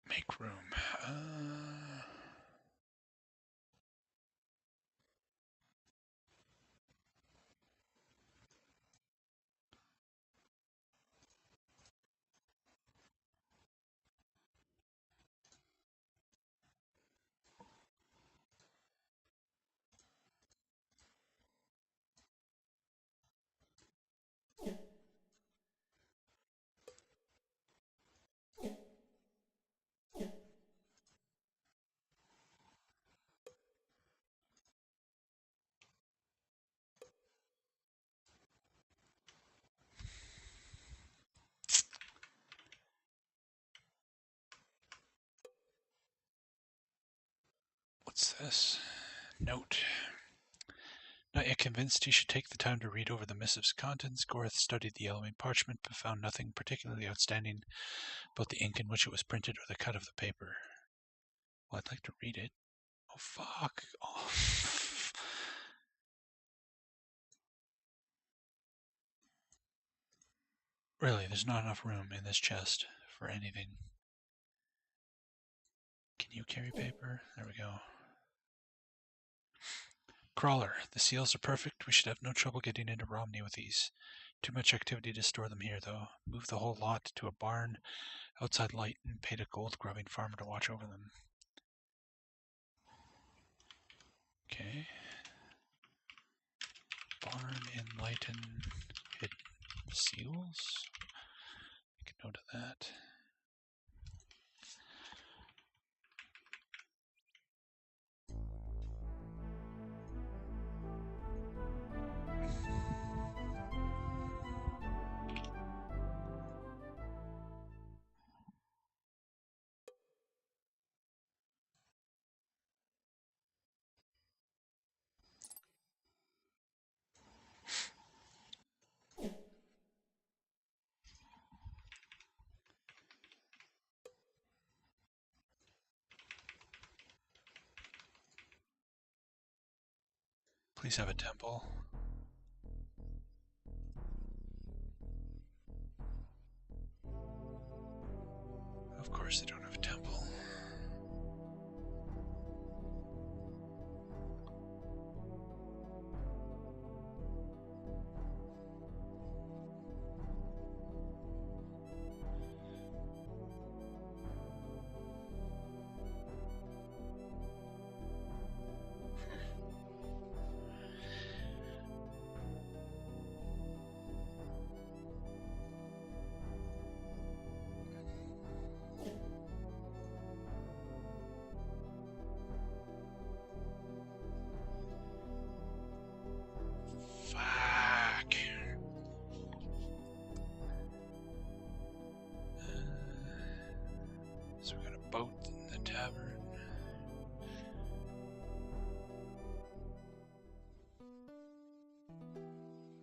Make room. What's this? Note. Not yet convinced he should take the time to read over the missive's contents, Gorath studied the yellowing parchment, but found nothing particularly outstanding about the ink in which it was printed or the cut of the paper. Well, I'd like to read it. Oh, fuck. Oh. Really, there's not enough room in this chest for anything. Can you carry paper? There we go. Crawler. The seals are perfect. We should have no trouble getting into Romney with these. Too much activity to store them here, though. Move the whole lot to a barn outside Layton. Paid a gold-grubbing farmer to watch over them. Okay. Barn in Layton. Hidden seals. Make a note of that. Please have a temple. Of course they don't have a temple.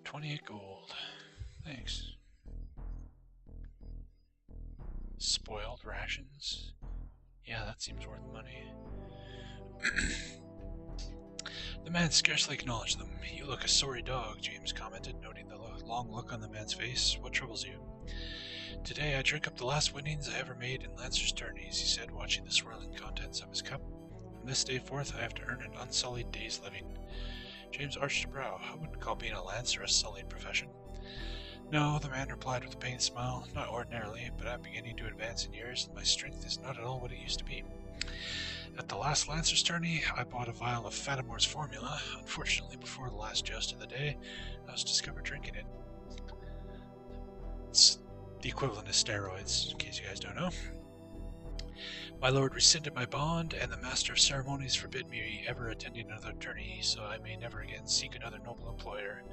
28 gold. Thanks. Spoiled rations. Yeah, that seems worth money. The man scarcely acknowledged them. "You look a sorry dog," James commented, noting the long look on the man's face. "What troubles you?" "Today I drank up the last winnings I ever made in Lancer's tourneys," he said, watching the swirling contents of his cup. "From this day forth I have to earn an unsullied day's living." James arched a brow. "I wouldn't call being a Lancer a sullied profession." "No," the man replied with a pained smile. "Not ordinarily, but I'm beginning to advance in years, and my strength is not at all what it used to be. At the last Lancer's tourney, I bought a vial of Fatimore's formula. Unfortunately, before the last joust of the day, I was discovered drinking it. It's the equivalent of steroids, in case you guys don't know. My lord rescinded my bond, and the master of ceremonies forbid me ever attending another tourney, so I may never again seek another noble employer."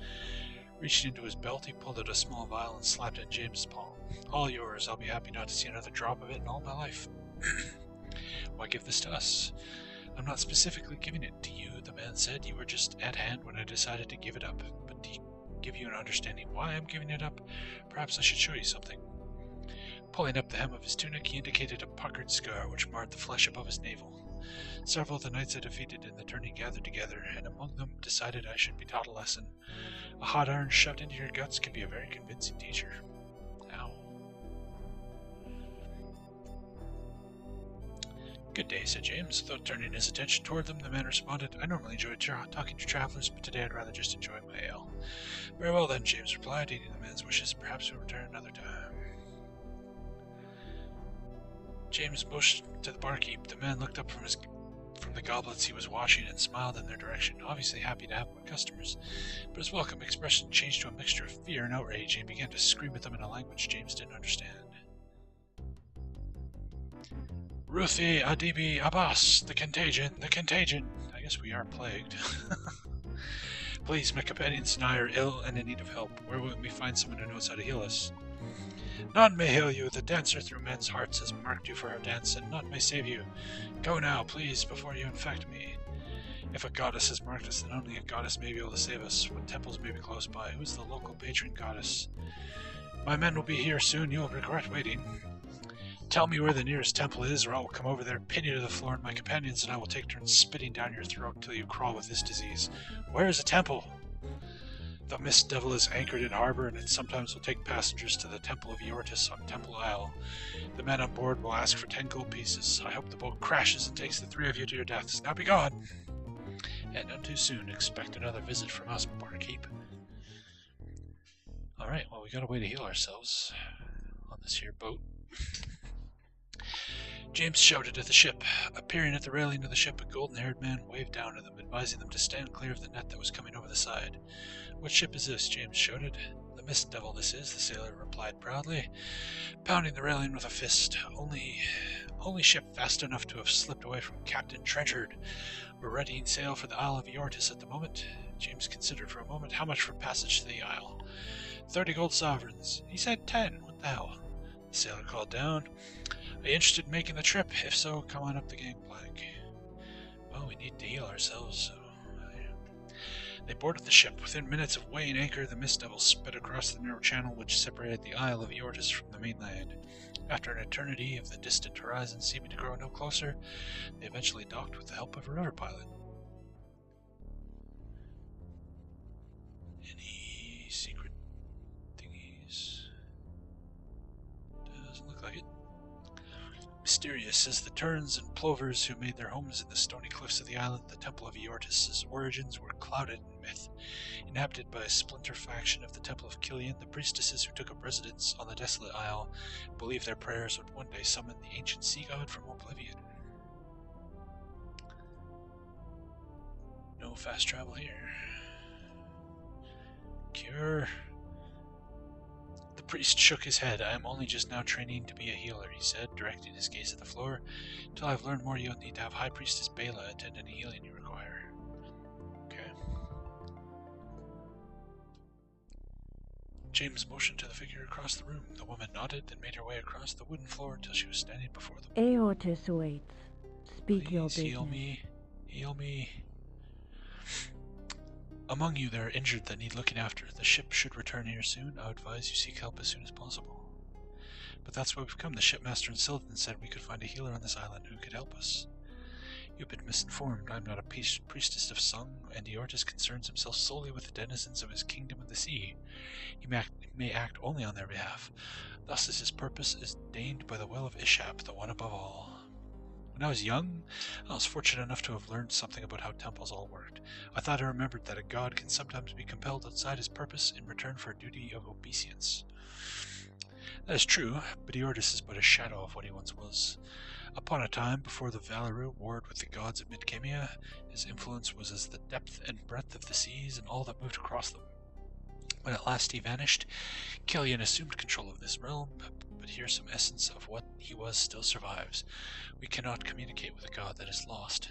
Reaching into his belt, he pulled out a small vial and slapped it in James's palm. "All yours. I'll be happy not to see another drop of it in all my life." "Why give this to us?" "I'm not specifically giving it to you," the man said. "You were just at hand when I decided to give it up. But to give you an understanding why I'm giving it up, perhaps I should show you something." Pulling up the hem of his tunic, he indicated a puckered scar which marred the flesh above his navel. "Several of the knights I defeated in the tourney gathered together, and among them decided I should be taught a lesson. A hot iron shoved into your guts can be a very convincing teacher." Ow. "Good day," said James. Without turning his attention toward them, the man responded, "I normally enjoy talking to travelers, but today I'd rather just enjoy my ale." "Very well then," James replied, eating the man's wishes. "Perhaps we'll return another time." James motioned to the barkeep. The man looked up from the goblets he was washing and smiled in their direction, obviously happy to have more customers. But his welcome expression changed to a mixture of fear and outrage, and he began to scream at them in a language James didn't understand. "Ruthi, Adibi, Abbas, the contagion, the contagion." I guess we are plagued. "Please, my companions and I are ill and in need of help. Where will we find someone who knows how to heal us?" "None may heal you. The dancer through men's hearts has marked you for her dance, and none may save you. Go now, please, before you infect me. If a goddess has marked us, then only a goddess may be able to save us. What temples may be close by? Who's the local patron goddess? My men will be here soon. You will regret waiting. Tell me where the nearest temple is, or I will come over there, pin you to the floor, and my companions and I will take turns spitting down your throat till you crawl with this disease. Where is the temple?" "The Mist Devil is anchored in harbor, and it sometimes will take passengers to the Temple of Eortis on Temple Isle. The men on board will ask for 10 gold pieces. I hope the boat crashes and takes the 3 of you to your deaths. Now be gone!" "And none too soon. Expect another visit from us, barkeep." Alright, well, we got a way to heal ourselves on this here boat. James shouted at the ship. Appearing at the railing of the ship, a golden-haired man waved down at them, advising them to stand clear of the net that was coming over the side. "What ship is this?" James shouted. "The Mist Devil this is," the sailor replied proudly, pounding the railing with a fist. Only ship fast enough to have slipped away from Captain Trenchard. We're readying sail for the Isle of Eortis at the moment." James considered for a moment. "How much for passage to the isle?" 30 gold sovereigns." "He said 10. What the hell?" The sailor called down. "Are you interested in making the trip? If so, come on up the gangplank." Well, we need to heal ourselves, so... They boarded the ship. Within minutes of weighing anchor, the Mist Devil sped across the narrow channel which separated the Isle of Eortis from the mainland. After an eternity of the distant horizon seeming to grow no closer, they eventually docked with the help of a rudder pilot. Any secret thingies? Doesn't look like it. Mysterious as the terns and plovers who made their homes in the stony cliffs of the island, the Temple of Eortis' origins were clouded in myth. Inhabited by a splinter faction of the Temple of Killian, the priestesses who took up residence on the desolate isle believed their prayers would one day summon the ancient sea god from oblivion. No fast travel here. Cure. The priest shook his head. "I am only just now training to be a healer," he said, directing his gaze at the floor. "Until I've learned more, you'll need to have High Priestess Bela attend any healing you require." Okay. James motioned to the figure across the room. The woman nodded and made her way across the wooden floor until she was standing before them. Eortis waits. Speak your "Please business." heal me. Heal me. Among you there are injured that need looking after. The ship should return here soon. I would advise you seek help as soon as possible. But that's why we've come. The shipmaster in Sylvan said we could find a healer on this island who could help us. You've been misinformed. I'm not a priestess of Sung, and Eortis concerns himself solely with the denizens of his kingdom of the sea. He may act only on their behalf. Thus is his purpose is deigned by the will of Ishap, the one above all. When I was young, I was fortunate enough to have learned something about how temples all worked. I thought I remembered that a god can sometimes be compelled outside his purpose in return for a duty of obeisance. That is true, but Eortis is but a shadow of what he once was. Upon a time, before the Valeru warred with the gods of Midkemia, his influence was as the depth and breadth of the seas and all that moved across them. When at last he vanished, Killian assumed control of this realm, but here some essence of what he was still survives. We cannot communicate with a god that is lost.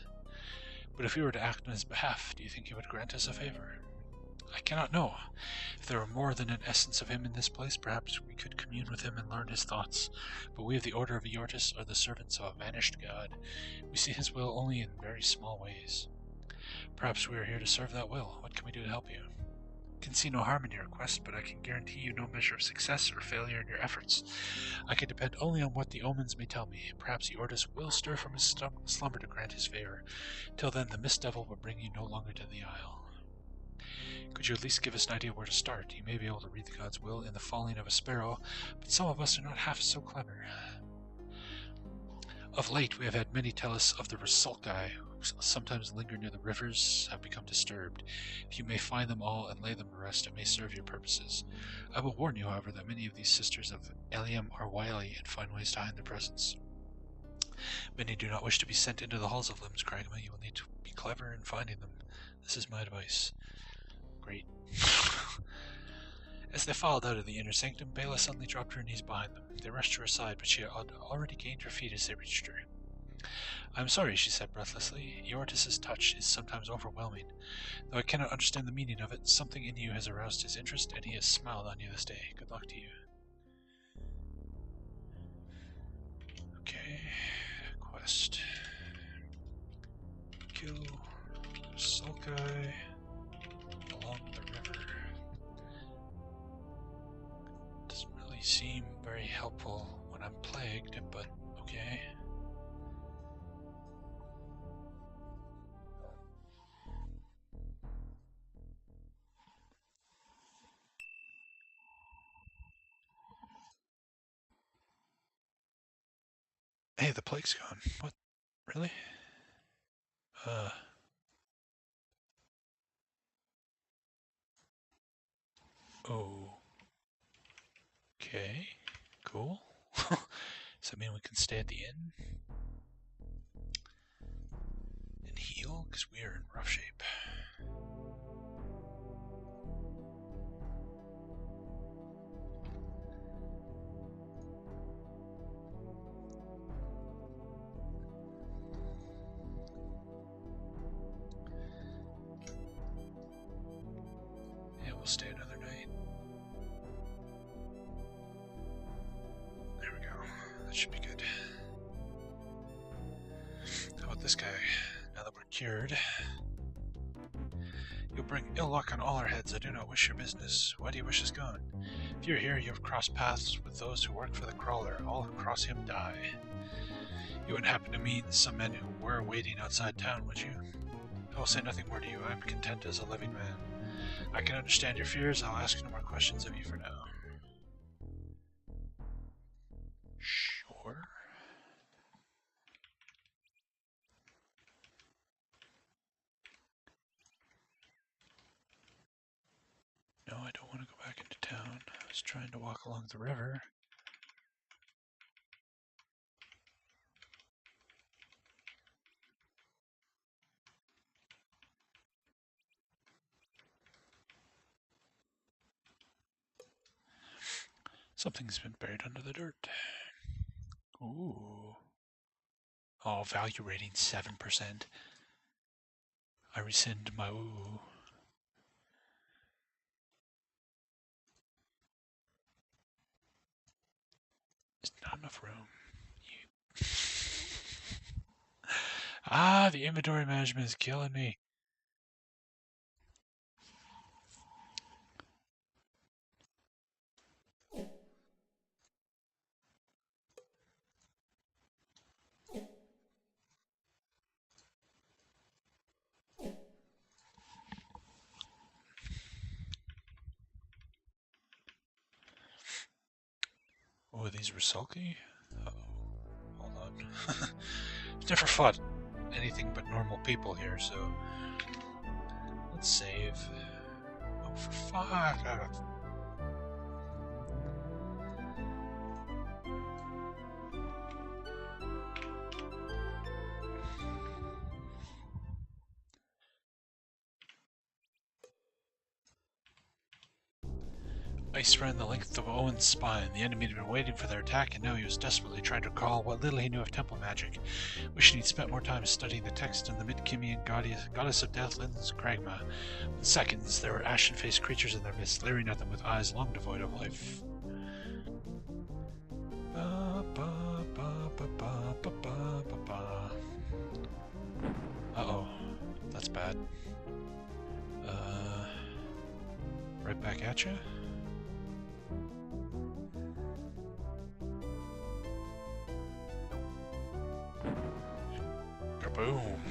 But if we were to act on his behalf, do you think he would grant us a favor? I cannot know. If there were more than an essence of him in this place, perhaps we could commune with him and learn his thoughts. But we of the Order of Eortis are the servants of a vanished god. We see his will only in very small ways. Perhaps we are here to serve that will. What can we do to help you? I can see no harm in your request, but I can guarantee you no measure of success or failure in your efforts. I can depend only on what the omens may tell me. Perhaps Eortis will stir from his slumber to grant his favor. Till then, the Mist Devil will bring you no longer to the Isle. Could you at least give us an idea where to start? You may be able to read the god's will in the falling of a sparrow, but some of us are not half so clever. Of late, we have had many tell us of the Sulky, who sometimes linger near the rivers, have become disturbed. If you may find them all and lay them to rest, it may serve your purposes. I will warn you, however, that many of these sisters of Eliam are wily and find ways to hide their presence. Many do not wish to be sent into the halls of Limbs Cragma. You will need to be clever in finding them. This is my advice. Great. As they filed out of the inner sanctum, Bela suddenly dropped her knees behind them. They rushed to her side, but she had already gained her feet as they reached her. I am sorry, she said breathlessly. Eortis' touch is sometimes overwhelming. Though I cannot understand the meaning of it, something in you has aroused his interest, and he has smiled on you this day. Good luck to you. Okay. Quest. Kill Sulky along the river. Doesn't really seem very helpful when I'm plagued, but okay. Hey, the plague's gone. What? Really? Oh. Okay. Cool. Does that mean we can stay at the inn? And heal? Because we are in rough shape. Yeah, we'll stay another night. There we go. That should be good. How about this guy? Now that we're cured. You'll bring ill luck on all our heads. I do not wish your business. Why do you wish us gone? If you're here, you have crossed paths with those who work for the crawler. All who cross him die. You wouldn't happen to meet some men who were waiting outside town, would you? I will say nothing more to you. I am content as a living man. I can understand your fears. I'll ask no more questions of you for now. Sure. No, I don't want to go back into town. I was trying to walk along the river. Something's been buried under the dirt. Ooh. Oh, value rating 7%. I rescind my ooh. There's not enough room. Ah, the inventory management is killing me. Oh, these were Sulky? Uh-oh. Hold on. Never fought anything but normal people here, so... Let's save. Oh, for fuck! Ice ran the length of Owen's spine. The enemy had been waiting for their attack, and now he was desperately trying to recall what little he knew of temple magic, wishing he'd spent more time studying the text on the Mid-Kimian goddess of death, Lin's Kragma. In seconds, there were ashen-faced creatures in their midst, leering at them with eyes long devoid of life. Uh-oh. That's bad. Right back at you? Boom.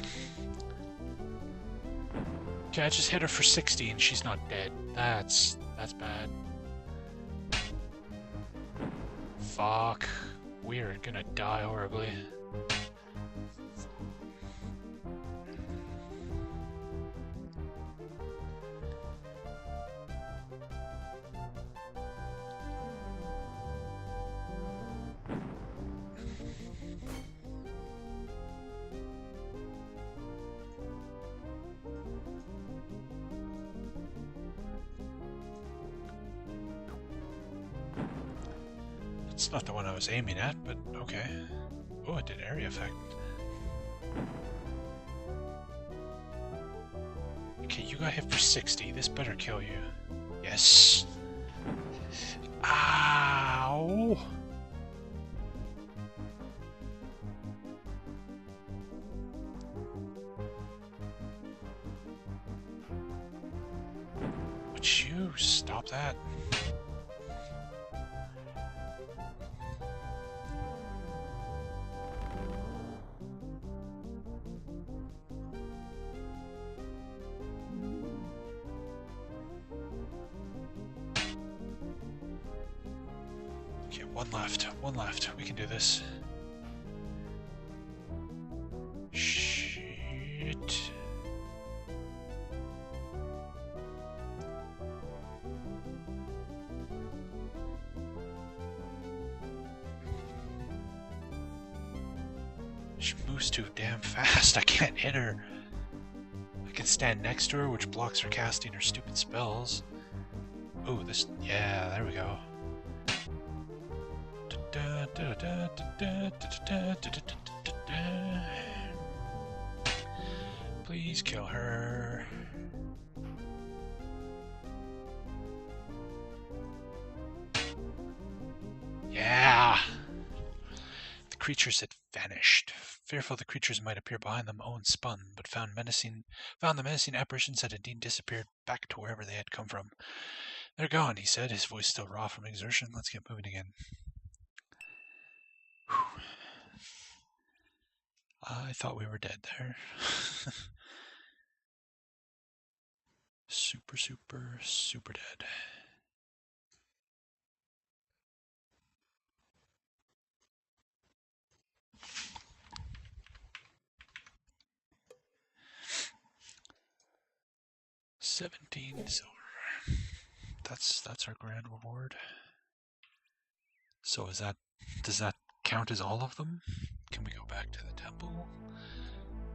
Okay, I just hit her for 60 and she's not dead. That's bad. Fuck. We're gonna die horribly. It's not the one I was aiming at, but okay. Oh, it did area effect. Okay, you got hit for 60. This better kill you. Yes. Ow! Would you stop that? One left. We can do this. Shit. She moves too damn fast. I can't hit her. I can stand next to her, which blocks her casting her stupid spells. Oh, this... Yeah, there we go. Please kill her. Yeah! The creatures had vanished. Fearful the creatures might appear behind them, Owen spun, but found the menacing apparitions had indeed disappeared back to wherever they had come from. They're gone, he said, his voice still raw from exertion. Let's get moving again. Whew. I thought we were dead there. Super dead. $17 silver. That's our grand reward. So does that count as all of them? Can we go back to the temple?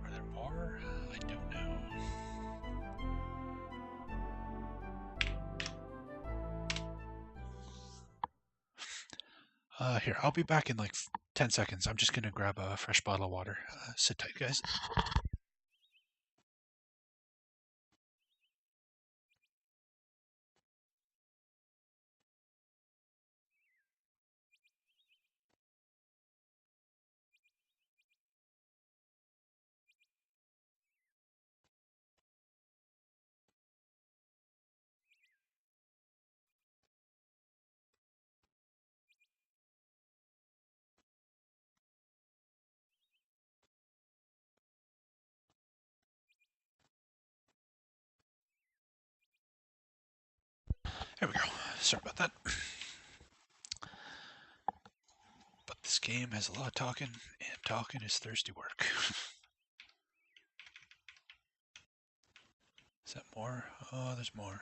Are there more? I don't know. Here, I'll be back in like 10 seconds. I'm just gonna grab a fresh bottle of water. Sit tight, guys. There we go. Sorry about that. game has a lot of talking, and talking is thirsty work. Is that more? Oh, there's more.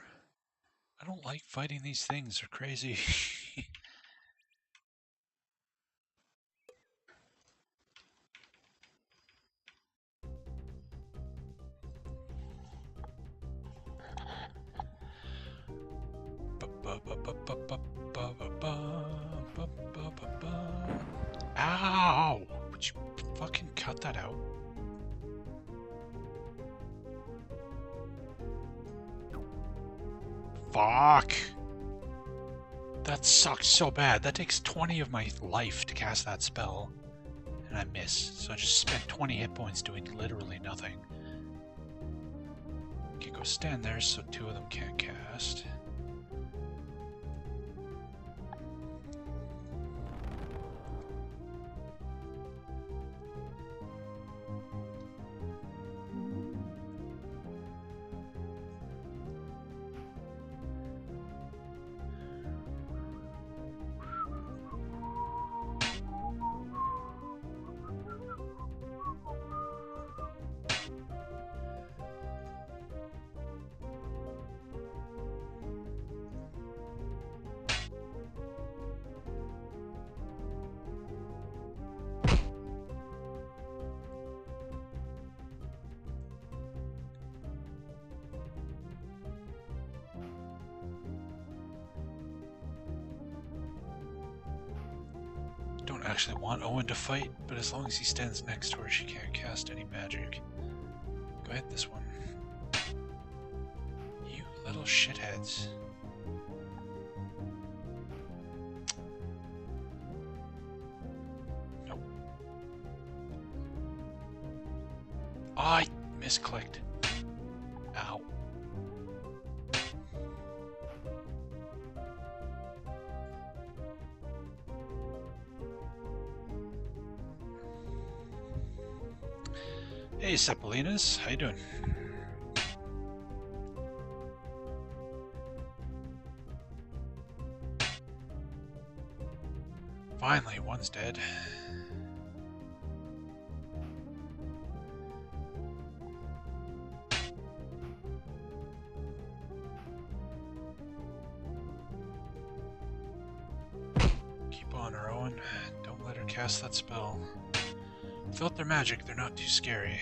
I don't like fighting these things. They're crazy. Ow! Would you fucking cut that out? Fuck! That sucks so bad. That takes 20 of my life to cast that spell. And I miss. So I just spent 20 hit points doing literally nothing. Okay, go stand there so 2 of them can't cast. Don't actually want Owen to fight, but as long as he stands next to her, she can't cast any magic. Go ahead, this one. You little shitheads. Nope. Oh, I misclicked. Ow. Hey, Sepolinas, how you doing? Finally, one's dead. Keep on her, Owen. Don't let her cast that spell. Felt their magic, they're not too scary.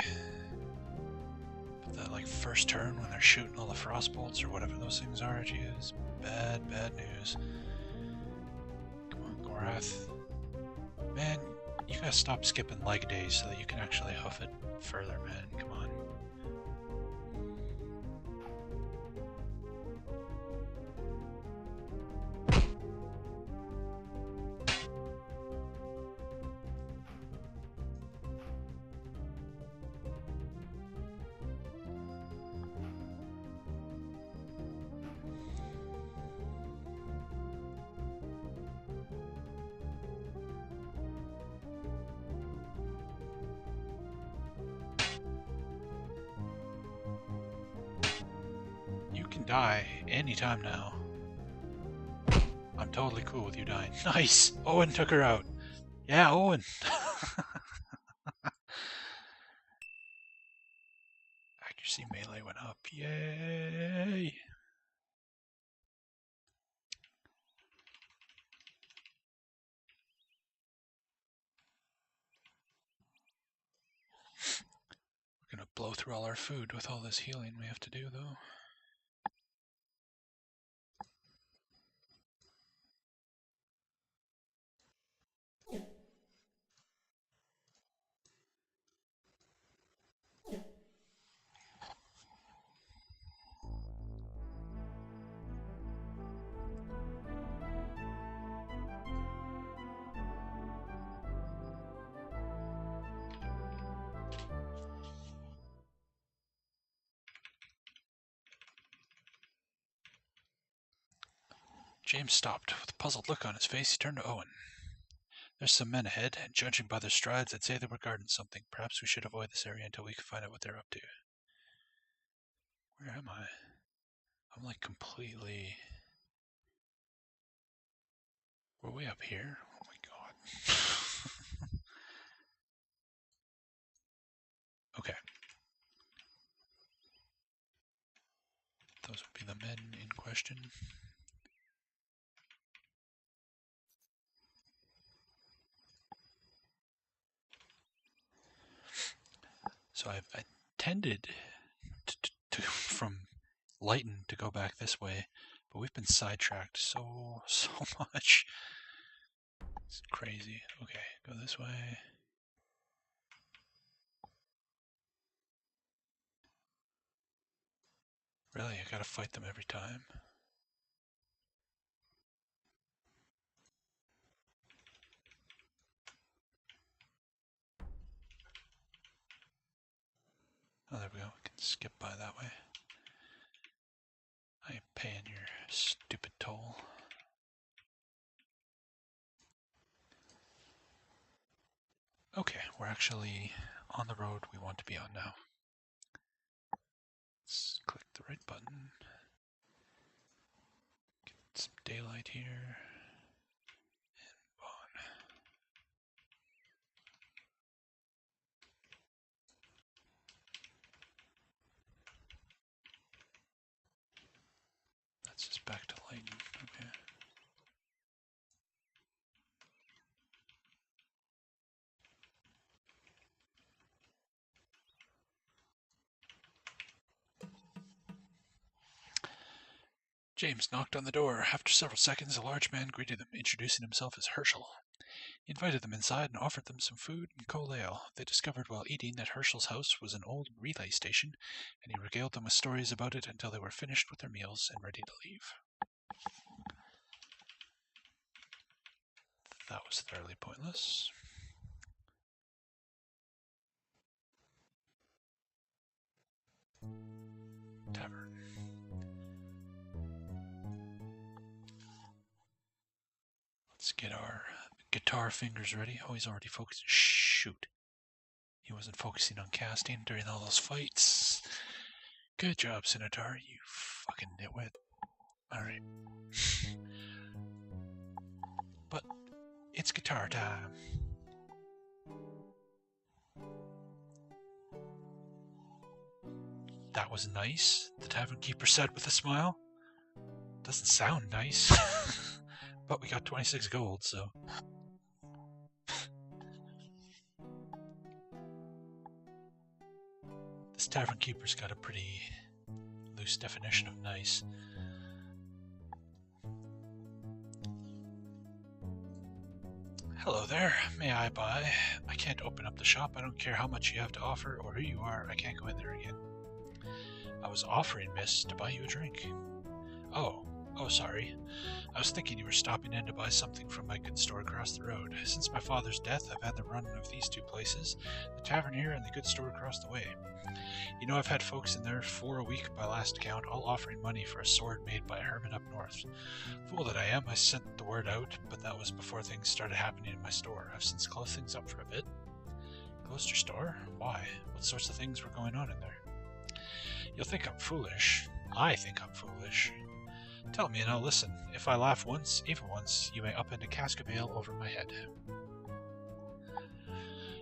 But that like first turn when they're shooting all the frost bolts or whatever those things are, geez, bad news. Come on, Gorath. Man, you gotta stop skipping leg days so that you can actually huff it further, man. Come on. Die anytime now. I'm totally cool with you dying. Nice! Owen took her out. Yeah, Owen! Accuracy melee went up. Yay! We're gonna blow through all our food with all this healing we have to do, though. James stopped. With a puzzled look on his face, he turned to Owen. There's some men ahead, and judging by their strides, I'd say they were guarding something. Perhaps we should avoid this area until we can find out what they're up to. Where am I? I'm like completely... We're way up here? Oh my god. question. So I tended to from Layton to go back this way, but we've been sidetracked so much. It's crazy. Okay, go this way. Really, I gotta fight them every time. Oh, there we go. We can skip by that way. I ain't paying your stupid toll. Okay, we're actually on the road we want to be on now. Let's click the right button. Get some daylight here. And move on. That's just back to Layton. Okay. James knocked on the door. After several seconds, a large man greeted them, introducing himself as Herschel. He invited them inside and offered them some food and cold ale. They discovered while eating that Herschel's house was an old relay station, and he regaled them with stories about it until they were finished with their meals and ready to leave. That was thoroughly pointless. Tavern. Let's get our guitar fingers ready. Oh, he's already focused. Shoot. He wasn't focusing on casting during all those fights. Good job, Scimitar, you fucking nitwit. Alright. But it's guitar time. That was nice, the tavern keeper said with a smile. Doesn't sound nice. But we got 26 gold, so. This tavern keeper's got a pretty loose definition of nice. Hello there, may I buy? I can't open up the shop. I don't care how much you have to offer or who you are. I can't go in there again. I was offering, miss, to buy you a drink. Oh, sorry. I was thinking you were stopping in to buy something from my good store across the road. Since my father's death, I've had the run of these two places, the tavern here and the good store across the way. You know, I've had folks in there for a week by last count, all offering money for a sword made by a hermit up north. Fool that I am, I sent the word out, but that was before things started happening in my store. I've since closed things up for a bit. Closed your store? Why? What sorts of things were going on in there? You'll think I'm foolish. I think I'm foolish. Tell me and I'll listen. If I laugh once, even once, you may upend a cask of ale over my head.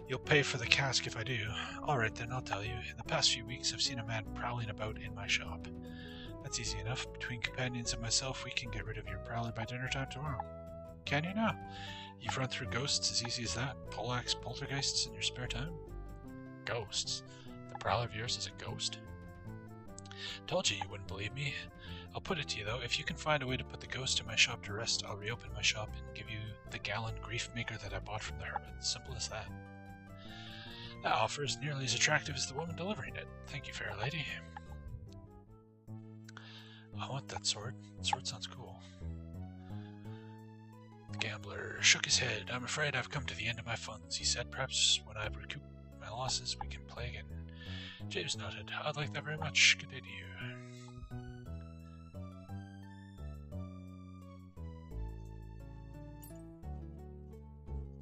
You'll pay for the cask if I do. Alright then, I'll tell you. In the past few weeks, I've seen a man prowling about in my shop. That's easy enough. Between companions and myself, we can get rid of your prowler by dinner time tomorrow. Can you now? You've run through ghosts as easy as that? Poleaxe poltergeists in your spare time? Ghosts? The prowler of yours is a ghost? Told you wouldn't believe me. I'll put it to you though, if you can find a way to put the ghost in my shop to rest, I'll reopen my shop and give you the gallon grief maker that I bought from the hermit. Simple as that. That offer is nearly as attractive as the woman delivering it. Thank you, fair lady. I want that sword. The sword sounds cool. The gambler shook his head. I'm afraid I've come to the end of my funds, he said. Perhaps when I've recouped my losses, we can play again. James nodded. I'd like that very much. Good day to you.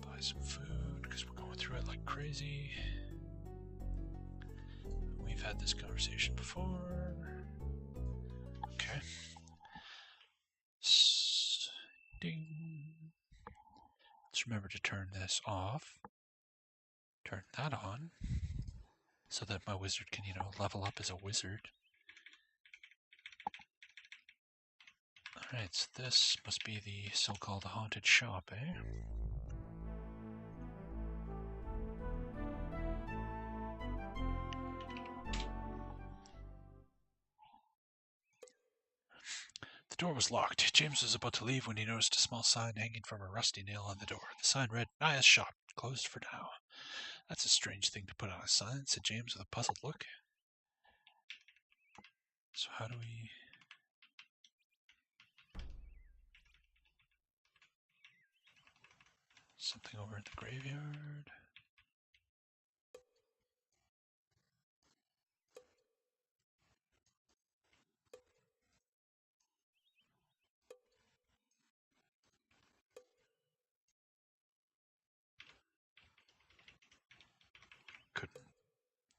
Buy some food, because we're going through it like crazy. We've had this conversation before. Okay. Ding. Let's remember to turn this off. Turn that on. So that my wizard can, level up as a wizard. Alright, so this must be the so-called haunted shop, eh? The door was locked. James was about to leave when he noticed a small sign hanging from a rusty nail on the door. The sign read, Naya's shop, closed for now. That's a strange thing to put on a sign, said James with a puzzled look. So how do we... Something over at the graveyard.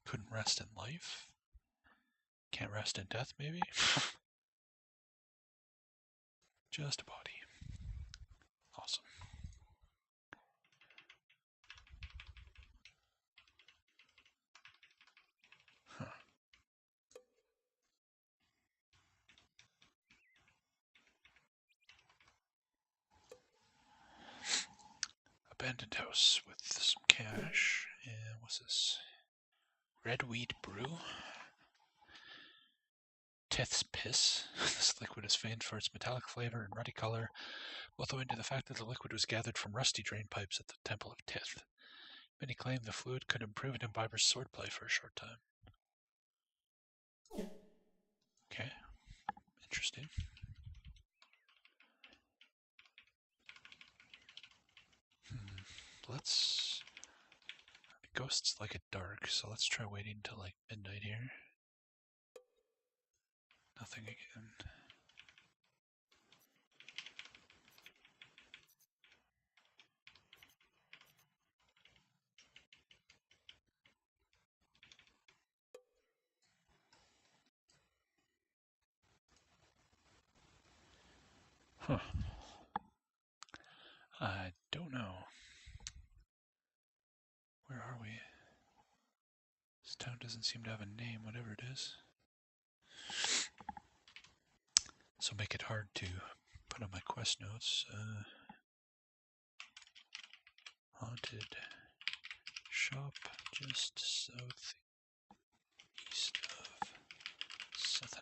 Couldn't rest in life. Can't rest in death, maybe? Just a body. Awesome. Huh. Abandoned house with some cash. And what's this? Red wheat brew. Tith's piss. This liquid is famed for its metallic flavor and ruddy color, both owing to the fact that the liquid was gathered from rusty drain pipes at the Temple of Tith. Many claim the fluid could improve an imbiber's swordplay for a short time. Okay. Interesting. Let's... Ghosts like it dark, so let's try waiting until like midnight here. Nothing again. Huh. I don't know. Where are we? This town doesn't seem to have a name, whatever it is. So make it hard to put on my quest notes. Haunted shop just southeast of Sethanon.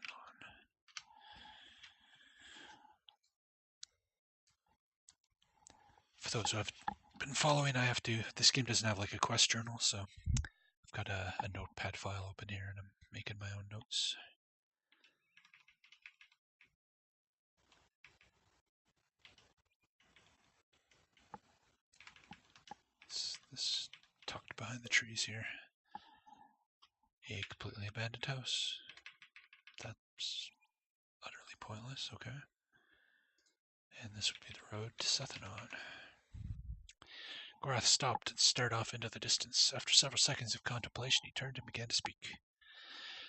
For those who have been following, I have to... This game doesn't have like a quest journal, so I've got a notepad file open here and I'm making my own notes. This tucked behind the trees here. A completely abandoned house. That's utterly pointless, okay. And this would be the road to Sethanon. Gorath stopped and stared off into the distance. After several seconds of contemplation, he turned and began to speak.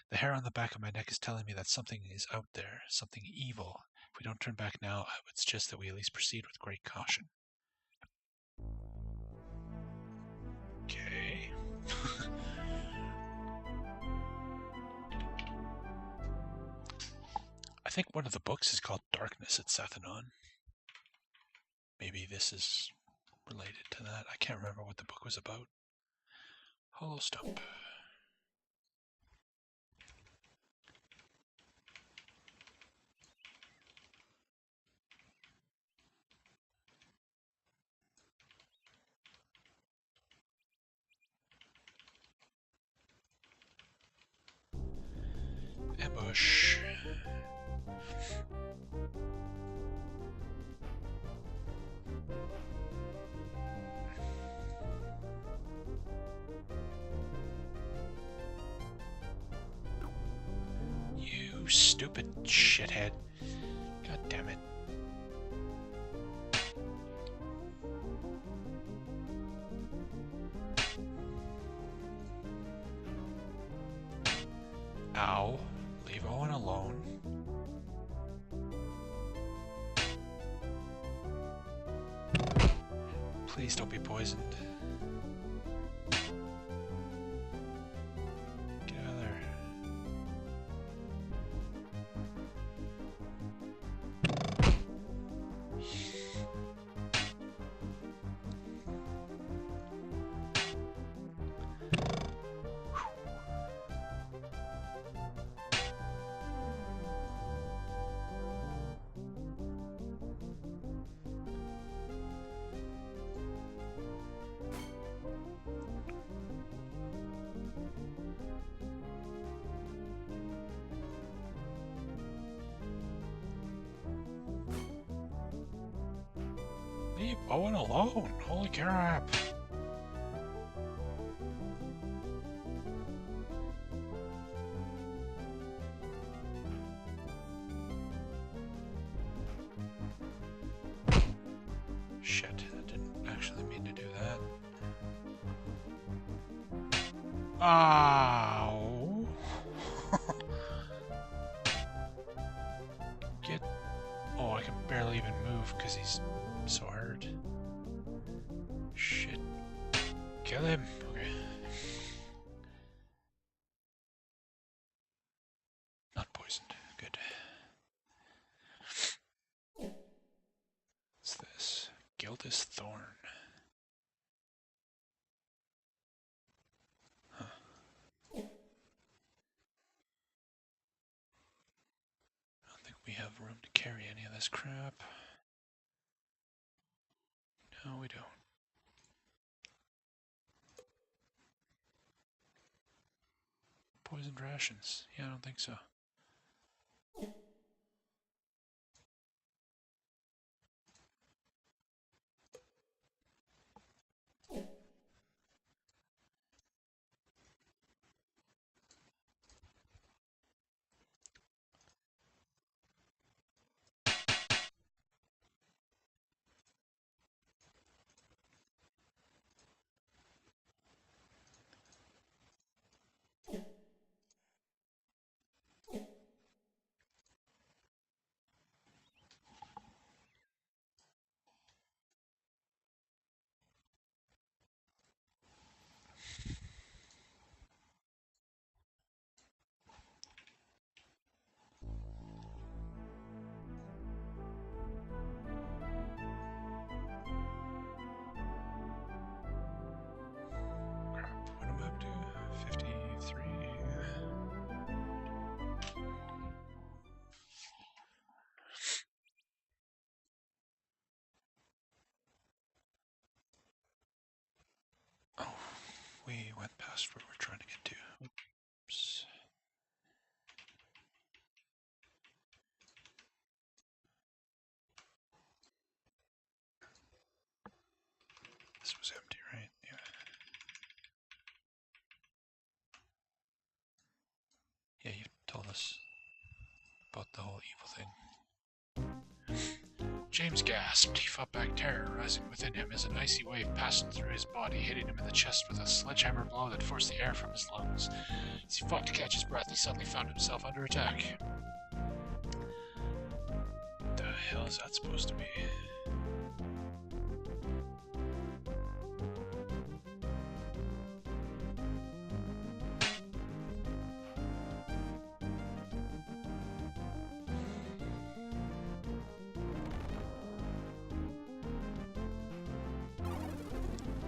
The hair on the back of my neck is telling me that something is out there, something evil. If we don't turn back now, I would suggest that we at least proceed with great caution. Okay. I think one of the books is called Darkness at Sethanon. Maybe this is related to that. I can't remember what the book was about. Hollow stump. Ambush. You stupid shithead. God damn it. Ow. Leave Owen alone. Please don't be poisoned. Get out of there. Leave Owen alone. Holy crap. Shit, I didn't actually mean to do that. Ow. Get... Oh, I can barely even move because he's so hurt. Shit. Kill him. Okay. Not poisoned. Good. What's this? Gildas Thorn. Huh. I don't think we have room to carry any of this crap. No, we don't. Poisoned rations. Yeah, I don't think so. What am I up to? 53. Oh, we went past where we're trying to get to. Oops. This was empty, right? Yeah. Yeah, you told us about the whole evil thing. James gasped. He fought back terror rising within him as an icy wave passed through his body, hitting him in the chest with a sledgehammer blow that forced the air from his lungs. As he fought to catch his breath, he suddenly found himself under attack. What the hell is that supposed to be?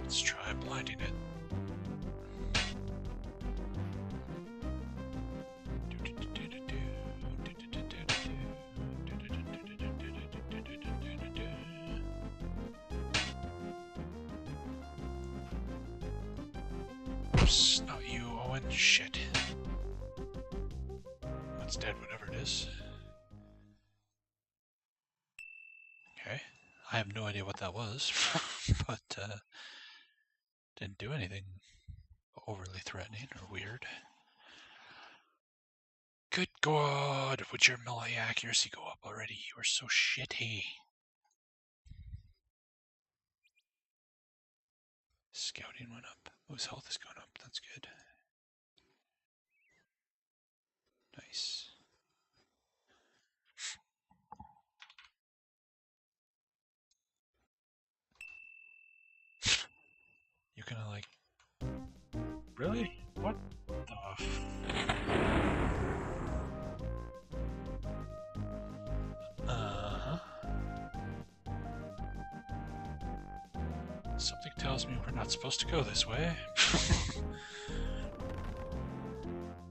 Let's try blinding it. Oops, not you, Owen. Shit. That's dead, whatever it is. Okay. I have no idea what that was, but didn't do anything overly threatening or weird. Good God, would your melee accuracy go up already? You are so shitty. Scouting went up. Oh, his health is going up. That's good. Nice. You're gonna like... Really? What the Uh-huh. Something tells me we're not supposed to go this way.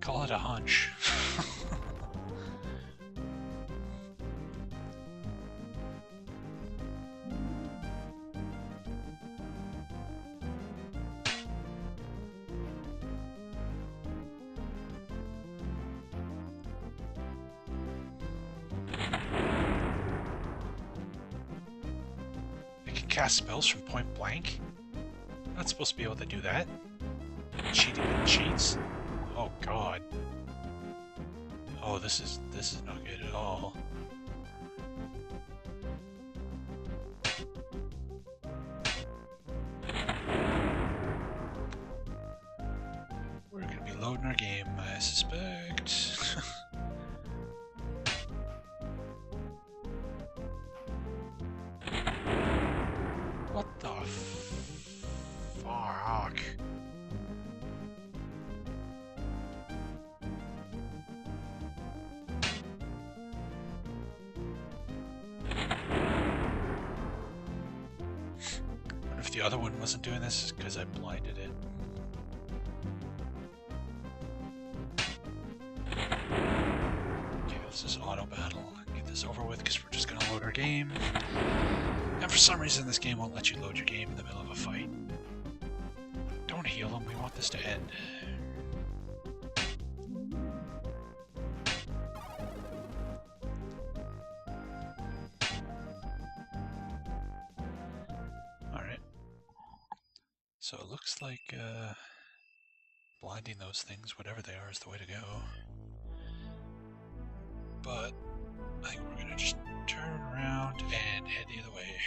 Call it a hunch. cast spells from point blank? Not supposed to be able to do that. Cheating and cheats. Oh god. Oh, this is not good at all. We're gonna be loading our game, I suspect. What the fuck? If the other one wasn't doing this, it's because I blinded it. Okay, this is auto battle. Get this over with because we're just gonna load our game. And for some reason, this game won't let you load your game in the middle of a fight. Don't heal them. We want this to end. So it looks like blinding those things, whatever they are, is the way to go. But I think we're gonna just turn around and head the other way.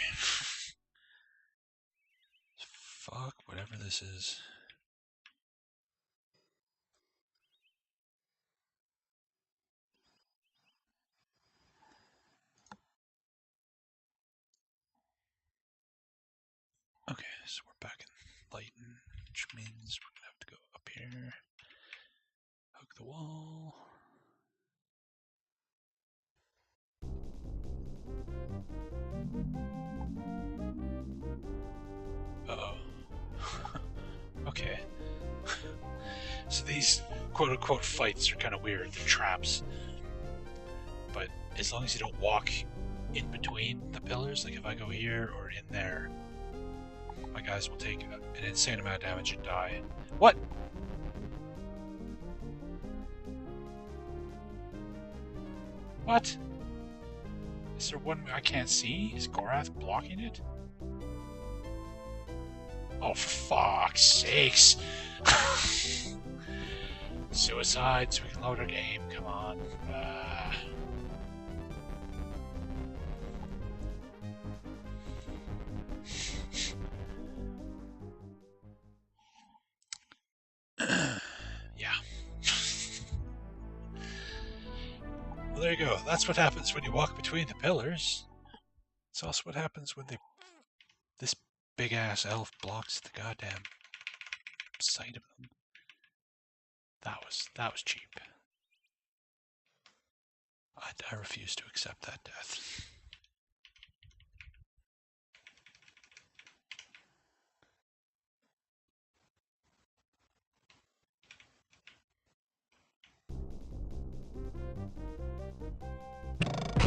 Fuck whatever this is. Okay, so we're back in Layton, which means we're gonna have to go up here, hug the wall. Uh-oh. Okay. So these quote-unquote fights are kind of weird. They're traps. But as long as you don't walk in between the pillars, like if I go here or in there, my guys will take an insane amount of damage and die. What? What? Is there one I can't see? Is Gorath blocking it? Oh, for fuck's sakes. Suicide so we can load our game. Come on. Yeah. Well, there you go. That's what happens when you walk between the pillars. It's also what happens when this big-ass elf blocks the goddamn sight of them. That was cheap. I refuse to accept that death.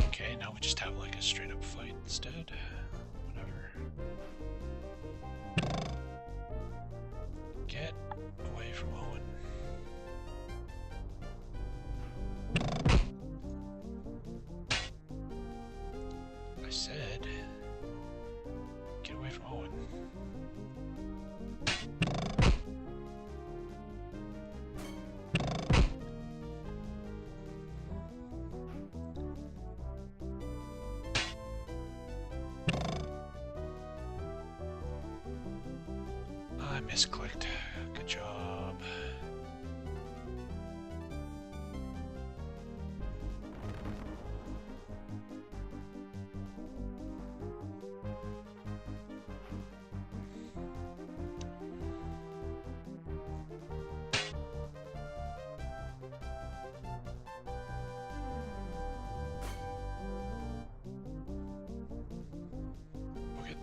Okay, now we just have like a straight up fight instead. Whatever. Get away from Owen. I said, get away from Owen. I misclicked. Good job. Okay.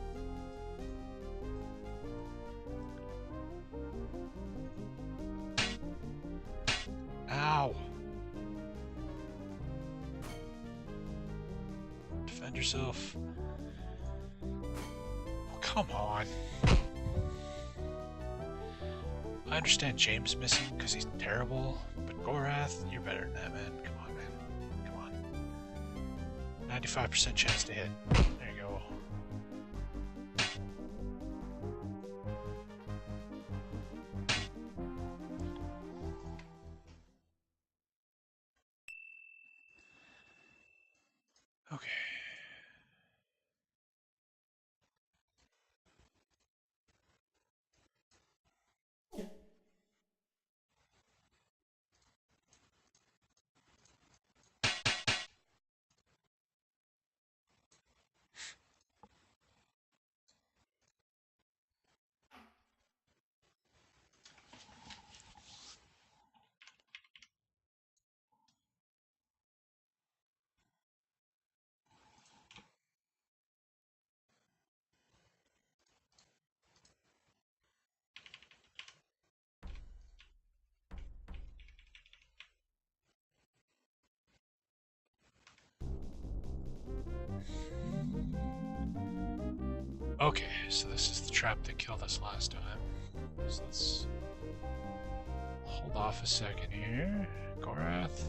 Ow! Defend yourself. Oh, come on. I understand James missing because he's terrible, but Gorath, you're better than that, man. Come on, man. Come on. 95% chance to hit. There you go. Okay, so this is the trap that killed us last time. So let's hold off a second here. Gorath,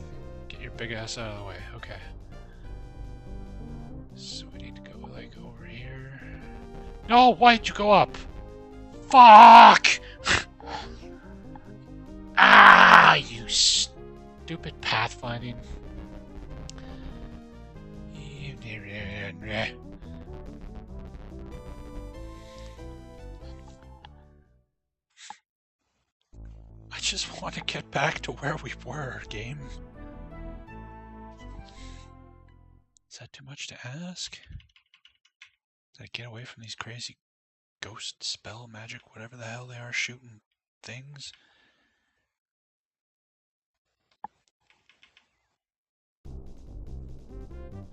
get your big ass out of the way. Okay. So we need to go, like, over here. No, why'd you go up? Fuck! Ah, you stupid pathfinding. I just want to get back to where we were, game. Is that too much to ask? Did I get away from these crazy ghost spell magic, whatever the hell they are, shooting things?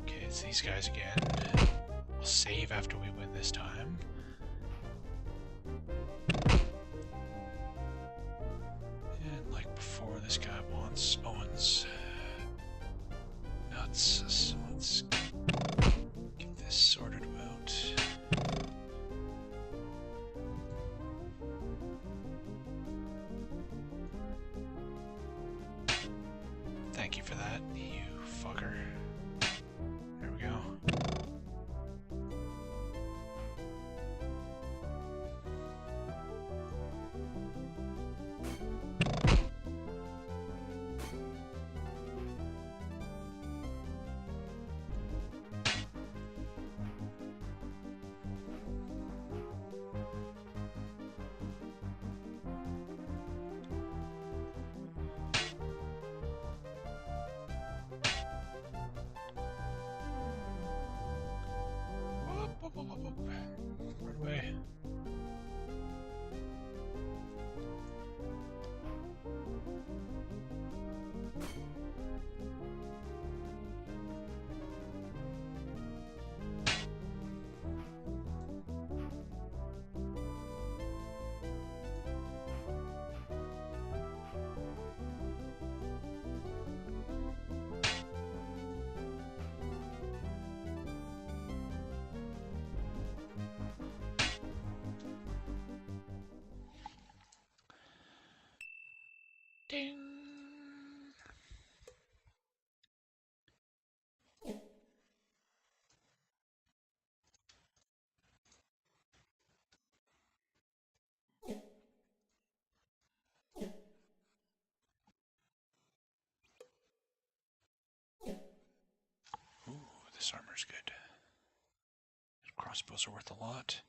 Okay, it's these guys again. I'll save after we win this time. And like before, this guy wants Owen's nuts, so let's get this sorted out. Thank you for that, you fucker. There we go. Run away. Ding. Ooh, this armor's good. Crossbows are worth a lot.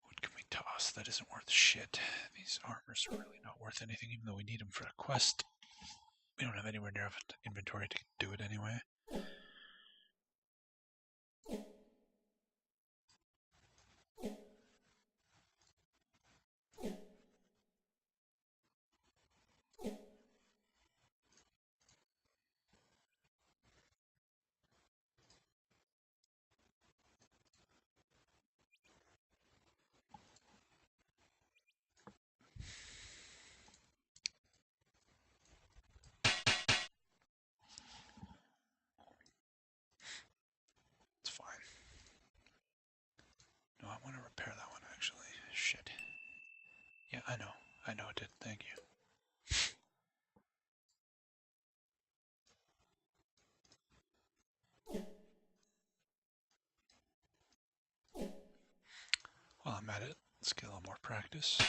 What can we toss that isn't worth shit? These armors are really not worth anything, even though we need them for a quest. We don't have anywhere near enough inventory to do it anyway. It's fine. No, I want to repair that one, actually. Shit. Yeah, I know. I know it did. Thank you. While I'm at it, let's get a little more practice.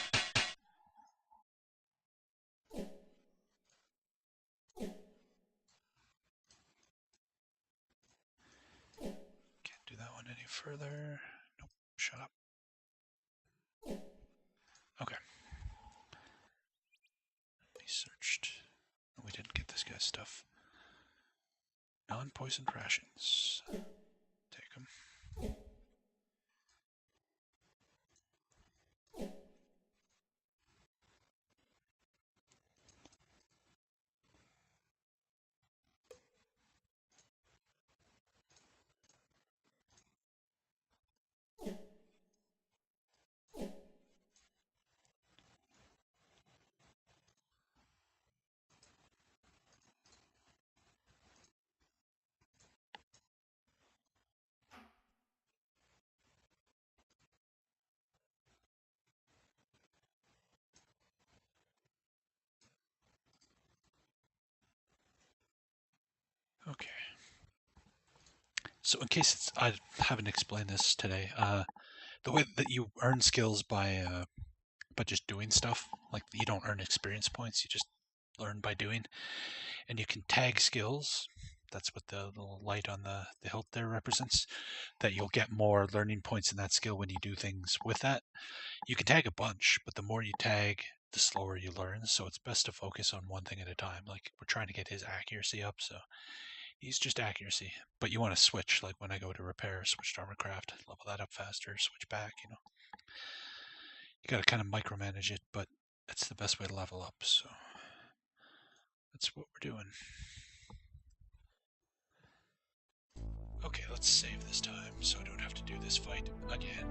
Can't do that one any further. Nope. Shut up. Okay. We searched. We didn't get this guy's stuff. Non-poisoned rations. Take them. So in case I haven't explained this today, the way that you earn skills by just doing stuff, like you don't earn experience points, you just learn by doing, and you can tag skills. That's what the little light on the hilt there represents, that you'll get more learning points in that skill when you do things with that. You can tag a bunch, but the more you tag, the slower you learn, so it's best to focus on one thing at a time. Like, we're trying to get his accuracy up, so he's just accuracy. But you want to switch, like when I go to repair, switch to armorcraft, level that up faster, switch back, you know. You gotta kind of micromanage it, but it's the best way to level up, so that's what we're doing. Okay, let's save this time so I don't have to do this fight again.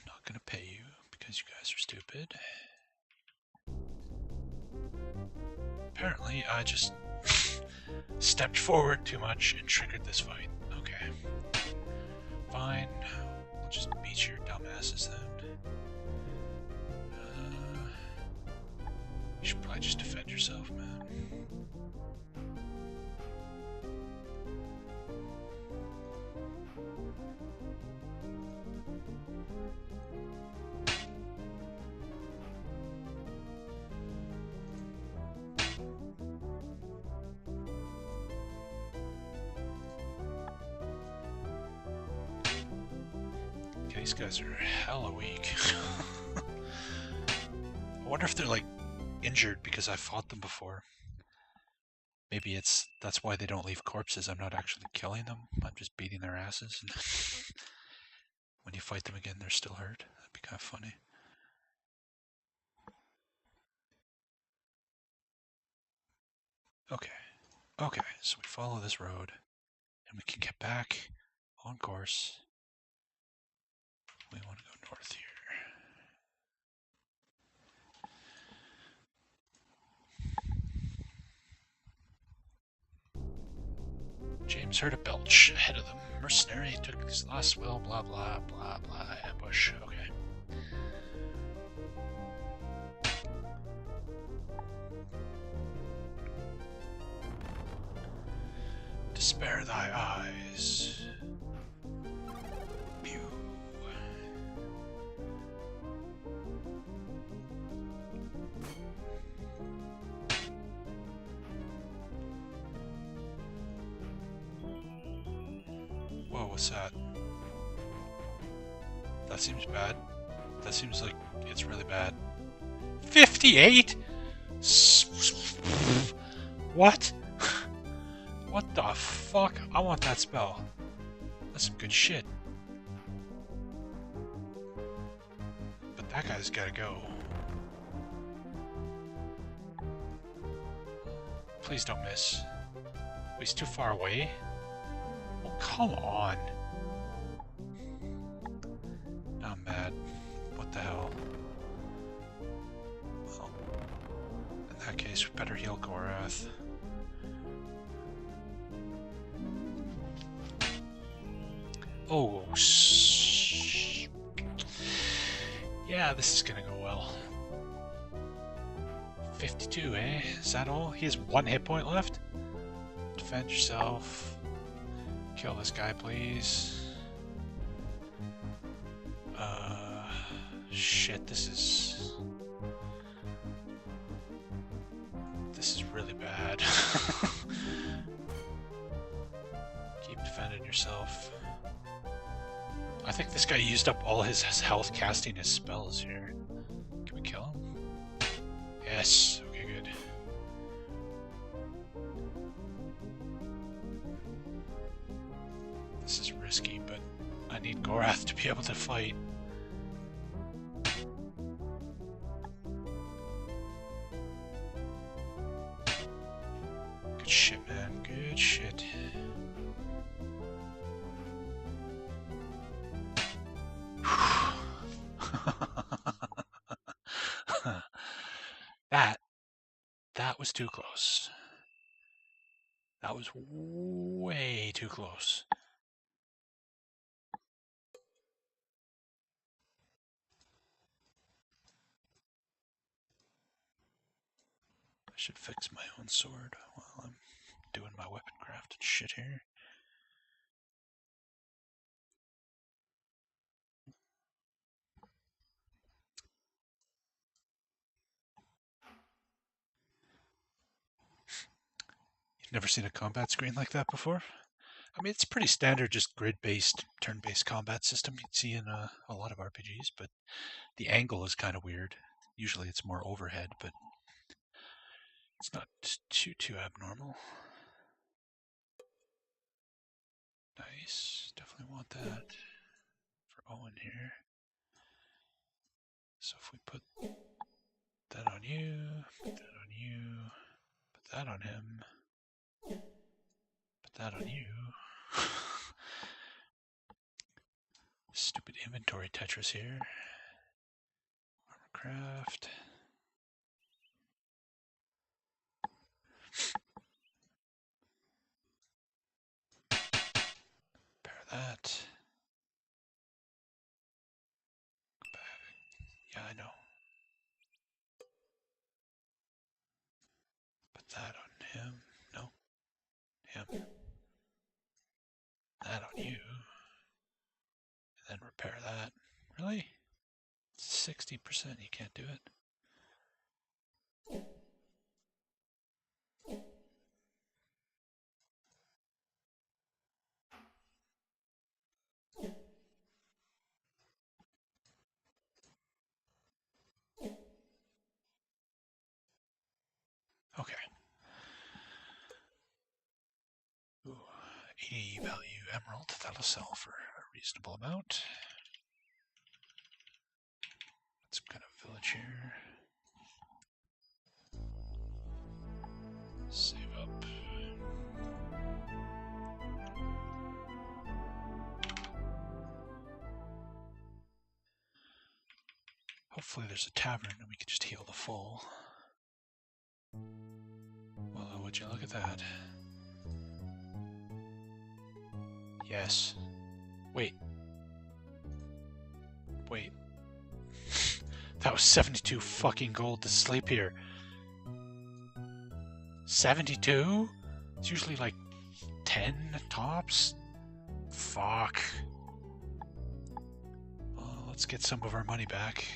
Not gonna pay you because you guys are stupid. Apparently, I just stepped forward too much and triggered this fight. Okay. Fine. I'll just beat your dumbasses then. You should probably just defend yourself, man. Okay, these guys are hella weak. I wonder if they're like injured because I fought them before. Maybe that's why they don't leave corpses. I'm not actually killing them. I'm just beating their asses. And when you fight them again, they're still hurt. That'd be kind of funny. Okay. Okay, so we follow this road, and we can get back on course. We want to go north here. James heard a belch ahead of them. Mercenary took his last will, blah blah blah blah, ambush. Okay. To spare thy eyes. Pew. Whoa, what's that? That seems bad. That seems like it's really bad. 58? What? What the fuck? I want that spell. That's some good shit. But that guy's gotta go. Please don't miss. He's too far away. Oh, come on. Now I'm mad. What the hell? Well, in that case, we better heal Gorath. Oh, yeah, this is gonna go well. 52, eh? Is that all? He has 1 hit point left? Defend yourself. Kill this guy, please. Shit, this is really bad. Keep defending yourself. I think this guy used up all his health casting his spells here. Can we kill him? Yes. Okay, good. This is risky, but I need Gorath to be able to fight. Good shit, man. Good shit. That was too close. That was way too close. Should fix my own sword while I'm doing my weapon craft and shit here. You've never seen a combat screen like that before? I mean, it's pretty standard, just grid-based, turn-based combat system you'd see in a lot of RPGs, but the angle is kind of weird. Usually it's more overhead, but it's not too abnormal. Nice. Definitely want that for Owen here. So if we put that on you, put that on you, put that on him, put that on you. Stupid inventory Tetris here. Armor craft. Repair that. Go back. Yeah, I know. Put that on him. No. Him. That on you. And then repair that. Really? 60%, you can't do it. Okay. Ooh, 80 value emerald. That'll sell for a reasonable amount. Let's kind of village here. Save up. Hopefully there's a tavern and we can just heal the full. Well, would you look at that? Yes. Wait. Wait. That was 72 fucking gold to sleep here. 72? It's usually like 10 tops. Fuck. Well, let's get some of our money back.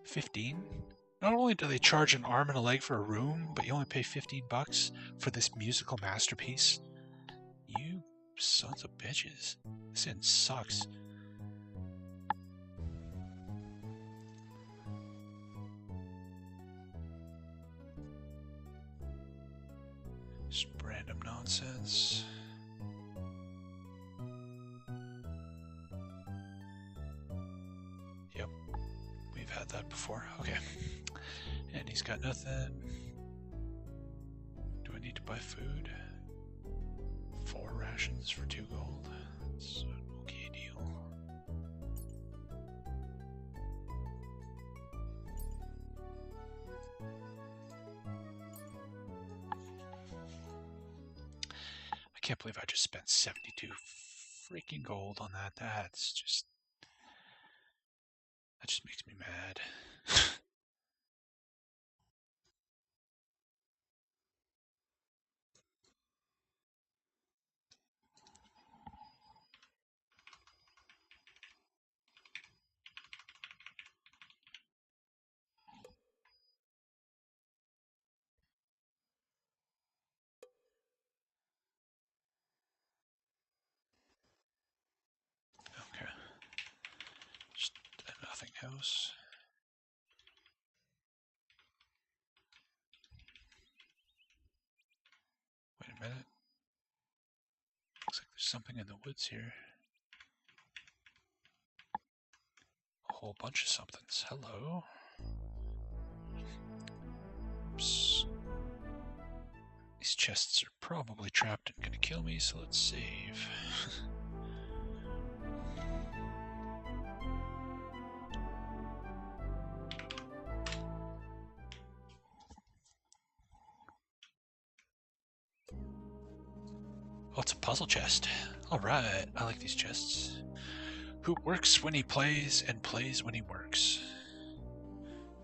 15? Not only do they charge an arm and a leg for a room, but you only pay 15 bucks for this musical masterpiece. You sons of bitches. This inn sucks. Just random nonsense. Yep. We've had that before. Okay. And he's got nothing. Do I need to buy food? 4 rations for 2 gold. That's an okay deal. I can't believe I just spent 72 freaking gold on that. That just makes me mad. Okay. Just a nothing house. Wait a minute. Looks like there's something in the woods here. A whole bunch of somethings. Hello. Oops. These chests are probably trapped and gonna kill me, so let's save. Oh, it's a puzzle chest. Alright, I like these chests. Who works when he plays and plays when he works?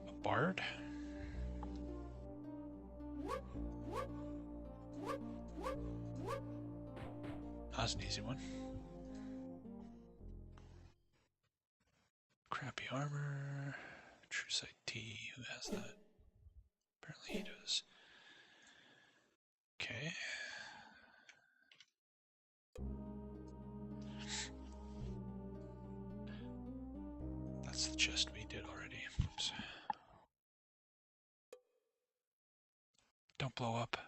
A bard? That was an easy one. Crappy armor. True Sight T. Who has that? Apparently he does. Okay. That's the chest we did already. Oops. Don't blow up.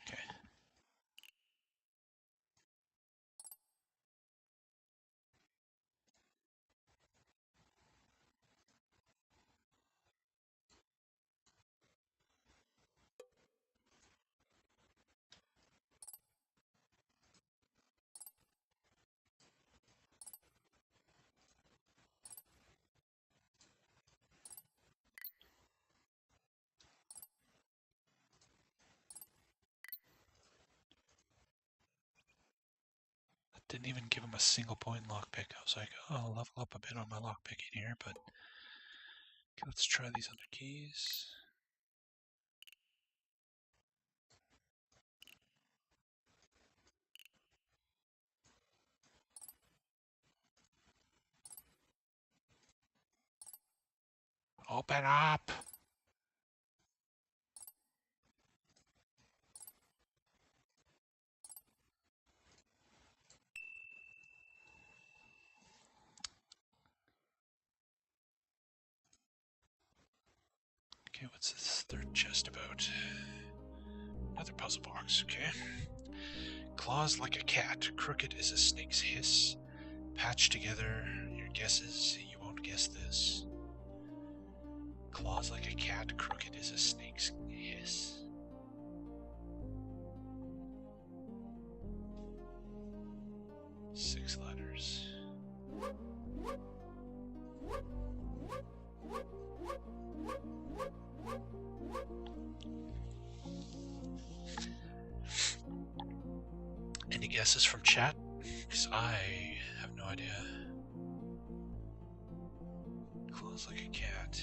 Okay. Didn't even give him a single point in lockpick. I was like, oh, I'll level up a bit on my lockpicking here, but okay, let's try these other keys. Open up! Okay, what's this third chest about? Another puzzle box, okay. Claws like a cat, crooked as a snake's hiss. Patched together, your guesses, you won't guess this. Claws like a cat, crooked as a snake's hiss. Six letters. Any guesses from chat? Because I have no idea. Claws like a cat.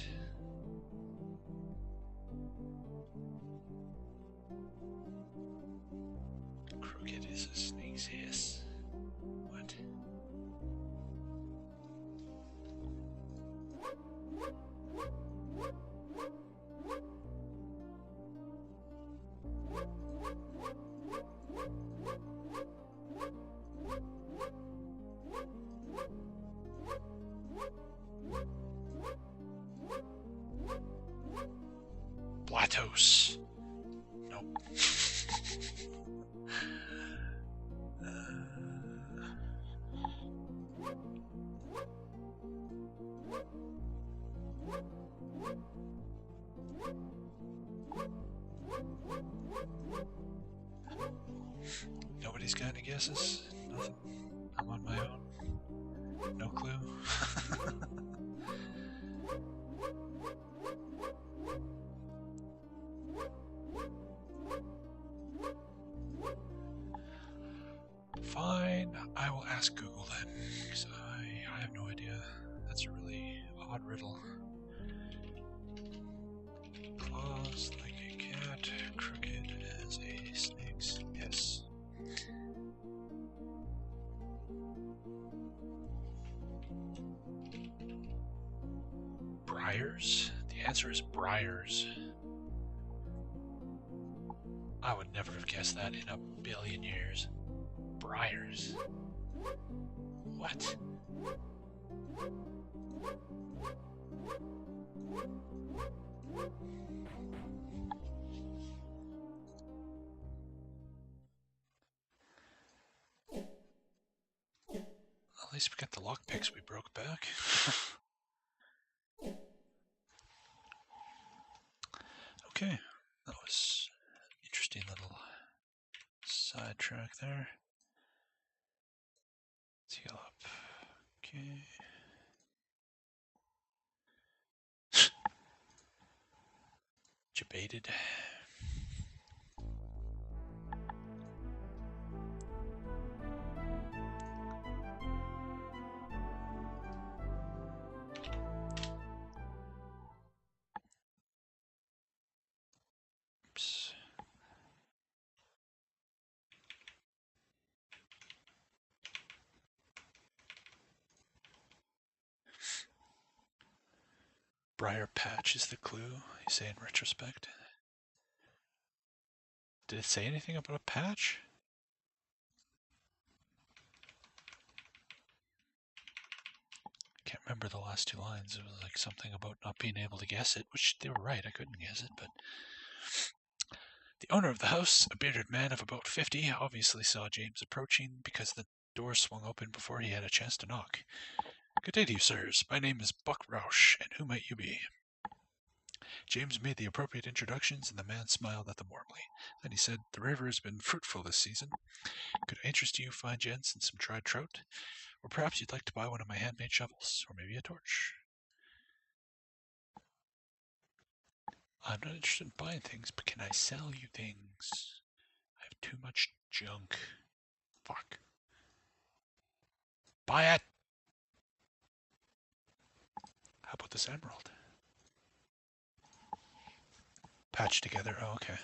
Crooked is a snake's hiss. What? Blatos. Nope. Nobody's got any guesses? Nothing? I'm on my own. No clue. Fine, I will ask Google then, because I have no idea. That's a really odd riddle. Claws like a cat, crooked as a snake's hiss. Briars? The answer is briars. I would never have guessed that in a billion years. Briars. What? At least we got the lockpicks we broke back. Okay, that was an interesting little sidetrack there. Let's heal up. Okay. Debated. Oops. Briar Patch is the clue, you say in retrospect. Did it say anything about a patch? I can't remember the last two lines. It was like something about not being able to guess it, which they were right, I couldn't guess it, but... The owner of the house, a bearded man of about 50, obviously saw James approaching because the door swung open before he had a chance to knock. Good day to you, sirs. My name is Buck Roush, and who might you be? James made the appropriate introductions, and the man smiled at them warmly. Then he said, The river has been fruitful this season. Could I interest you, fine gents, in some dried trout? Or perhaps you'd like to buy one of my handmade shovels, or maybe a torch. I'm not interested in buying things, but can I sell you things? I have too much junk. Fuck. Buy it! How about this emerald? Patched together. Oh, okay.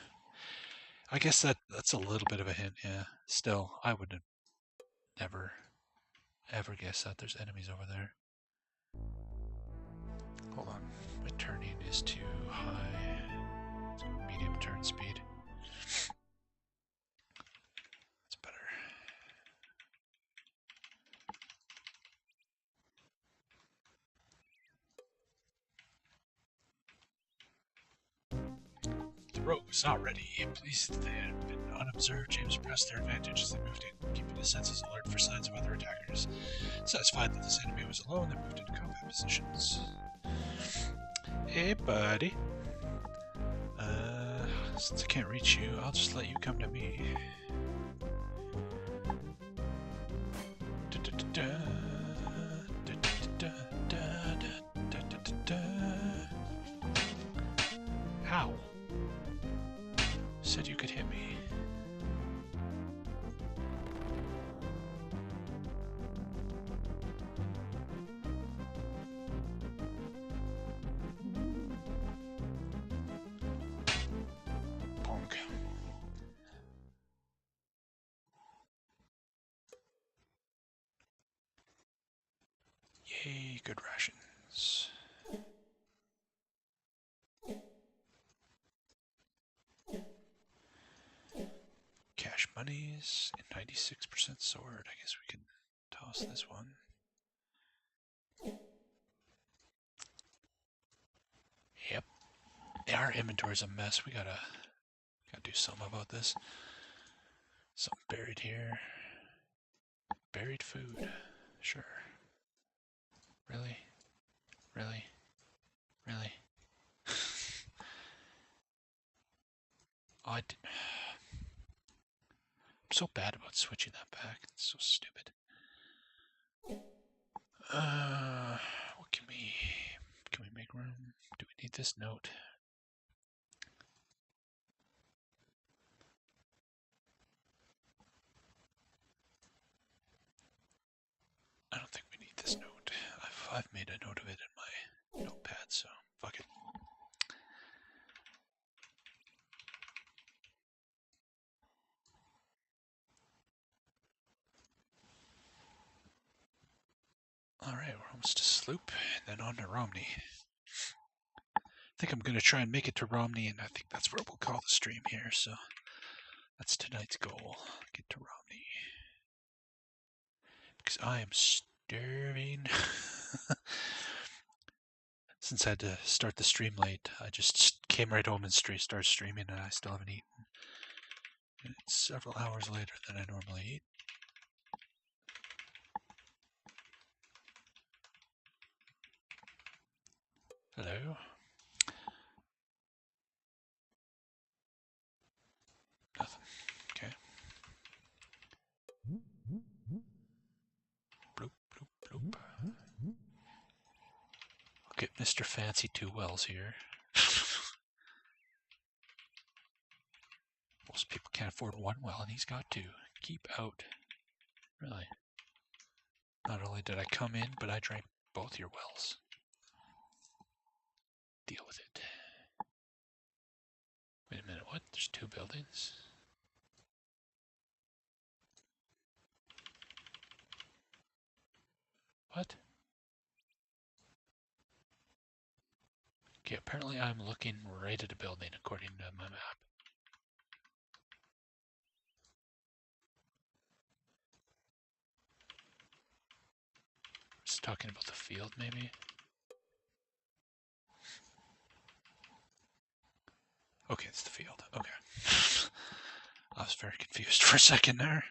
I guess that's a little bit of a hint, yeah. Still, I would have never, ever guessed that there's enemies over there. Hold on. My turning is too high. Medium turn speed. That's better. The rogue was not ready. Pleased that they had been unobserved, James pressed their advantage as they moved in, keeping his senses alert for signs of other attackers. Satisfied that this enemy was alone, they moved into combat positions. Hey, buddy. Since I can't reach you, I'll just let you come to me. How? Said you could hit me. Bonk. Yay, good rations. Cash monies and 96% sword. I guess we can toss this one. Yep. Our inventory's a mess. We gotta do something about this. Something buried here. Buried food. Sure. Really? Really? Really? I'm so bad about switching that back. It's so stupid. What can we make room? Do we need this note? I don't think we need this note. I've made a note of it in my notepad, so fuck it. Alright, we're almost to Sloop, and then on to Romney. I think I'm going to try and make it to Romney, and I think that's where we'll call the stream here, so that's tonight's goal. Get to Romney. Because I am starving. Since I had to start the stream late, I just came right home and started streaming, and I still haven't eaten. And it's several hours later than I normally eat. Hello? Nothing. Okay. Bloop, bloop, bloop. I'll get Mr. Fancy 2 wells here. Most people can't afford 1 well, and he's got 2. Keep out. Really. Not only did I come in, but I drank both your wells. Deal with it. Wait a minute, what? There's 2 buildings? What? Okay, apparently I'm looking right at a building according to my map. It's talking about the field, maybe? Okay, it's the field. Okay. I was very confused for a second there.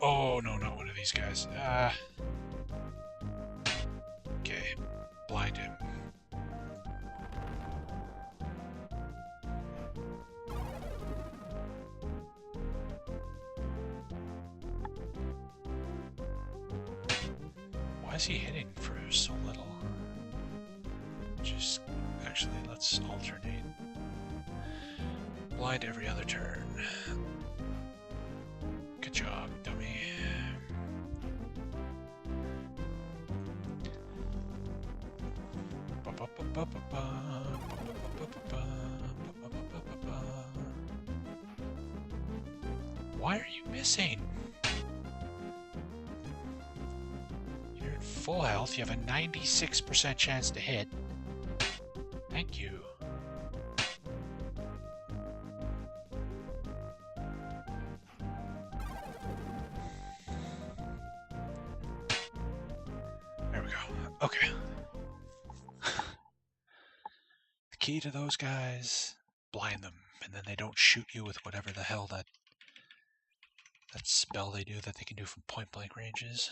Oh, no, not one of these guys. Okay. Blind him. Why is he hitting for so little? Just, actually, let's alternate. Blind every other turn. Good job, dummy. Why are you missing? You're at full health. You have a 96% chance to hit. Thank you. There we go. Okay. The key to those guys, blind them, and then they don't shoot you with whatever the hell that spell they do that they can do from point-blank ranges.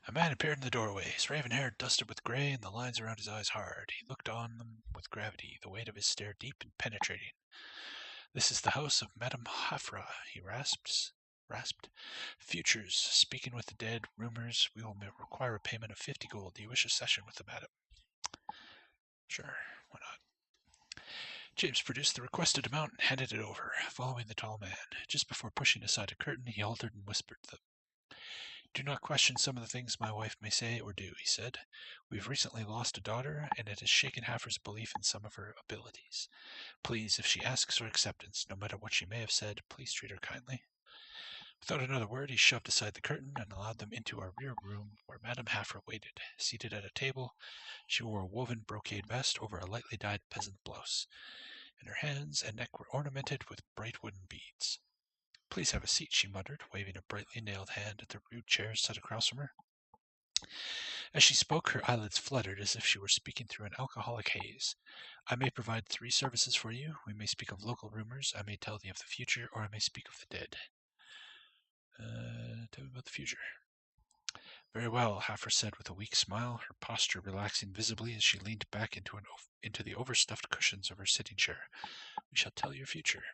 A man appeared in the doorway, his raven hair dusted with gray and the lines around his eyes hard. He looked on them with gravity, the weight of his stare deep and penetrating. "This is the house of Madame Hafra," he rasped. "Futures, speaking with the dead, rumors, we will require a payment of 50 gold. Do you wish a session with the madam?" Sure, why not? James produced the requested amount and handed it over, following the tall man. Just before pushing aside a curtain, he halted and whispered them. "Do not question some of the things my wife may say or do," he said. "We've recently lost a daughter, and it has shaken Hafra's belief in some of her abilities. Please, if she asks for acceptance, no matter what she may have said, please treat her kindly." Without another word, he shoved aside the curtain and allowed them into a rear room where Madame Hafra waited. Seated at a table, she wore a woven brocade vest over a lightly dyed peasant blouse, and her hands and neck were ornamented with bright wooden beads. "Please have a seat," she muttered, waving a brightly nailed hand at the rude chairs set across from her. As she spoke, her eyelids fluttered as if she were speaking through an alcoholic haze. "I may provide 3 services for you. We may speak of local rumors, I may tell thee of the future, or I may speak of the dead." Tell me about the future. "Very well," Hafra said with a weak smile, her posture relaxing visibly as she leaned back into the overstuffed cushions of her sitting chair. "We shall tell your future."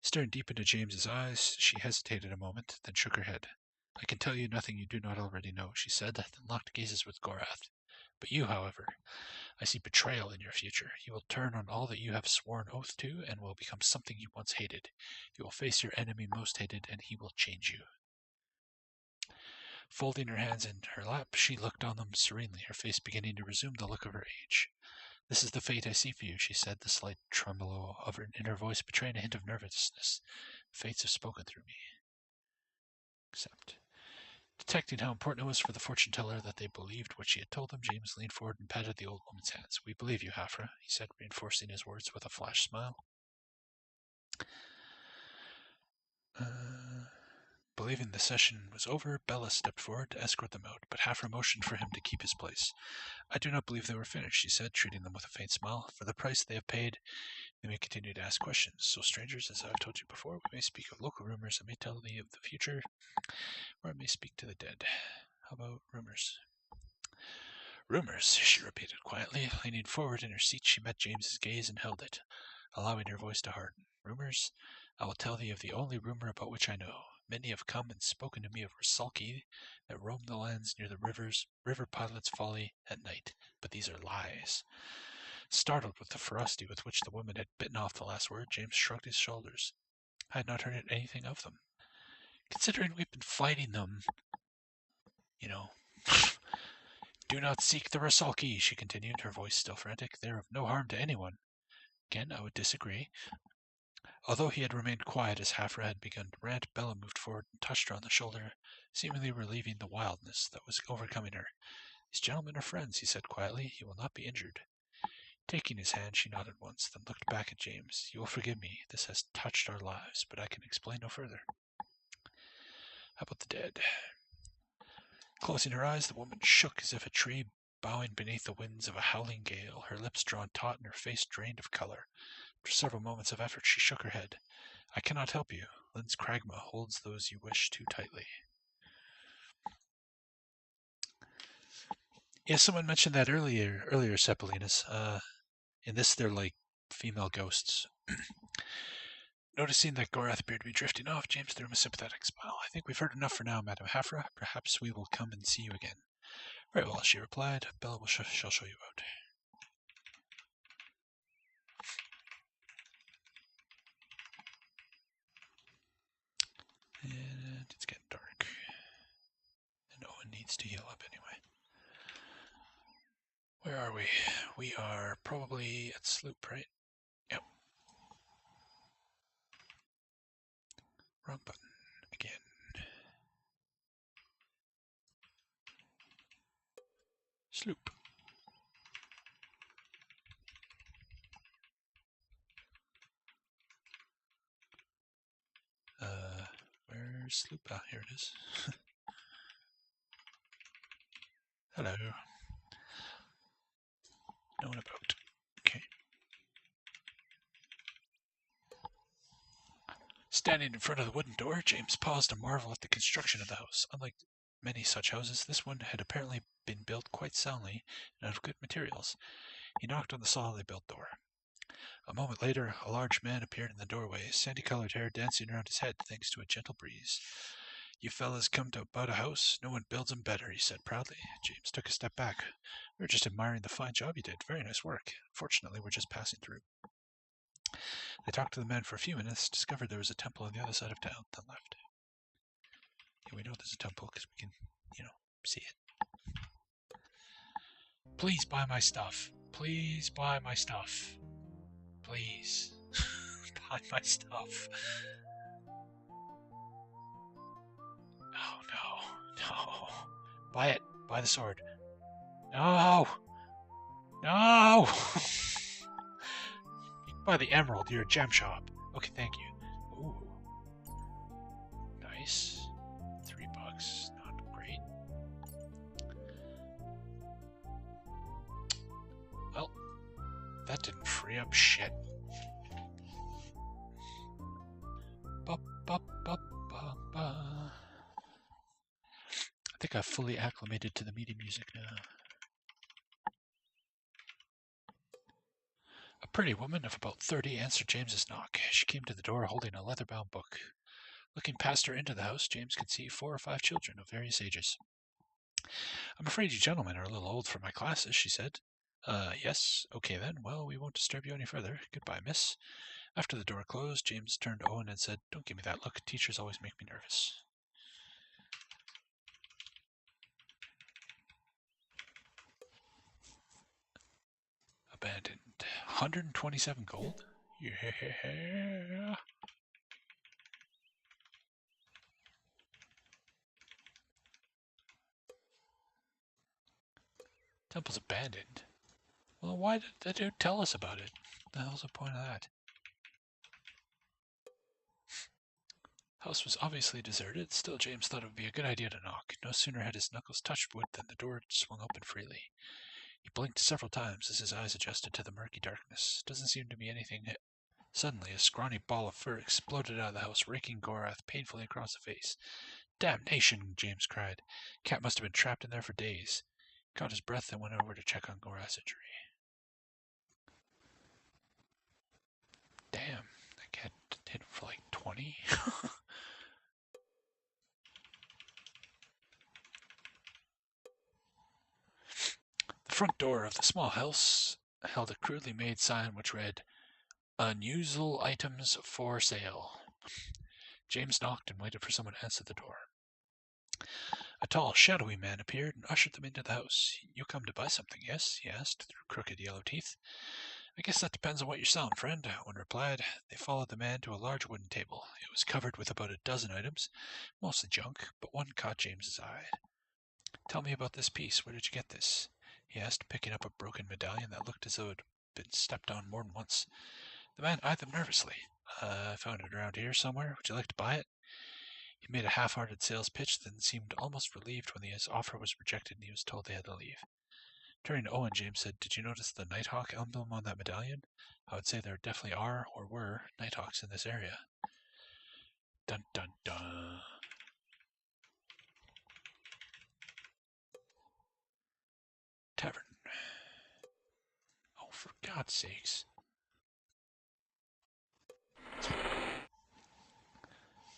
Staring deep into James's eyes, she hesitated a moment, then shook her head. "I can tell you nothing you do not already know," she said, then locked gazes with Gorath. "But you, however, I see betrayal in your future. You will turn on all that you have sworn oath to, and will become something you once hated. You will face your enemy most hated, and he will change you." Folding her hands in her lap, she looked on them serenely, her face beginning to resume the look of her age. "This is the fate I see for you," she said, the slight tremolo of her inner voice betraying a hint of nervousness. "Fates have spoken through me. Accept." Detecting how important it was for the fortune-teller that they believed what she had told them, James leaned forward and patted the old woman's hands. "We believe you, Hafra," he said, reinforcing his words with a flash smile. Believing the session was over, Bella stepped forward to escort them out, but Hafra motioned for him to keep his place. "I do not believe they were finished," she said, treating them with a faint smile. "For the price they have paid, they may continue to ask questions. So, strangers, as I have told you before, we may speak of local rumors. I may tell thee of the future, or I may speak to the dead. How about rumors?" "Rumors," she repeated quietly. Leaning forward in her seat, she met James's gaze and held it, allowing her voice to harden. "Rumors? I will tell thee of the only rumor about which I know. Many have come and spoken to me of Sulky that roam the lands near the river Pilot's Folly at night, but these are lies." Startled with the ferocity with which the woman had bitten off the last word, James shrugged his shoulders. "I had not heard anything of them. Considering we've been fighting them, you know." "Do not seek the Sulky," she continued, her voice still frantic. "They are of no harm to anyone." Again, I would disagree. Although he had remained quiet as Halfra had begun to rant, Bella moved forward and touched her on the shoulder, seemingly relieving the wildness that was overcoming her. These gentlemen are friends, he said quietly. You will not be injured. Taking his hand, she nodded once, then looked back at James. You will forgive me. This has touched our lives, but I can explain no further. How about the dead? Closing her eyes, the woman shook as if a tree bowing beneath the winds of a howling gale, her lips drawn taut and her face drained of color. After several moments of effort, she shook her head. I cannot help you. Lynn's Kragma holds those you wish too tightly. Yeah, someone mentioned that earlier, Cepelinas. In this, they're like female ghosts. Noticing that Gorath appeared to be drifting off, James threw him a sympathetic smile. I think we've heard enough for now, Madame Halfra. Perhaps we will come and see you again. Very well, she replied. Bella shall show you out. And it's getting dark. And Owen needs to heal up anyway. Where are we? We are probably at Sloop, right? Yep. Wrong button. Again. Sloop. Where's Sloop? Ah, here it is. Hello. No one about. Okay. Standing in front of the wooden door, James paused to marvel at the construction of the house. Unlike many such houses, this one had apparently been built quite soundly and out of good materials. He knocked on the solidly built door. A moment later, a large man appeared in the doorway, sandy-colored hair dancing around his head thanks to a gentle breeze. You fellas come to about a house? No one builds 'em better, he said proudly. James took a step back. We were just admiring the fine job you did. Very nice work. Fortunately, we're just passing through. They talked to the man for a few minutes, discovered there was a temple on the other side of town, then left. Yeah, we know there's a temple because we can, see it. Please buy my stuff. Please buy my stuff. Please. Buy my stuff. Oh, no. Buy it. Buy the sword. No. No. You can buy the emerald. You're a gem shop. Okay, thank you. Ooh. Nice. $3. Not great. Well, that didn't free up shit. I think I've fully acclimated to the media music now. A pretty woman of about 30 answered James's knock. She came to the door holding a leather-bound book. Looking past her into the house, James could see 4 or 5 children of various ages. I'm afraid you gentlemen are a little old for my classes, she said. Yes. Okay then. Well, we won't disturb you any further. Goodbye, miss. After the door closed, James turned to Owen and said, Don't give me that look. Teachers always make me nervous. Abandoned. 127 gold? Yeah. Temple's abandoned. Well, why did the dude tell us about it? The hell's the point of that? House was obviously deserted. Still, James thought it would be a good idea to knock. No sooner had his knuckles touched wood than the door swung open freely. He blinked several times as his eyes adjusted to the murky darkness. Doesn't seem to be anything. Suddenly, a scrawny ball of fur exploded out of the house, raking Gorath painfully across the face. Damnation! James cried. Cat must have been trapped in there for days. He caught his breath and went over to check on Gorath's injury. Damn, that cat hit him for like 20. The front door of the small house held a crudely made sign which read, Unusual items for sale. James knocked and waited for someone to answer the door. A tall, shadowy man appeared and ushered them into the house. You come to buy something, yes? He asked, through crooked yellow teeth. I guess that depends on what you're selling, friend, Owen replied. They followed the man to a large wooden table. It was covered with about a dozen items, mostly junk, but one caught James's eye. Tell me about this piece. Where did you get this? He asked, picking up a broken medallion that looked as though it had been stepped on more than once. The man eyed them nervously. I found it around here somewhere. Would you like to buy it? He made a half-hearted sales pitch, then seemed almost relieved when his offer was rejected and he was told they had to leave. Turning to Owen, James said, Did you notice the Nighthawk emblem on that medallion? I would say there definitely are, or were, Nighthawks in this area. Dun dun dun. Tavern. Oh, for God's sakes.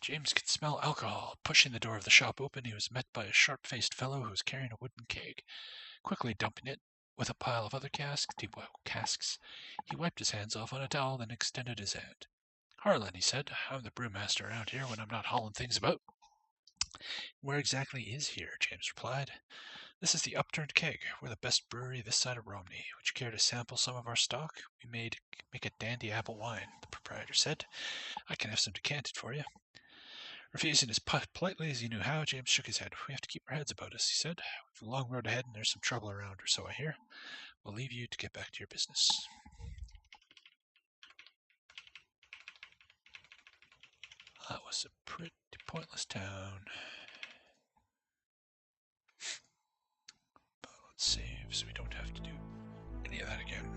James could smell alcohol. Pushing the door of the shop open, he was met by a sharp-faced fellow who was carrying a wooden keg. Quickly dumping it with a pile of other casks, he wiped his hands off on a towel, then extended his hand. Harlan, he said, I'm the brewmaster around here when I'm not hauling things about. Where exactly is here? James replied. This is the Upturned Keg. We're the best brewery this side of Romney. Would you care to sample some of our stock? We make a dandy apple wine, the proprietor said. I can have some decanted for you. Refusing as politely as he knew how, James shook his head. We have to keep our heads about us, he said. We've a long road ahead and there's some trouble around, or so I hear. We'll leave you to get back to your business. That was a pretty pointless town. But let's save so we don't have to do any of that again.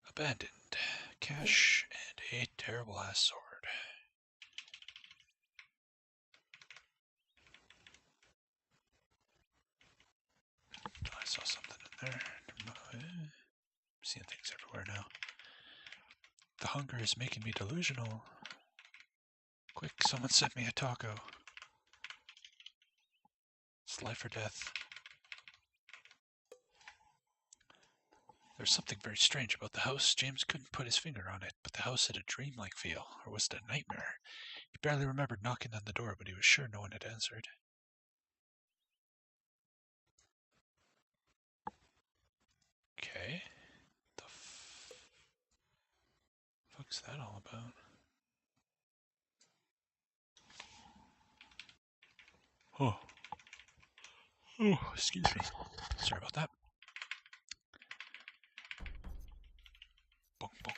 Abandoned. Cash and a terrible ass sword. I saw something in there. I'm seeing things everywhere now. The hunger is making me delusional. Quick, someone sent me a taco. It's life or death. There's something very strange about the house. James couldn't put his finger on it, but the house had a dreamlike feel, or was it a nightmare? He barely remembered knocking on the door, but he was sure no one had answered. Okay. The fuck's that all about? Oh. Oh, excuse me. Sorry about that. Bonk, bonk.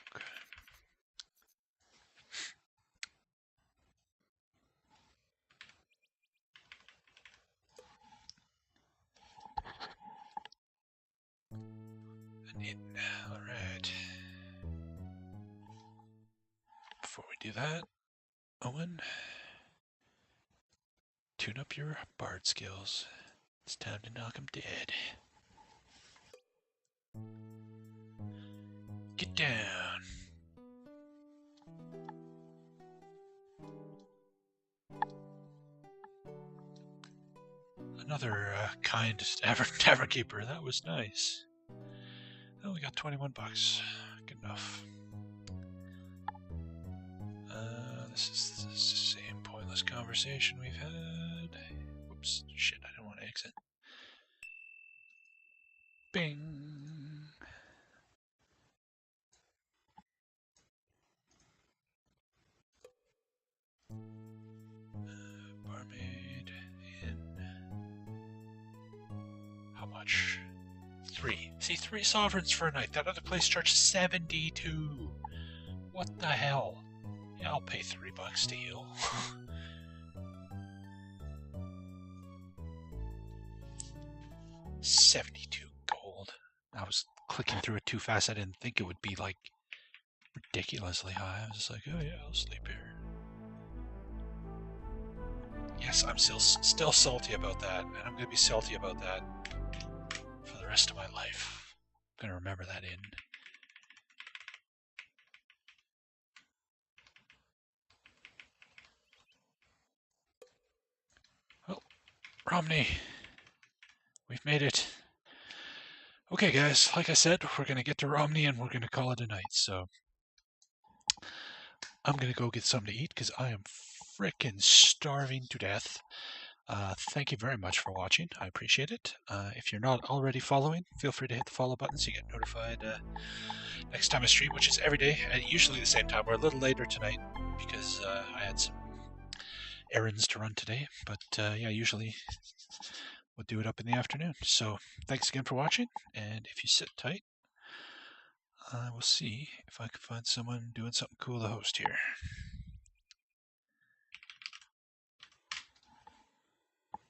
Alright. Before we do that, Owen, tune up your bard skills. It's time to knock him dead. Get down. Another kind tavern keeper. That was nice. Oh, we got 21 bucks. Good enough. This is the same pointless conversation we've had. Whoops, shit, I don't want to exit. Bing! Barmaid in. How much? 3. See, 3 sovereigns for a night. That other place charged 72. What the hell? Yeah, I'll pay $3 to heal. $72 gold. I was clicking through it too fast. I didn't think it would be like ridiculously high. I was just like, oh yeah, I'll sleep here. Yes, I'm still salty about that, and I'm gonna be salty about that for the rest of my life. I'm gonna remember that inn. Romney, we've made it. Okay. Okay, guys, like I said, we're going to get to Romney and we're going to call it a night. So I'm going to go get something to eat because I am frickin' starving to death. Thank you very much for watching. I appreciate it. If you're not already following, feel free to hit the follow button so you get notified next time I stream, which is every day at usually the same time. We're a little later tonight because I had some errands to run today. But yeah, usually we'll do it up in the afternoon. So thanks again for watching, and if you sit tight, I will see if I can find someone doing something cool to host here.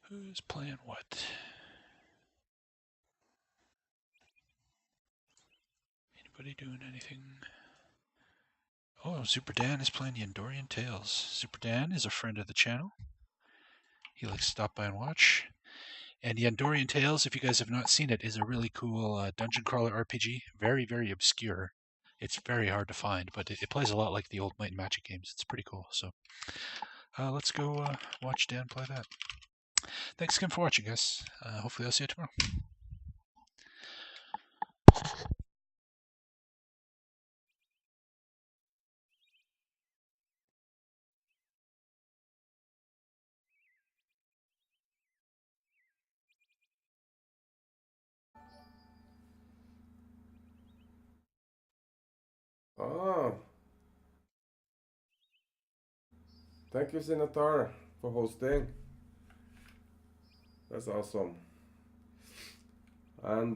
Who's playing what? Anybody doing anything? Oh, Super Dan is playing Yandorian Tales. Super Dan is a friend of the channel. He likes to stop by and watch. And Yandorian Tales, if you guys have not seen it, is a really cool dungeon crawler RPG. Very, very obscure. It's very hard to find, but it plays a lot like the old Might and Magic games. It's pretty cool. So let's go watch Dan play that. Thanks again for watching, guys. Hopefully I'll see you tomorrow. Oh. Thank you, Senator, for hosting. That's awesome. And